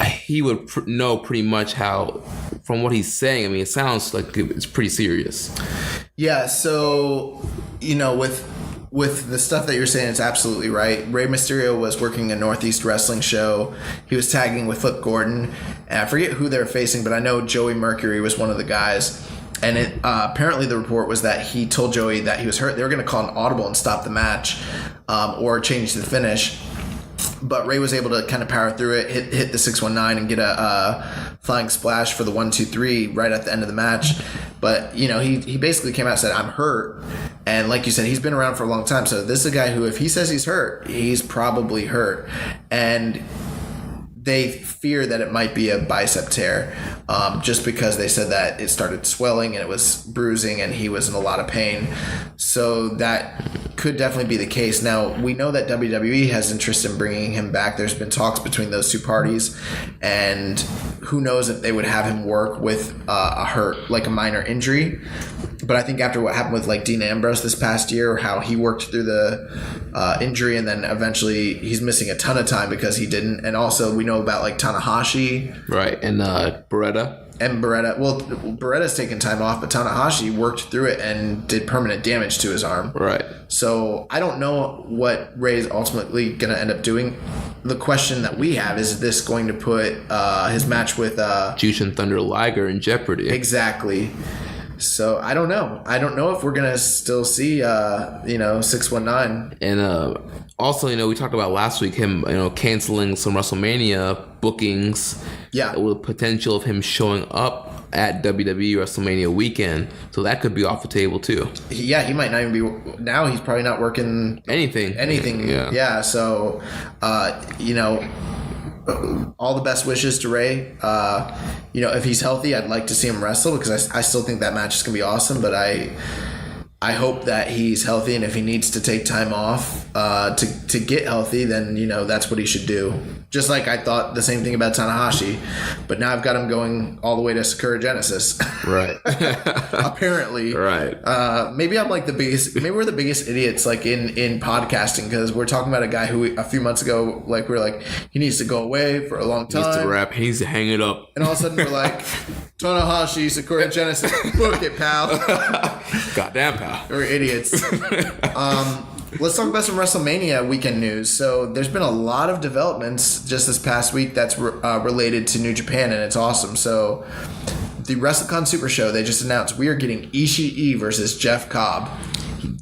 he would know pretty much how, from what he's saying, it sounds like it's pretty serious. Yeah, so, with the stuff that you're saying, it's absolutely right. Rey Mysterio was working a Northeast Wrestling show. He was tagging with Flip Gordon, and I forget who they were facing, but I know Joey Mercury was one of the guys. And apparently the report was that he told Joey that he was hurt. They were going to call an audible and stop the match or change the finish. But Ray was able to kind of power through it, hit the 619 and get a flying splash for the 1-2-3 right at the end of the match. But, he basically came out and said, I'm hurt. And like you said, he's been around for a long time. So this is a guy who, if he says he's hurt, he's probably hurt. And they fear that it might be a bicep tear, just because they said that it started swelling and it was bruising and he was in a lot of pain. So that could definitely be the case. Now, we know that WWE has interest in bringing him back. There's been talks between those two parties, and who knows if they would have him work with a hurt, like a minor injury. But I think after what happened with Dean Ambrose this past year, how he worked through the injury and then eventually he's missing a ton of time because he didn't. And also we know about Tanahashi. Right, and Beretta. And Beretta. Well, Beretta's taken time off, but Tanahashi worked through it and did permanent damage to his arm. Right. So I don't know what Ray's ultimately going to end up doing. The question that we have is this going to put his match with Jushin Thunder Liger in jeopardy? Exactly. So I don't know. I don't know if we're gonna still see 619. And also, we talked about last week him canceling some WrestleMania bookings. Yeah. With the potential of him showing up at WWE WrestleMania weekend, so that could be off the table too. Yeah, he might not even be. Now he's probably not working anything. Yeah. So, all the best wishes to Ray. If he's healthy, I'd like to see him wrestle because I still think that match is going to be awesome, but I hope that he's healthy, and if he needs to take time off to get healthy, then, that's what he should do. Just like I thought the same thing about Tanahashi, but now I've got him going all the way to Sakura Genesis. Right. Apparently. Right. Maybe I'm maybe we're the biggest idiots in podcasting because we're talking about a guy who a few months ago, he needs to go away for a long time. He needs to rap. He needs to hang it up. And all of a sudden we're like, Tanahashi, Sakura Genesis, book it, pal. Goddamn, pal. We're idiots. Let's talk about some WrestleMania weekend news. So there's been a lot of developments just this past week that's related to New Japan, and it's awesome. So the WrestleCon Super Show, they just announced we are getting Ishii versus Jeff Cobb.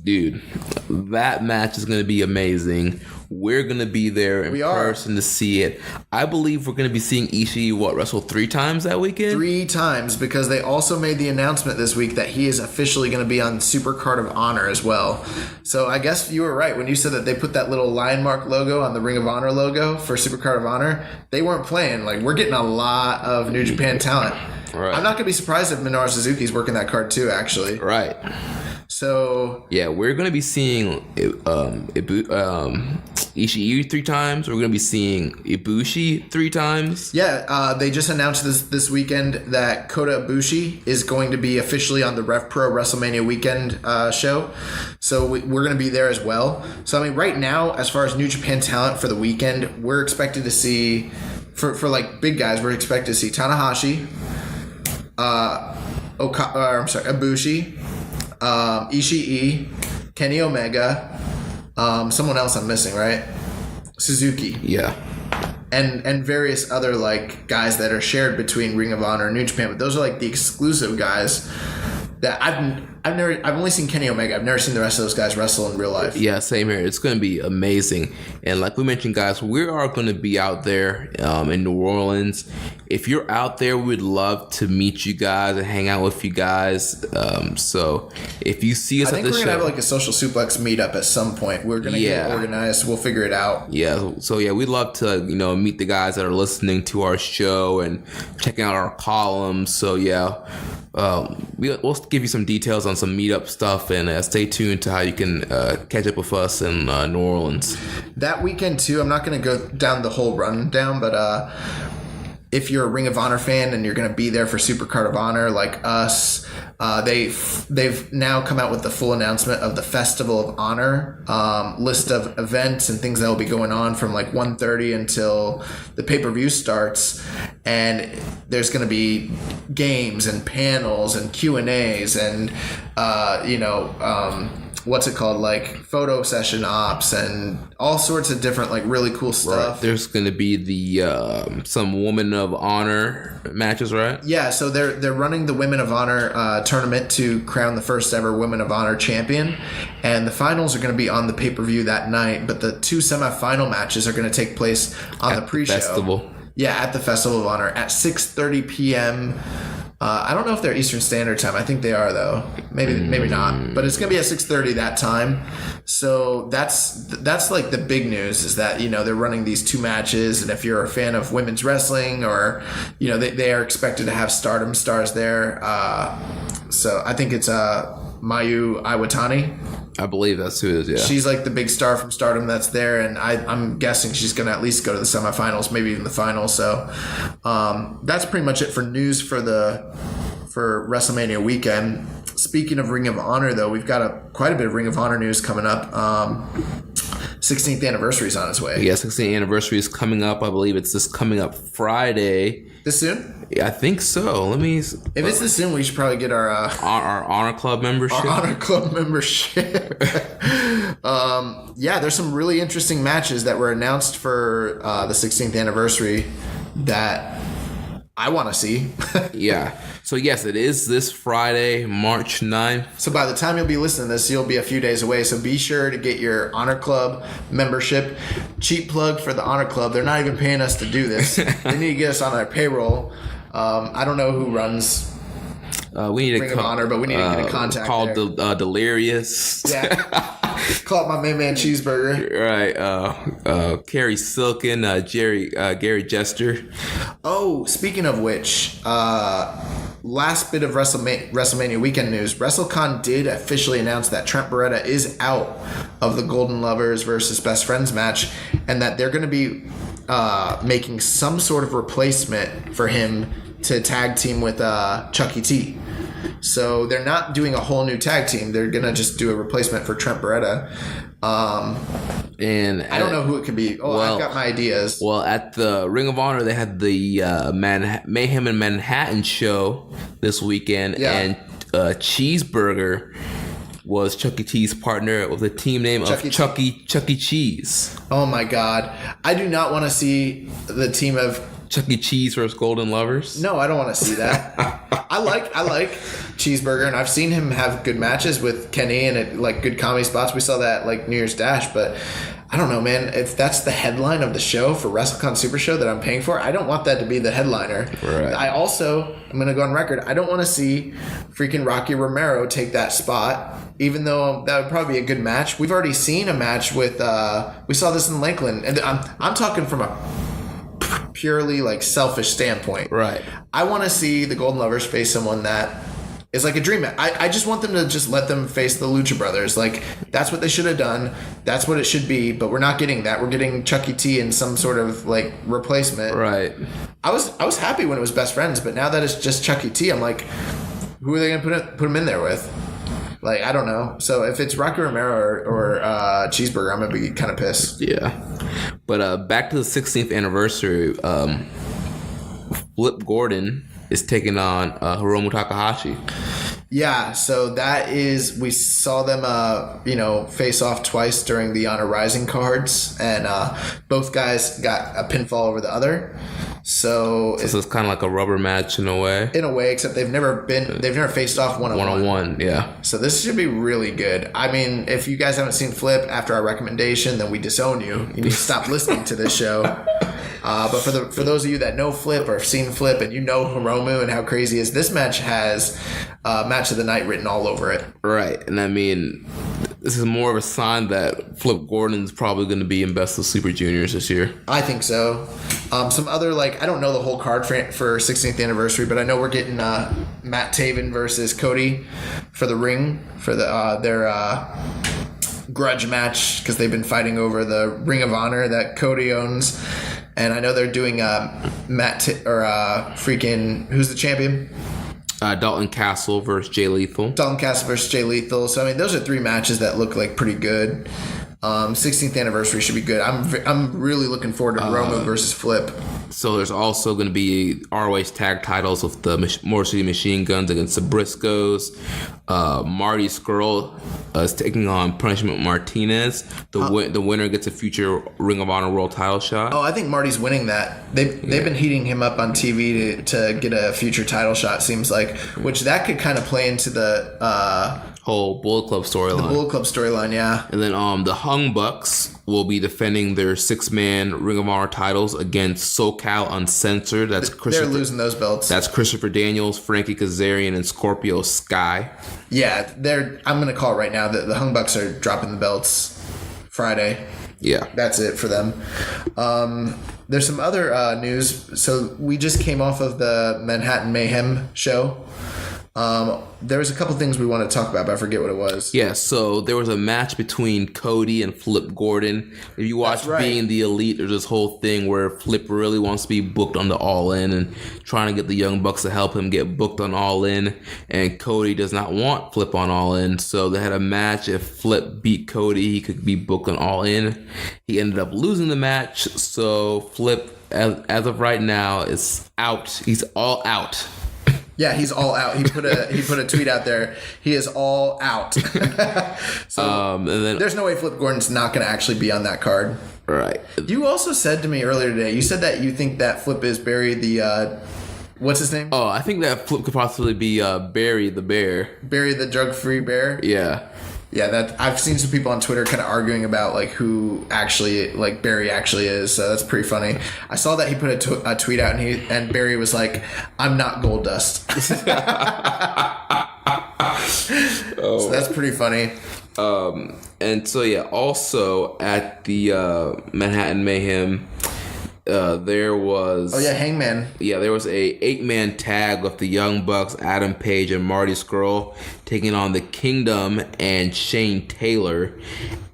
Dude, that match is going to be amazing. We're going to be there in person to see it. I believe we're going to be seeing Ishii, wrestle 3 times that weekend? 3 times, because they also made the announcement this week that he is officially going to be on Super Card of Honor as well. So I guess you were right when you said that they put that little lion mark logo on the Ring of Honor logo for Super Card of Honor. They weren't playing. We're getting a lot of New Japan talent. Right. I'm not going to be surprised if Minoru Suzuki's working that card too, actually. Right. So yeah, we're going to be seeing Ishii 3 times. We're going to be seeing Ibushi 3 times. Yeah, they just announced this weekend that Kota Ibushi is going to be officially on the Rev Pro WrestleMania weekend show. So we're going to be there as well. So right now, as far as New Japan talent for the weekend, we're expected to see for big guys. We're expected to see Tanahashi, Ibushi, Ishii, Kenny Omega, someone else I'm missing, right? Suzuki. Yeah. and various other like guys that are shared between Ring of Honor and New Japan, but those are like the exclusive guys that I've only seen Kenny Omega. I've never seen the rest of those guys wrestle in real life. Yeah, same here. It's going to be amazing. And like we mentioned, guys, we are going to be out there in New Orleans. If you're out there, we'd love to meet you guys and hang out with you guys. So if you see us at the show, I think we're going to have like a Social Suplex meetup at some point. We're going to get organized. We'll figure it out. Yeah. So yeah, we'd love to, meet the guys that are listening to our show and checking out our columns. So yeah, we'll give you some details on some meetup stuff, and stay tuned to how you can catch up with us in New Orleans. That weekend too, I'm not going to go down the whole rundown, but if you're a Ring of Honor fan and you're going to be there for Supercard of Honor like us, they've now come out with the full announcement of the Festival of Honor list of events and things that will be going on from like 1:30 until the pay-per-view starts. And there's going to be games and panels and Q&As and what's it called, like photo session ops and all sorts of different like really cool stuff. Right. There's going to be the some Women of Honor matches, right? Yeah, so they're running the Women of Honor tournament to crown the first ever Women of Honor champion, and the finals are going to be on the pay-per-view that night, but the two semifinal matches are going to take place on the pre-show. Festival. Yeah, at the Festival of Honor at 6:30 p.m. I don't know if they're Eastern Standard Time. I think they are, though. Maybe not. But it's going to be at 6:30 that time. So that's like the big news is that, they're running these two matches. And if you're a fan of women's wrestling or, they are expected to have Stardom stars there. So I think it's Mayu Iwatani. I believe that's who it is, yeah. She's like the big star from Stardom that's there, and I'm guessing she's going to at least go to the semifinals, maybe even the finals. So that's pretty much it for news for WrestleMania weekend. Speaking of Ring of Honor, though, we've got quite a bit of Ring of Honor news coming up. 16th anniversary is on its way. Yeah, 16th anniversary is coming up. I believe it's this coming up Friday. This soon? Yeah, I think so. Let me. If it's this soon, we should probably get our Honor Club membership. Our Honor Club membership. Yeah, there's some really interesting matches that were announced for the 16th anniversary that I want to see. Yeah. So, yes, it is this Friday, March 9th. So, by the time you'll be listening to this, you'll be a few days away. So, be sure to get your Honor Club membership. Cheap plug for the Honor Club. They're not even paying us to do this. They need to get us on their payroll. I don't know who runs we need Ring of Honor, but we need to get a contact called Delirious. Yeah. Call it my man Cheeseburger. Right. Carrie Silken, Gary Jester. Oh, speaking of which, last bit of WrestleMania weekend news. WrestleCon did officially announce that Trent Beretta is out of the Golden Lovers versus Best Friends match, and that they're going to be making some sort of replacement for him to tag team with Chucky T. So they're not doing a whole new tag team. They're going to just do a replacement for Trent Beretta. And I don't know who it could be. I've got my ideas. Well, at the Ring of Honor, they had the Mayhem in Manhattan show this weekend. Yeah. And Cheeseburger was Chucky T's partner with the team name of Chuck E. Cheese. Oh, my God. I do not want to see the team of Chuck E. Cheese versus Golden Lovers? No, I don't want to see that. I like Cheeseburger, and I've seen him have good matches with Kenny and good comedy spots. We saw that New Year's Dash, but I don't know, man. If that's the headline of the show for WrestleCon Super Show that I'm paying for, I don't want that to be the headliner. Right. I'm going to go on record, I don't want to see freaking Rocky Romero take that spot, even though that would probably be a good match. We've already seen a match with, we saw this in Lakeland, and I'm talking from a purely selfish standpoint. Right. I want to see the Golden Lovers face someone that is like a dream match. I just want them to just let them face the Lucha Brothers. That's what they should have done. That's what it should be, but we're not getting that. We're getting Chucky T in some sort of replacement. Right. I was happy when it was Best Friends, but now that it's just Chucky T, I'm like, who are they going to put him in there with? I don't know. So if it's Rocky Romero or Cheeseburger, I'm going to be kind of pissed. Yeah. But back to the 16th anniversary, Flip Gordon is taking on Hiromu Takahashi. Yeah, so we saw them, face off twice during the Honor Rising cards, and both guys got a pinfall over the other. So it's kind of like a rubber match in a way. In a way, except they've never faced off one-on-one. Yeah. So this should be really good. I mean, if you guys haven't seen Flip after our recommendation, then we disown you. You need to stop listening to this show. But for those of you that know Flip or have seen Flip and you know Hiromu and how crazy he is, this match has match of the night written all over it. Right. And I mean, this is more of a sign that Flip Gordon's probably going to be in Best of Super Juniors this year. I think so. Some other, I don't know the whole card for 16th anniversary, but I know we're getting Matt Taven versus Cody for the ring, for their grudge match, because they've been fighting over the Ring of Honor that Cody owns. And I know they're doing who's the champion? Dalton Castle versus Jay Lethal. Dalton Castle versus Jay Lethal. So, I mean, those are three matches that look like pretty good. 16th anniversary should be good. I'm really looking forward to Hiromu versus Flip. So there's also going to be ROH tag titles with the Motor City Machine Guns against the Briscoes. Marty Scurll is taking on Punishment Martinez. The winner gets a future Ring of Honor World title shot. Oh, I think Marty's winning that. They've been heating him up on TV to get a future title shot, seems like, which that could kind of play into the whole Bullet Club storyline. The Bullet Club storyline, yeah. And then the Hung Bucks will be defending their 6-man Ring of Honor titles against SoCal Uncensored. They're losing those belts. That's Christopher Daniels, Frankie Kazarian, and Scorpio Sky. Yeah, I'm going to call it right now that the Hung Bucks are dropping the belts Friday. Yeah. That's it for them. There's some other news. So we just came off of the Manhattan Mayhem show. There was a couple things we wanted to talk about, but I forget what it was. Yeah, so there was a match between Cody and Flip Gordon. If you watch Being the Elite, there's this whole thing where Flip really wants to be booked on the All In and trying to get the Young Bucks to help him get booked on All In, and Cody does not want Flip on All In, so they had a match. If Flip beat Cody, he could be booked on All In. He ended up losing the match, so Flip, as of right now, is out. He's all out. Yeah, he's all out. He put a tweet out there. He is all out. So and then, there's no way Flip Gordon's not going to actually be on that card. Right. You also said to me earlier today, you said that you think that Flip is Barry the what's his name? Oh, I think that Flip could possibly be Barry the Bear. Barry the drug-free bear? Yeah. Yeah, that I've seen some people on Twitter kind of arguing about who actually Barry actually is. So that's pretty funny. I saw that he put a tweet out and Barry was like, "I'm not Gold Dust." So that's pretty funny. And so yeah, also at the Manhattan Mayhem, there was Hangman. Yeah, there was a 8-man tag with the Young Bucks, Adam Page and Marty Scurll taking on the Kingdom and Shane Taylor.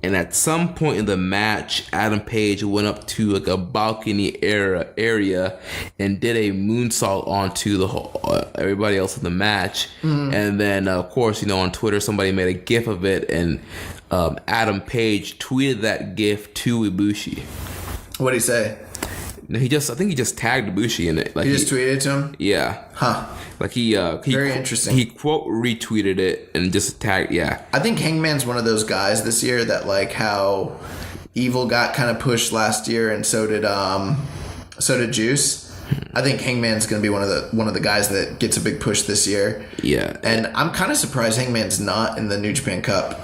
And at some point in the match, Adam Page went up to a balcony area and did a moonsault onto the whole, everybody else in the match. Mm-hmm. And then of course, on Twitter somebody made a GIF of it, and Adam Page tweeted that GIF to Ibushi. What'd he say? I think he just tagged Ibushi in it. He just tweeted it to him? Yeah. Huh. He very interesting. He quote retweeted it and just tagged. Yeah. I think Hangman's one of those guys this year that how Evil got kind of pushed last year, and so did Juice. I think Hangman's going to be one of the guys that gets a big push this year. Yeah. And I'm kind of surprised Hangman's not in the New Japan Cup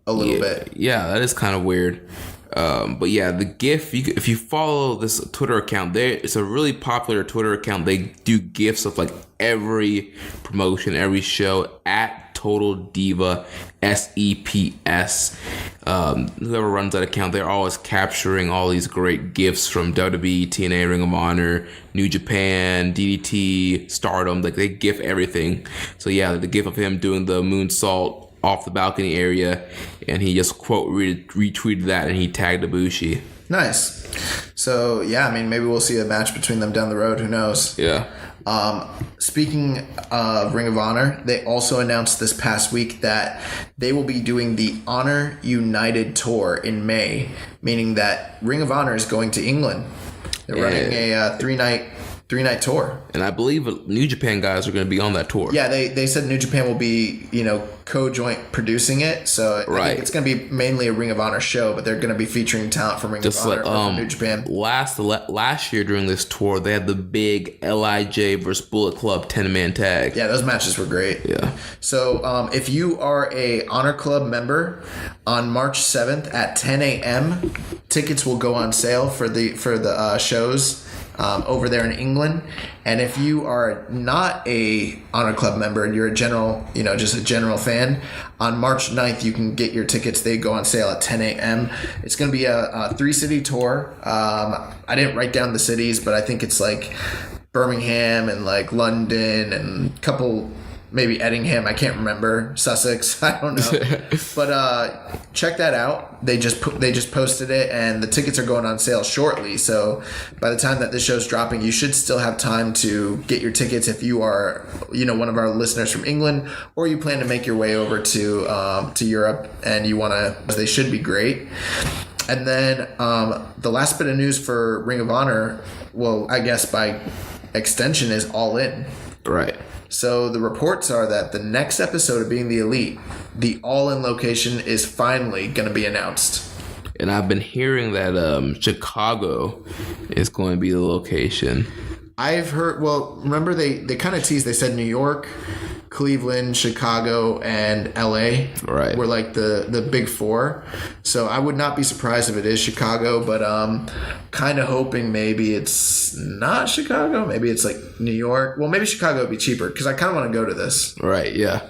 a little bit. Yeah, that is kind of weird. But yeah, the GIF, if you follow this Twitter account, it's a really popular Twitter account. They do GIFs of every promotion, every show at Total Diva SEPS. Whoever runs that account, they're always capturing all these great GIFs from WWE, TNA, Ring of Honor, New Japan, DDT, Stardom. They GIF everything. So yeah, the GIF of him doing the moonsault off the balcony area, and he just quote retweeted that, and he tagged Ibushi. Nice. So yeah, I mean, maybe we'll see a match between them down the road. Who knows? Yeah. Speaking of Ring of Honor, they also announced this past week that they will be doing the Honor United Tour in May, meaning that Ring of Honor is going to England. They're running a 3-night 3-night tour. And I believe New Japan guys are going to be on that tour. Yeah, they said New Japan will be, co-joint producing it. So I think it's going to be mainly a Ring of Honor show, but they're going to be featuring talent from Ring of Honor from New Japan. Last year during this tour, they had the big LIJ versus Bullet Club 10-man tag. Yeah, those matches were great. Yeah. So if you are a Honor Club member, on March 7th at 10 a.m., tickets will go on sale for the shows over there in England. And if you are not a Honor Club member and you're a general, just a general fan, on March 9th, you can get your tickets. They go on sale at 10 a.m. It's going to be a 3-city tour. I didn't write down the cities, but I think it's like Birmingham and like London and a couple, maybe Ettingham, I can't remember, Sussex, I don't know. But check that out. They just posted it, and the tickets are going on sale shortly. So by the time that this show's dropping, you should still have time to get your tickets if you are, one of our listeners from England, or you plan to make your way over to Europe and you want to. They should be great. And then the last bit of news for Ring of Honor, well, I guess by extension, is All In. Right. So the reports are that the next episode of Being the Elite, the All-In location, is finally going to be announced. And I've been hearing that Chicago is going to be the location. I've heard, remember they kind of teased, they said New York, Cleveland, Chicago, and LA were like the big four. So I would not be surprised if it is Chicago, but kind of hoping maybe it's not Chicago. Maybe it's like New York. Well, maybe Chicago would be cheaper because I kind of want to go to this. Right, yeah.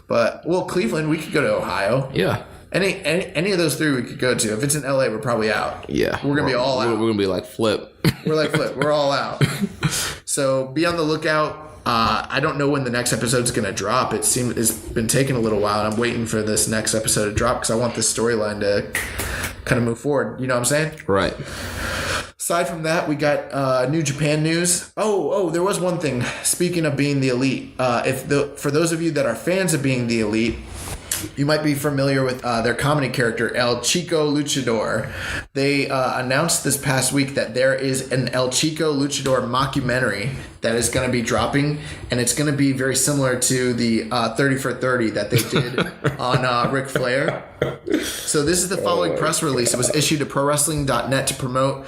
But, Cleveland, we could go to Ohio. Yeah. Any of those three we could go to. If it's in LA, we're probably out. Yeah. We're going to be all out. We're going to be like Flip. We're like Flip. We're all out. So be on the lookout. I don't know when the next episode's going to drop. It's been taking a little while, and I'm waiting for this next episode to drop because I want this storyline to kind of move forward. You know what I'm saying? Right. Aside from that, we got New Japan news. Oh, there was one thing. Speaking of Being the Elite, for those of you that are fans of Being the Elite, you might be familiar with their comedy character, El Chico Luchador. They announced this past week that there is an El Chico Luchador mockumentary that is going to be dropping, and it's going to be very similar to the 30 for 30 that they did on Ric Flair. So this is the following press release. It was issued to ProWrestling.net to promote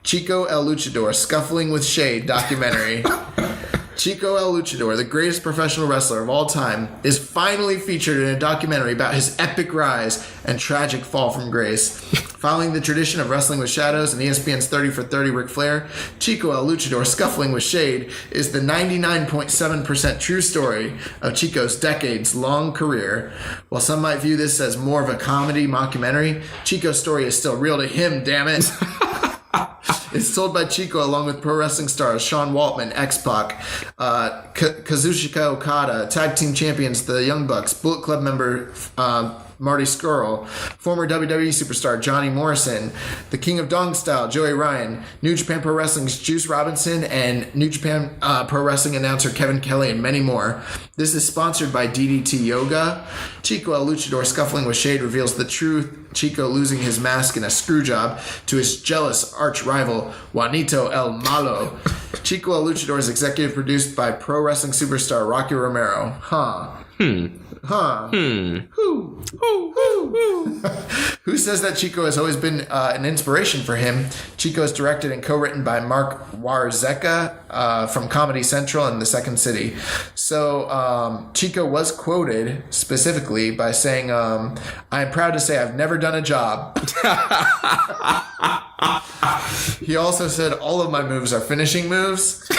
Chico El Luchador Scuffling with Shade documentary. Chico El Luchador, the greatest professional wrestler of all time, is finally featured in a documentary about his epic rise and tragic fall from grace. Following the tradition of Wrestling with Shadows and ESPN's 30 for 30 Ric Flair, Chico El Luchador Scuffling with Shade is the 99.7% true story of Chico's decades-long career. While some might view this as more of a comedy mockumentary, Chico's story is still real to him, damn it. It's told by Chico along with pro wrestling stars Sean Waltman, X-Pac, Kazuchika Okada, tag team champions the Young Bucks, Bullet Club member Marty Scurll, former WWE superstar Johnny Morrison, the King of Dong Style Joey Ryan, New Japan Pro Wrestling's Juice Robinson, and New Japan Pro Wrestling announcer Kevin Kelly, and many more. This is sponsored by DDT Yoga. Chico El Luchador Scuffling with Shade reveals the truth. Chico losing his mask in a screw job to his jealous arch rival Juanito El Malo. Chico El Luchador is executive produced by pro wrestling superstar Rocky Romero. Who says that Chico has always been an inspiration for him? Chico is directed and co-written by Mark Warzeka from Comedy Central and The Second City. So Chico was quoted specifically by saying, I am proud to say I've never done a job. He also said all of my moves are finishing moves.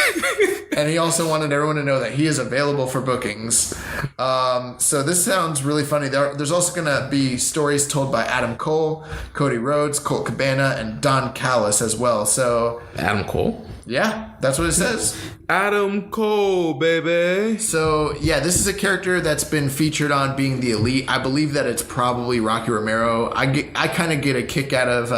And he also wanted everyone to know that he is available for bookings. So this sounds really funny. There's also going to be stories told by Adam Cole, Cody Rhodes, Colt Cabana, and Don Callis as well. So Adam Cole? Yeah, that's what it says. Adam Cole, baby. So, yeah, this is a character that's been featured on Being the Elite. I believe that it's probably Rocky Romero. I kind of get a kick out of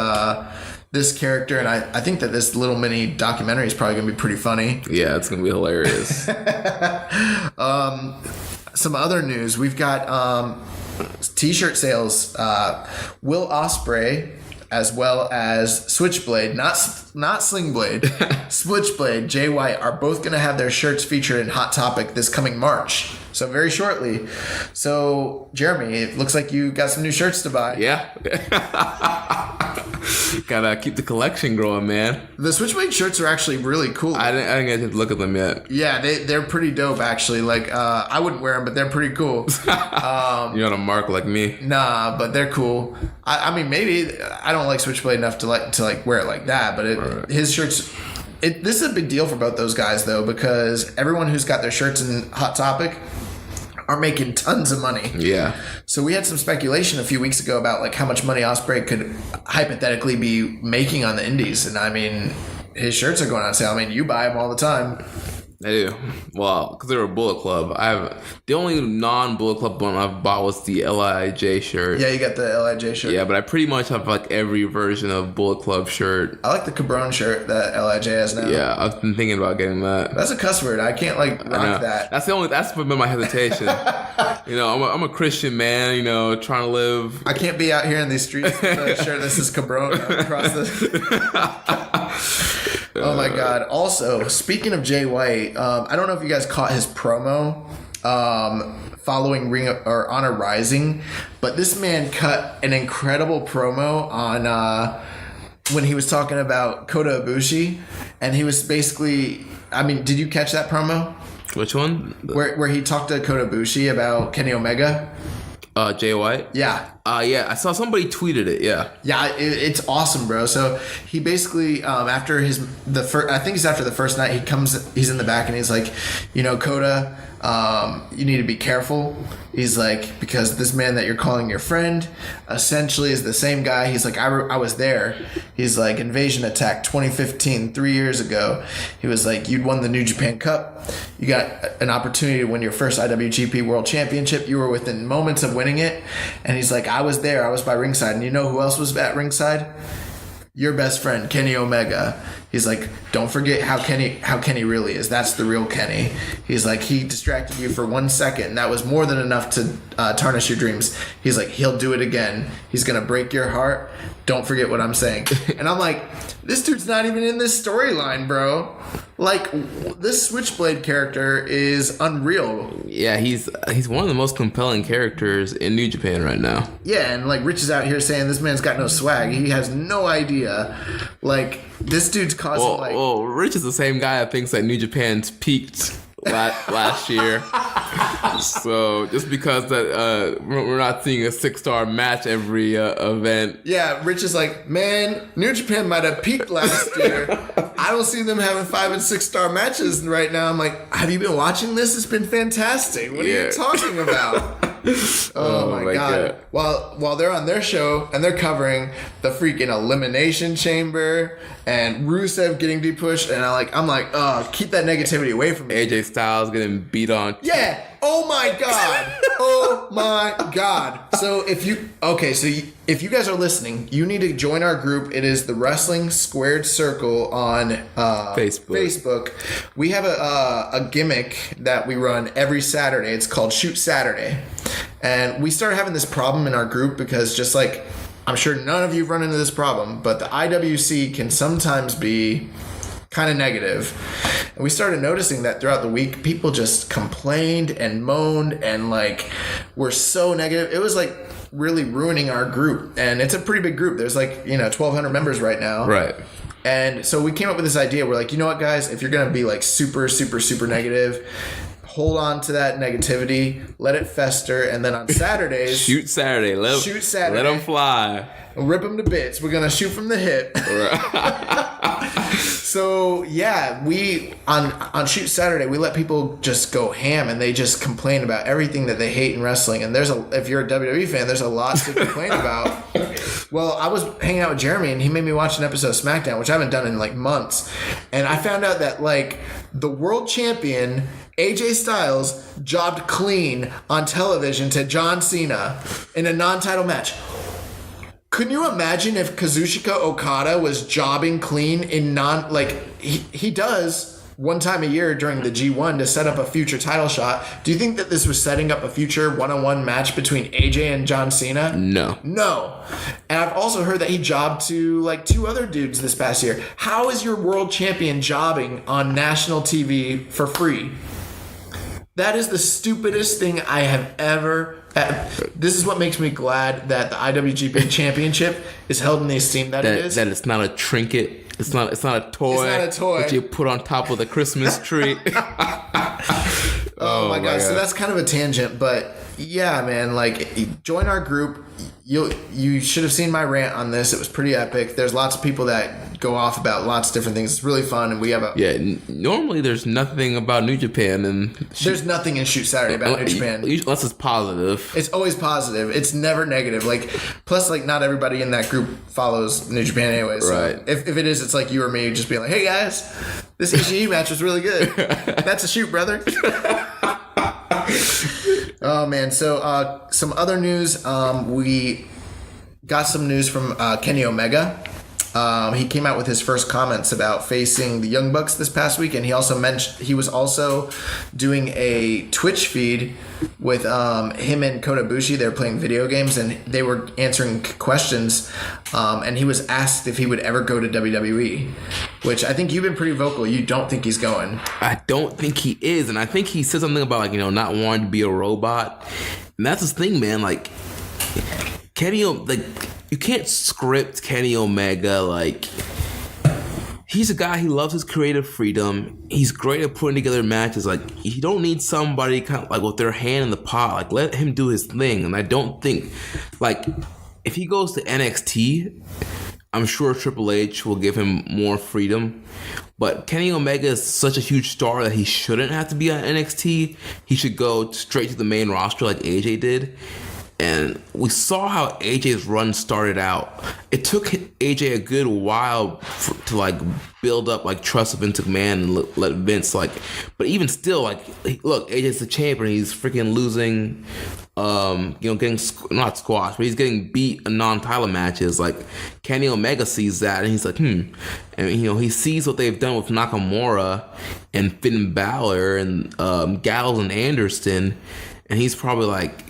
this character, and I think that this little mini documentary is probably going to be pretty funny. Yeah, it's going to be hilarious. Some other news. We've got t-shirt sales. Will Ospreay, as well as Switchblade, not not Sling Blade, Switchblade, Jay White are both going to have their shirts featured in Hot Topic this coming March. So very shortly. So, Jeremy, it looks like you got some new shirts to buy. Yeah. Gotta keep the collection growing, man. The Switchblade shirts are actually really cool. I didn't get to look at them yet. Yeah, they're pretty dope, actually. Like, I wouldn't wear them, but they're pretty cool. You're not a mark like me. Nah, but they're cool. I mean, maybe I don't like Switchblade enough to wear it like that, but his shirts... This is a big deal for both those guys, though, because everyone who's got their shirts in Hot Topic are making tons of money. Yeah. So we had some speculation a few weeks ago about like how much money Ospreay could hypothetically be making on the indies. And I mean, his shirts are going on sale. I mean, you buy them all the time. I do. Well, because they're a Bullet Club. The only non-Bullet Club one I've bought was the LIJ shirt. Yeah, you got the LIJ shirt. Yeah, but I pretty much have like every version of Bullet Club shirt. I like the Cabron shirt that LIJ has now. Yeah, I've been thinking about getting that. That's a cuss word. I can't like rock that. That's been my hesitation. I'm a Christian man, trying to live. I can't be out here in these streets with a shirt that says Cabron across the... Oh my God. Also, speaking of Jay White, I don't know if you guys caught his promo following Honor Rising, but this man cut an incredible promo on when he was talking about Kota Ibushi, and he was basically, I mean, did you catch that promo? Which one? Where he talked to Kota Ibushi about Kenny Omega? Jay White? Yeah. Yeah, I saw somebody tweeted it, yeah. Yeah, it's awesome, bro. So he basically, after I think it's after the first night, he's in the back and he's like, Kota, you need to be careful. He's like, because this man that you're calling your friend essentially is the same guy. He's like, I was there. He's like, Invasion Attack 2015, 3 years ago. He was like, you'd won the New Japan Cup. You got an opportunity to win your first IWGP World Championship. You were within moments of winning it. And he's like, I was there. I was by ringside. And you know who else was at ringside? Your best friend, Kenny Omega. He's like, don't forget how Kenny really is. That's the real Kenny. He's like, he distracted you for 1 second, and that was more than enough to tarnish your dreams. He's like, he'll do it again. He's gonna break your heart. Don't forget what I'm saying. And I'm like, this dude's not even in this storyline, bro. Like, this Switchblade character is unreal. Yeah, he's one of the most compelling characters in New Japan right now. Yeah, and like Rich is out here saying this man's got no swag. He has no idea. Like, this dude's causing Well, Rich is the same guy that thinks that New Japan's peaked last year. So just because that we're not seeing a 6-star match every event. Yeah, Rich is like, man, New Japan might have peaked last year. I don't see them having 5- and 6-star matches right now. I'm like, have you been watching this? It's been fantastic. What are you talking about? Oh my God. While they're on their show and they're covering the freaking Elimination Chamber and Rusev getting depushed, and I'm like, keep that negativity away from me. AJ Styles getting beat on. Yeah. Oh my God. Oh my God. So if you guys are listening, you need to join our group. It is the Wrestling Squared Circle on Facebook. We have a gimmick that we run every Saturday. It's called Shoot Saturday. And we started having this problem in our group because just like, I'm sure none of you have run into this problem, but the IWC can sometimes be kind of negative. And we started noticing that throughout the week, people just complained and moaned and like were so negative. It was like really ruining our group. And it's a pretty big group. There's like, 1,200 members right now. Right. And so we came up with this idea. We're like, you know what, guys? If you're going to be like super, super, super negative, hold on to that negativity, let it fester, and then on Saturdays... Shoot Saturday. Let them fly. Rip them to bits. We're going to shoot from the hip. So, yeah, we, on Shoot Saturday, we let people just go ham, and they just complain about everything that they hate in wrestling. And if you're a WWE fan, there's a lot to complain about. Well, I was hanging out with Jeremy, and he made me watch an episode of SmackDown, which I haven't done in, like, months. And I found out that, like, the world champion... AJ Styles jobbed clean on television to John Cena in a non-title match. Couldn't you imagine if Kazuchika Okada was jobbing clean in he does, one time a year during the G1 to set up a future title shot. Do you think that this was setting up a future one-on-one match between AJ and John Cena? No. And I've also heard that he jobbed to like 2 other dudes this past year. How is your world champion jobbing on national TV for free? That is the stupidest thing I have ever. This is what makes me glad that the IWGP Championship is held in the esteem that it is. That it's not a trinket. It's not a toy. It's not a toy that you put on top of the Christmas tree. Oh my God. So that's kind of a tangent, but yeah, man. Like, join our group. You should have seen my rant on this. It was pretty epic. There's lots of people that go off about lots of different things. It's really fun, and we have normally there's nothing about New Japan, and there's nothing in Shoot Saturday about New Japan unless it's positive. It's always positive. It's never negative. Like, plus, like, not everybody in that group follows New Japan anyway. So right. If it is, it's like you or me just being like, "Hey guys, this Ishii match was really good. That's a shoot, brother." Oh man, so some other news. We got some news from Kenny Omega. He came out with his first comments about facing the Young Bucks this past week, and he also mentioned he was also doing a Twitch feed with him and Kota Ibushi. They were playing video games, and they were answering questions, and he was asked if he would ever go to WWE, which I think you've been pretty vocal. You don't think he's going. I don't think he is, and I think he said something about, like, not wanting to be a robot, and that's his thing, man. Like, Kenny, like, you can't script Kenny Omega. Like, he's a guy, he loves his creative freedom. He's great at putting together matches. Like, you don't need somebody kind of like with their hand in the pot. Like, let him do his thing. And I don't think, like, if he goes to NXT, I'm sure Triple H will give him more freedom. But Kenny Omega is such a huge star that he shouldn't have to be on NXT. He should go straight to the main roster like AJ did. And we saw how AJ's run started out. It took AJ a good while to like build up like trust of Vince McMahon and let Vince like. But even still, like, look, AJ's the champion. He's freaking losing, getting not squashed, but he's getting beat in non-title matches. Like, Kenny Omega sees that and he's like, And he sees what they've done with Nakamura and Finn Balor and Gallows and Anderson. And he's probably like,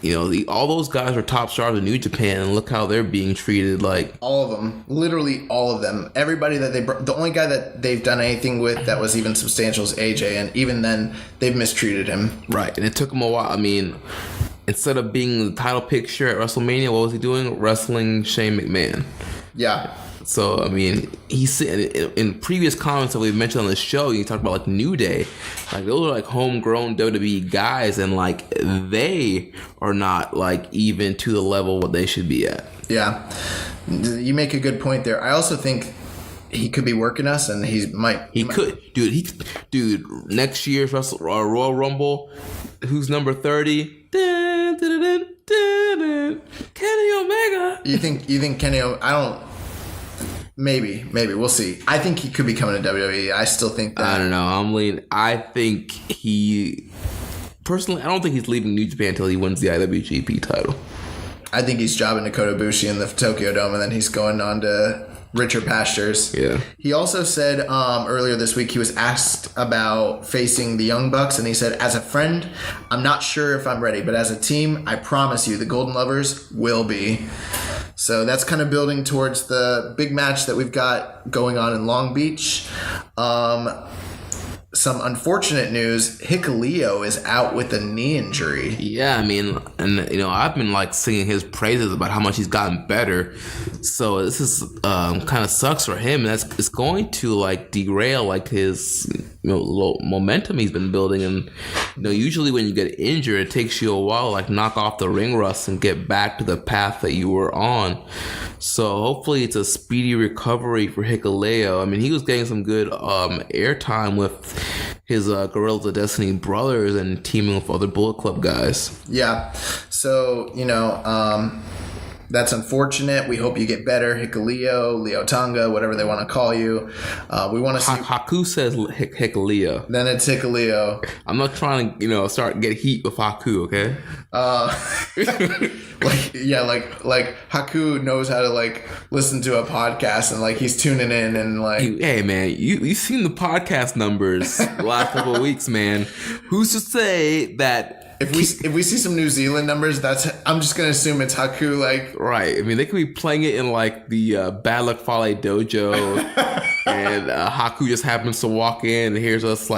all those guys are top stars in New Japan, and look how they're being treated. Like, all of them, literally all of them. Everybody that the only guy that they've done anything with that was even substantial is AJ, and even then, they've mistreated him. Right, and it took him a while. I mean, instead of being the title picture at WrestleMania, what was he doing? Wrestling Shane McMahon. Yeah. So, I mean, he's in previous comments that we've mentioned on the show, you talk about like New Day, like those are like homegrown WWE guys, and like they are not like even to the level what they should be at. Yeah, you make a good point there. I also think he could be working us, and he could, dude. Next year's Royal Rumble, who's number 30? Kenny Omega. You think Kenny? I don't. Maybe we'll see. I think he could be coming to WWE. I still think that. I don't know. I think personally, I don't think he's leaving New Japan until he wins the IWGP title. I think he's jobbing to Kota Ibushi in the Tokyo Dome, and then he's going on to richer pastures. Yeah. He also said earlier this week he was asked about facing the Young Bucks, and he said, "As a friend, I'm not sure if I'm ready, but as a team, I promise you, the Golden Lovers will be." So that's kind of building towards the big match that we've got going on in Long Beach. Some unfortunate news, Hikuleo is out with a knee injury. Yeah, I mean, and I've been like singing his praises about how much he's gotten better. So this is kind of sucks for him. It's going to like derail like his momentum he's been building. And usually when you get injured, it takes you a while to like knock off the ring rust and get back to the path that you were on. So hopefully it's a speedy recovery for Hikuleo. I mean, he was getting some good airtime with his Guerrillas of Destiny brothers and teaming with other Bullet Club guys. Yeah. So, That's unfortunate. We hope you get better. Hikuleo, Leo Tonga, whatever they want to call you. We want to see. Haku says Hikuleo. Then it's Hikuleo. I'm not trying to, start get heat with Haku, okay? like Haku knows how to listen to a podcast and he's tuning in and Hey man, you seen the podcast numbers the last couple of weeks, man. Who's to say that if we see some New Zealand numbers, I'm just gonna assume it's Haku. Right. I mean, they could be playing it in the Bad Luck Fale dojo, and Haku just happens to walk in and hears us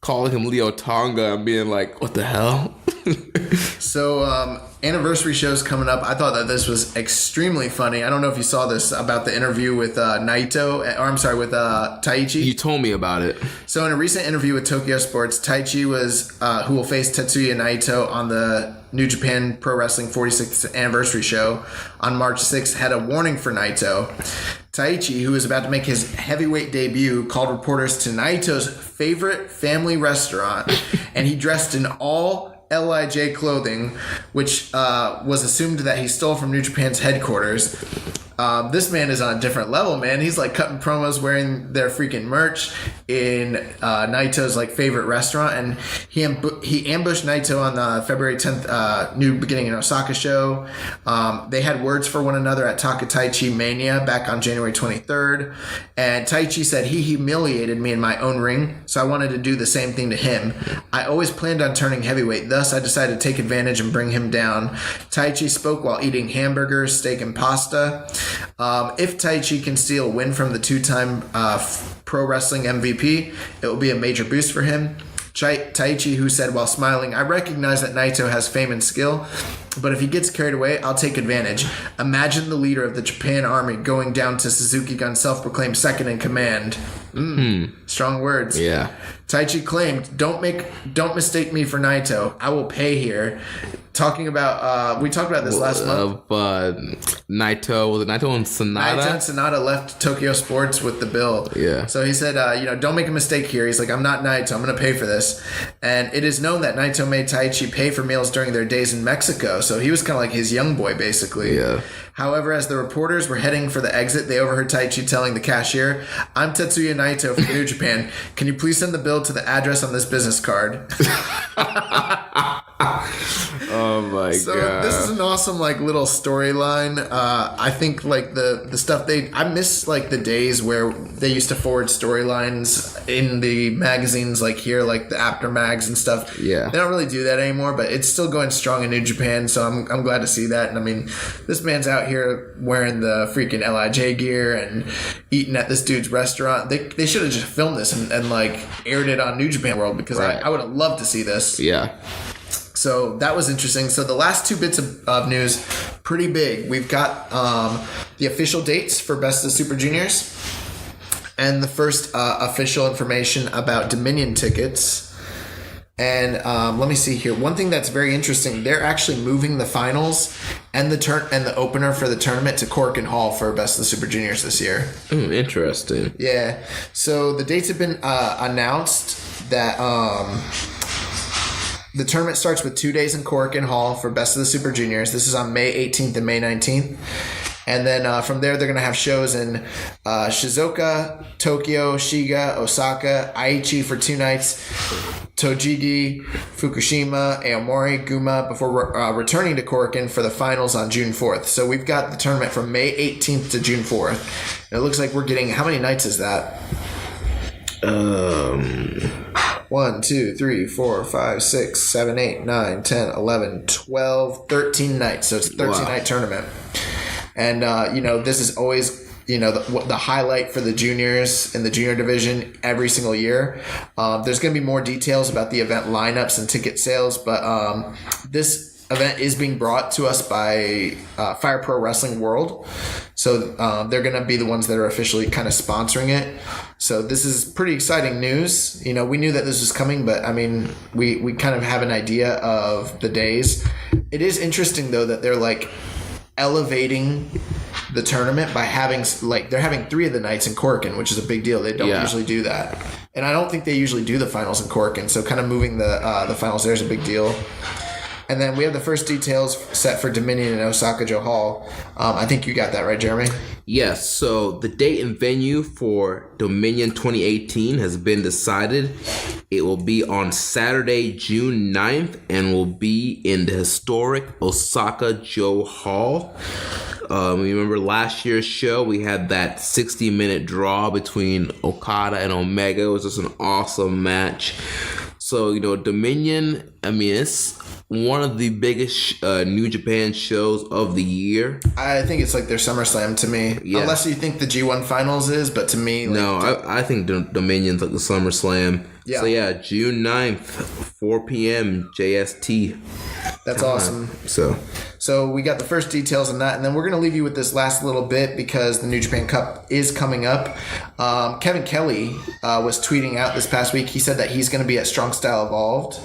calling him Leo Tonga and being like, "What the hell?" So, anniversary shows coming up. I thought that this was extremely funny. I don't know if you saw this about the interview with Naito, with Taichi. You told me about it. So in a recent interview with Tokyo Sports, Taichi who will face Tetsuya Naito on the New Japan Pro Wrestling 46th anniversary show on March 6th, had a warning for Naito. Taichi, who is about to make his heavyweight debut, called reporters to Naito's favorite family restaurant, and he dressed in all LIJ clothing, which was assumed that he stole from New Japan's headquarters. This man is on a different level, man. He's cutting promos wearing their freaking merch in Naito's favorite restaurant, and he ambushed Naito on the February 10th New Beginning in Osaka show. They had words for one another at Takataichi Mania back on January 23rd, and Taichi said, "He humiliated me in my own ring, so I wanted to do the same thing to him. I always planned on turning heavyweight, thus I decided to take advantage and bring him down." Taichi spoke while eating hamburgers, steak, and pasta. If Taichi can steal a win from the two-time pro wrestling MVP, it will be a major boost for him. Taichi, who said while smiling, "I recognize that Naito has fame and skill, but if he gets carried away, I'll take advantage. Imagine the leader of the Japan army going down to Suzuki Gun, self-proclaimed second in command." Strong words. Yeah. Taichi claimed, "Don't mistake me for Naito. I will pay here." Talking about, we talked about this last month. Naito, was it Naito and Sonata? Naito and Sonata left Tokyo Sports with the bill. Yeah. So he said, don't make a mistake here. He's like, "I'm not Naito. I'm going to pay for this." And it is known that Naito made Taichi pay for meals during their days in Mexico. So he was kind of like his young boy, basically. Yeah. However, as the reporters were heading for the exit, they overheard Taichi telling the cashier, "I'm Tetsuya Naito from New Japan. Can you please send the bill to the address on this business card?" Oh my god! So this is an awesome little storyline. I think the stuff I miss the days where they used to forward storylines in the magazines here the After Mags and stuff. Yeah, they don't really do that anymore, but it's still going strong in New Japan. So I'm glad to see that. And I mean, this man's out here wearing the freaking LIJ gear and eating at this dude's restaurant. They should have just filmed this and aired it on New Japan World, because right. I would have loved to see this. Yeah. So that was interesting. So the last two bits of news, pretty big. We've got the official dates for Best of Super Juniors, and the first official information about Dominion tickets. And let me see here. One thing that's very interesting, they're actually moving the finals and the opener for the tournament to Corkin Hall for Best of the Super Juniors this year. Interesting. Yeah. So the dates have been announced that the tournament starts with 2 days in Corkin Hall for Best of the Super Juniors. This is on May 18th and May 19th. And then from there, they're going to have shows in Shizuoka, Tokyo, Shiga, Osaka, Aichi for 2 nights, Tojigi, Fukushima, Aomori, Guma, before returning to Corkin for the finals on June 4th. So we've got the tournament from May 18th to June 4th. And it looks like we're getting, how many nights is that? 1, 2, 3, 4, 5, 6, 7, 8, 9, 10, 11, 12, 13 nights. So it's a 13-night tournament. And, this is always, the highlight for the juniors in the junior division every single year. There's going to be more details about the event lineups and ticket sales, but this event is being brought to us by Fire Pro Wrestling World. So they're going to be the ones that are officially kind of sponsoring it. So this is pretty exciting news. We knew that this was coming, but I mean, we kind of have an idea of the days. It is interesting though that they're elevating the tournament by having they're having 3 of the nights in Corkin, which is a big deal. They don't usually do that, and I don't think they usually do the finals in Corkin. So kind of moving the finals there is a big deal. And then we have the first details set for Dominion in Osaka-jo Hall. I think you got that right, Jeremy? Yes, so the date and venue for Dominion 2018 has been decided. It will be on Saturday, June 9th, and will be in the historic Osaka-jo Hall. Remember last year's show, we had that 60-minute draw between Okada and Omega. It was just an awesome match. So, Dominion, it's one of the biggest New Japan shows of the year. I think it's like their SummerSlam to me. Yeah. Unless you think the G1 Finals is, but to me... I think Dominion's like the SummerSlam. Yeah. So, yeah, June 9th, 4 p.m. JST. That's awesome. So we got the first details on that, and then we're going to leave you with this last little bit because the New Japan Cup is coming up. Kevin Kelly was tweeting out this past week. He said that he's going to be at Strong Style Evolved,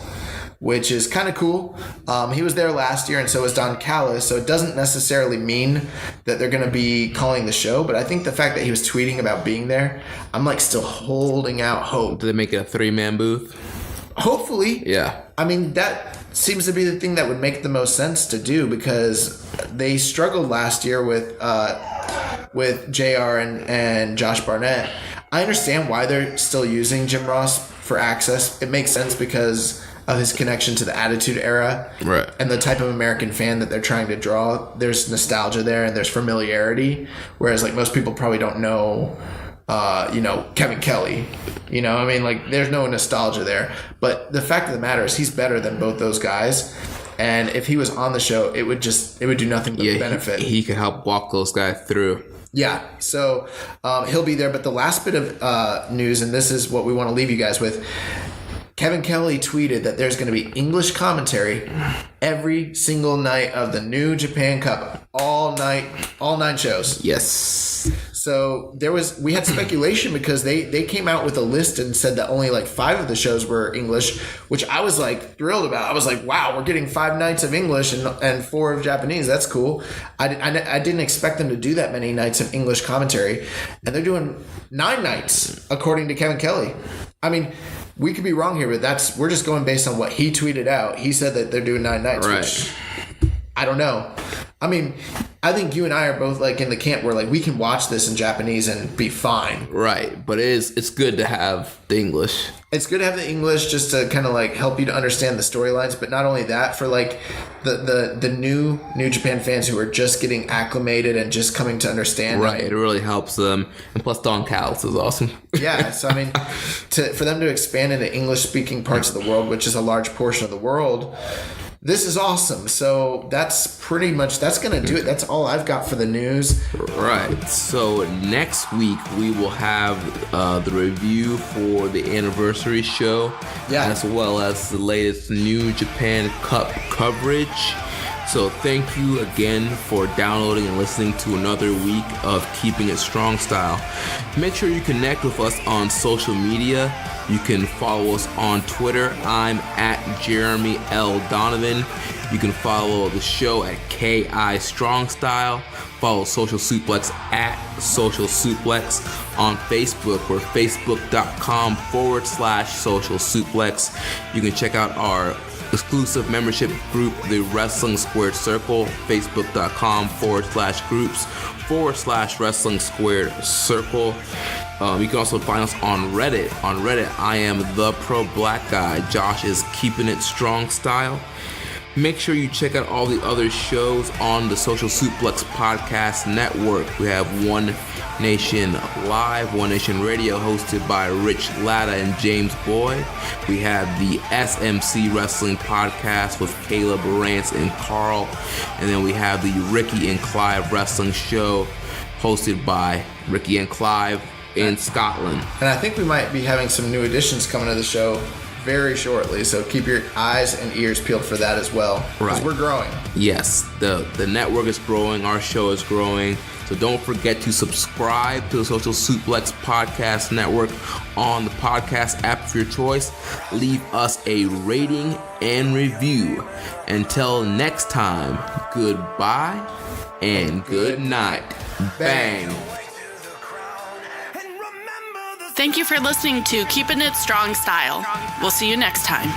which is kind of cool. He was there last year, and so was Don Callis, so it doesn't necessarily mean that they're going to be calling the show, but I think the fact that he was tweeting about being there, I'm like still holding out hope. Do they make it a 3-man booth? Hopefully. Yeah. That seems to be the thing that would make the most sense to do because they struggled last year with JR and Josh Barnett. I understand why they're still using Jim Ross for access. It makes sense because of his connection to the Attitude Era, right? And the type of American fan that they're trying to draw. There's nostalgia there and there's familiarity, whereas like most people probably don't know Kevin Kelly. There's no nostalgia there. But the fact of the matter is he's better than both those guys. And if he was on the show, it would do nothing but benefit. He could help walk those guys through. Yeah, so he'll be there. But the last bit of news, and this is what we want to leave you guys with, Kevin Kelly tweeted that there's going to be English commentary every single night of the New Japan Cup, all 9 shows. Yes. So we had speculation because they came out with a list and said that only like 5 of the shows were English, which I was like thrilled about. I was like, wow, we're getting 5 nights of English and 4 of Japanese. That's cool. I didn't expect them to do that many nights of English commentary, and they're doing 9 nights according to Kevin Kelly. We could be wrong here, but we're just going based on what he tweeted out. He said that they're doing 9 nights, right. Which I don't know. I think you and I are both like in the camp where like we can watch this in Japanese and be fine. Right, but it's good to have the English. It's good to have the English just to kind of like help you to understand the storylines, but not only that, for like the New Japan fans who are just getting acclimated and just coming to understand. Right, it really helps them. And plus Don Callis is awesome. Yeah, so for them to expand into English-speaking parts of the world, which is a large portion of the world, this is awesome. So that's going to do it. That's all I've got for the news. Right. So next week we will have the review for the anniversary show, as well as the latest New Japan Cup coverage. So thank you again for downloading and listening to another week of Keeping It Strong Style. Make sure you connect with us on social media. You can follow us on Twitter. I'm at Jeremy L. Donovan. You can follow the show at KI Strong Style. Follow Social Suplex at Social Suplex. On Facebook, we're facebook.com/Social Suplex. You can check out our exclusive membership group, the Wrestling Squared Circle, facebook.com/groups/Wrestling Squared Circle. You can also find us on Reddit. On Reddit, I am the Pro Black Guy. Josh is Keeping It Strong Style. Make sure you check out all the other shows on the Social Suplex Podcast Network. We have One Nation Live, One Nation Radio, hosted by Rich Latta and James Boyd. We have the SMC Wrestling Podcast with Caleb Rance and Carl. And then we have the Ricky and Clive Wrestling Show, hosted by Ricky and Clive in Scotland. And I think we might be having some new additions coming to the show very shortly, so keep your eyes and ears peeled for that as well. Right. Because we're growing. Yes, the network is growing, our show is growing. So don't forget to subscribe to the Social Suplex Podcast Network on the podcast app of your choice. Leave us a rating and review. Until next time, goodbye and good night. Bang. Thank you for listening to Keeping It Strong Style. We'll see you next time.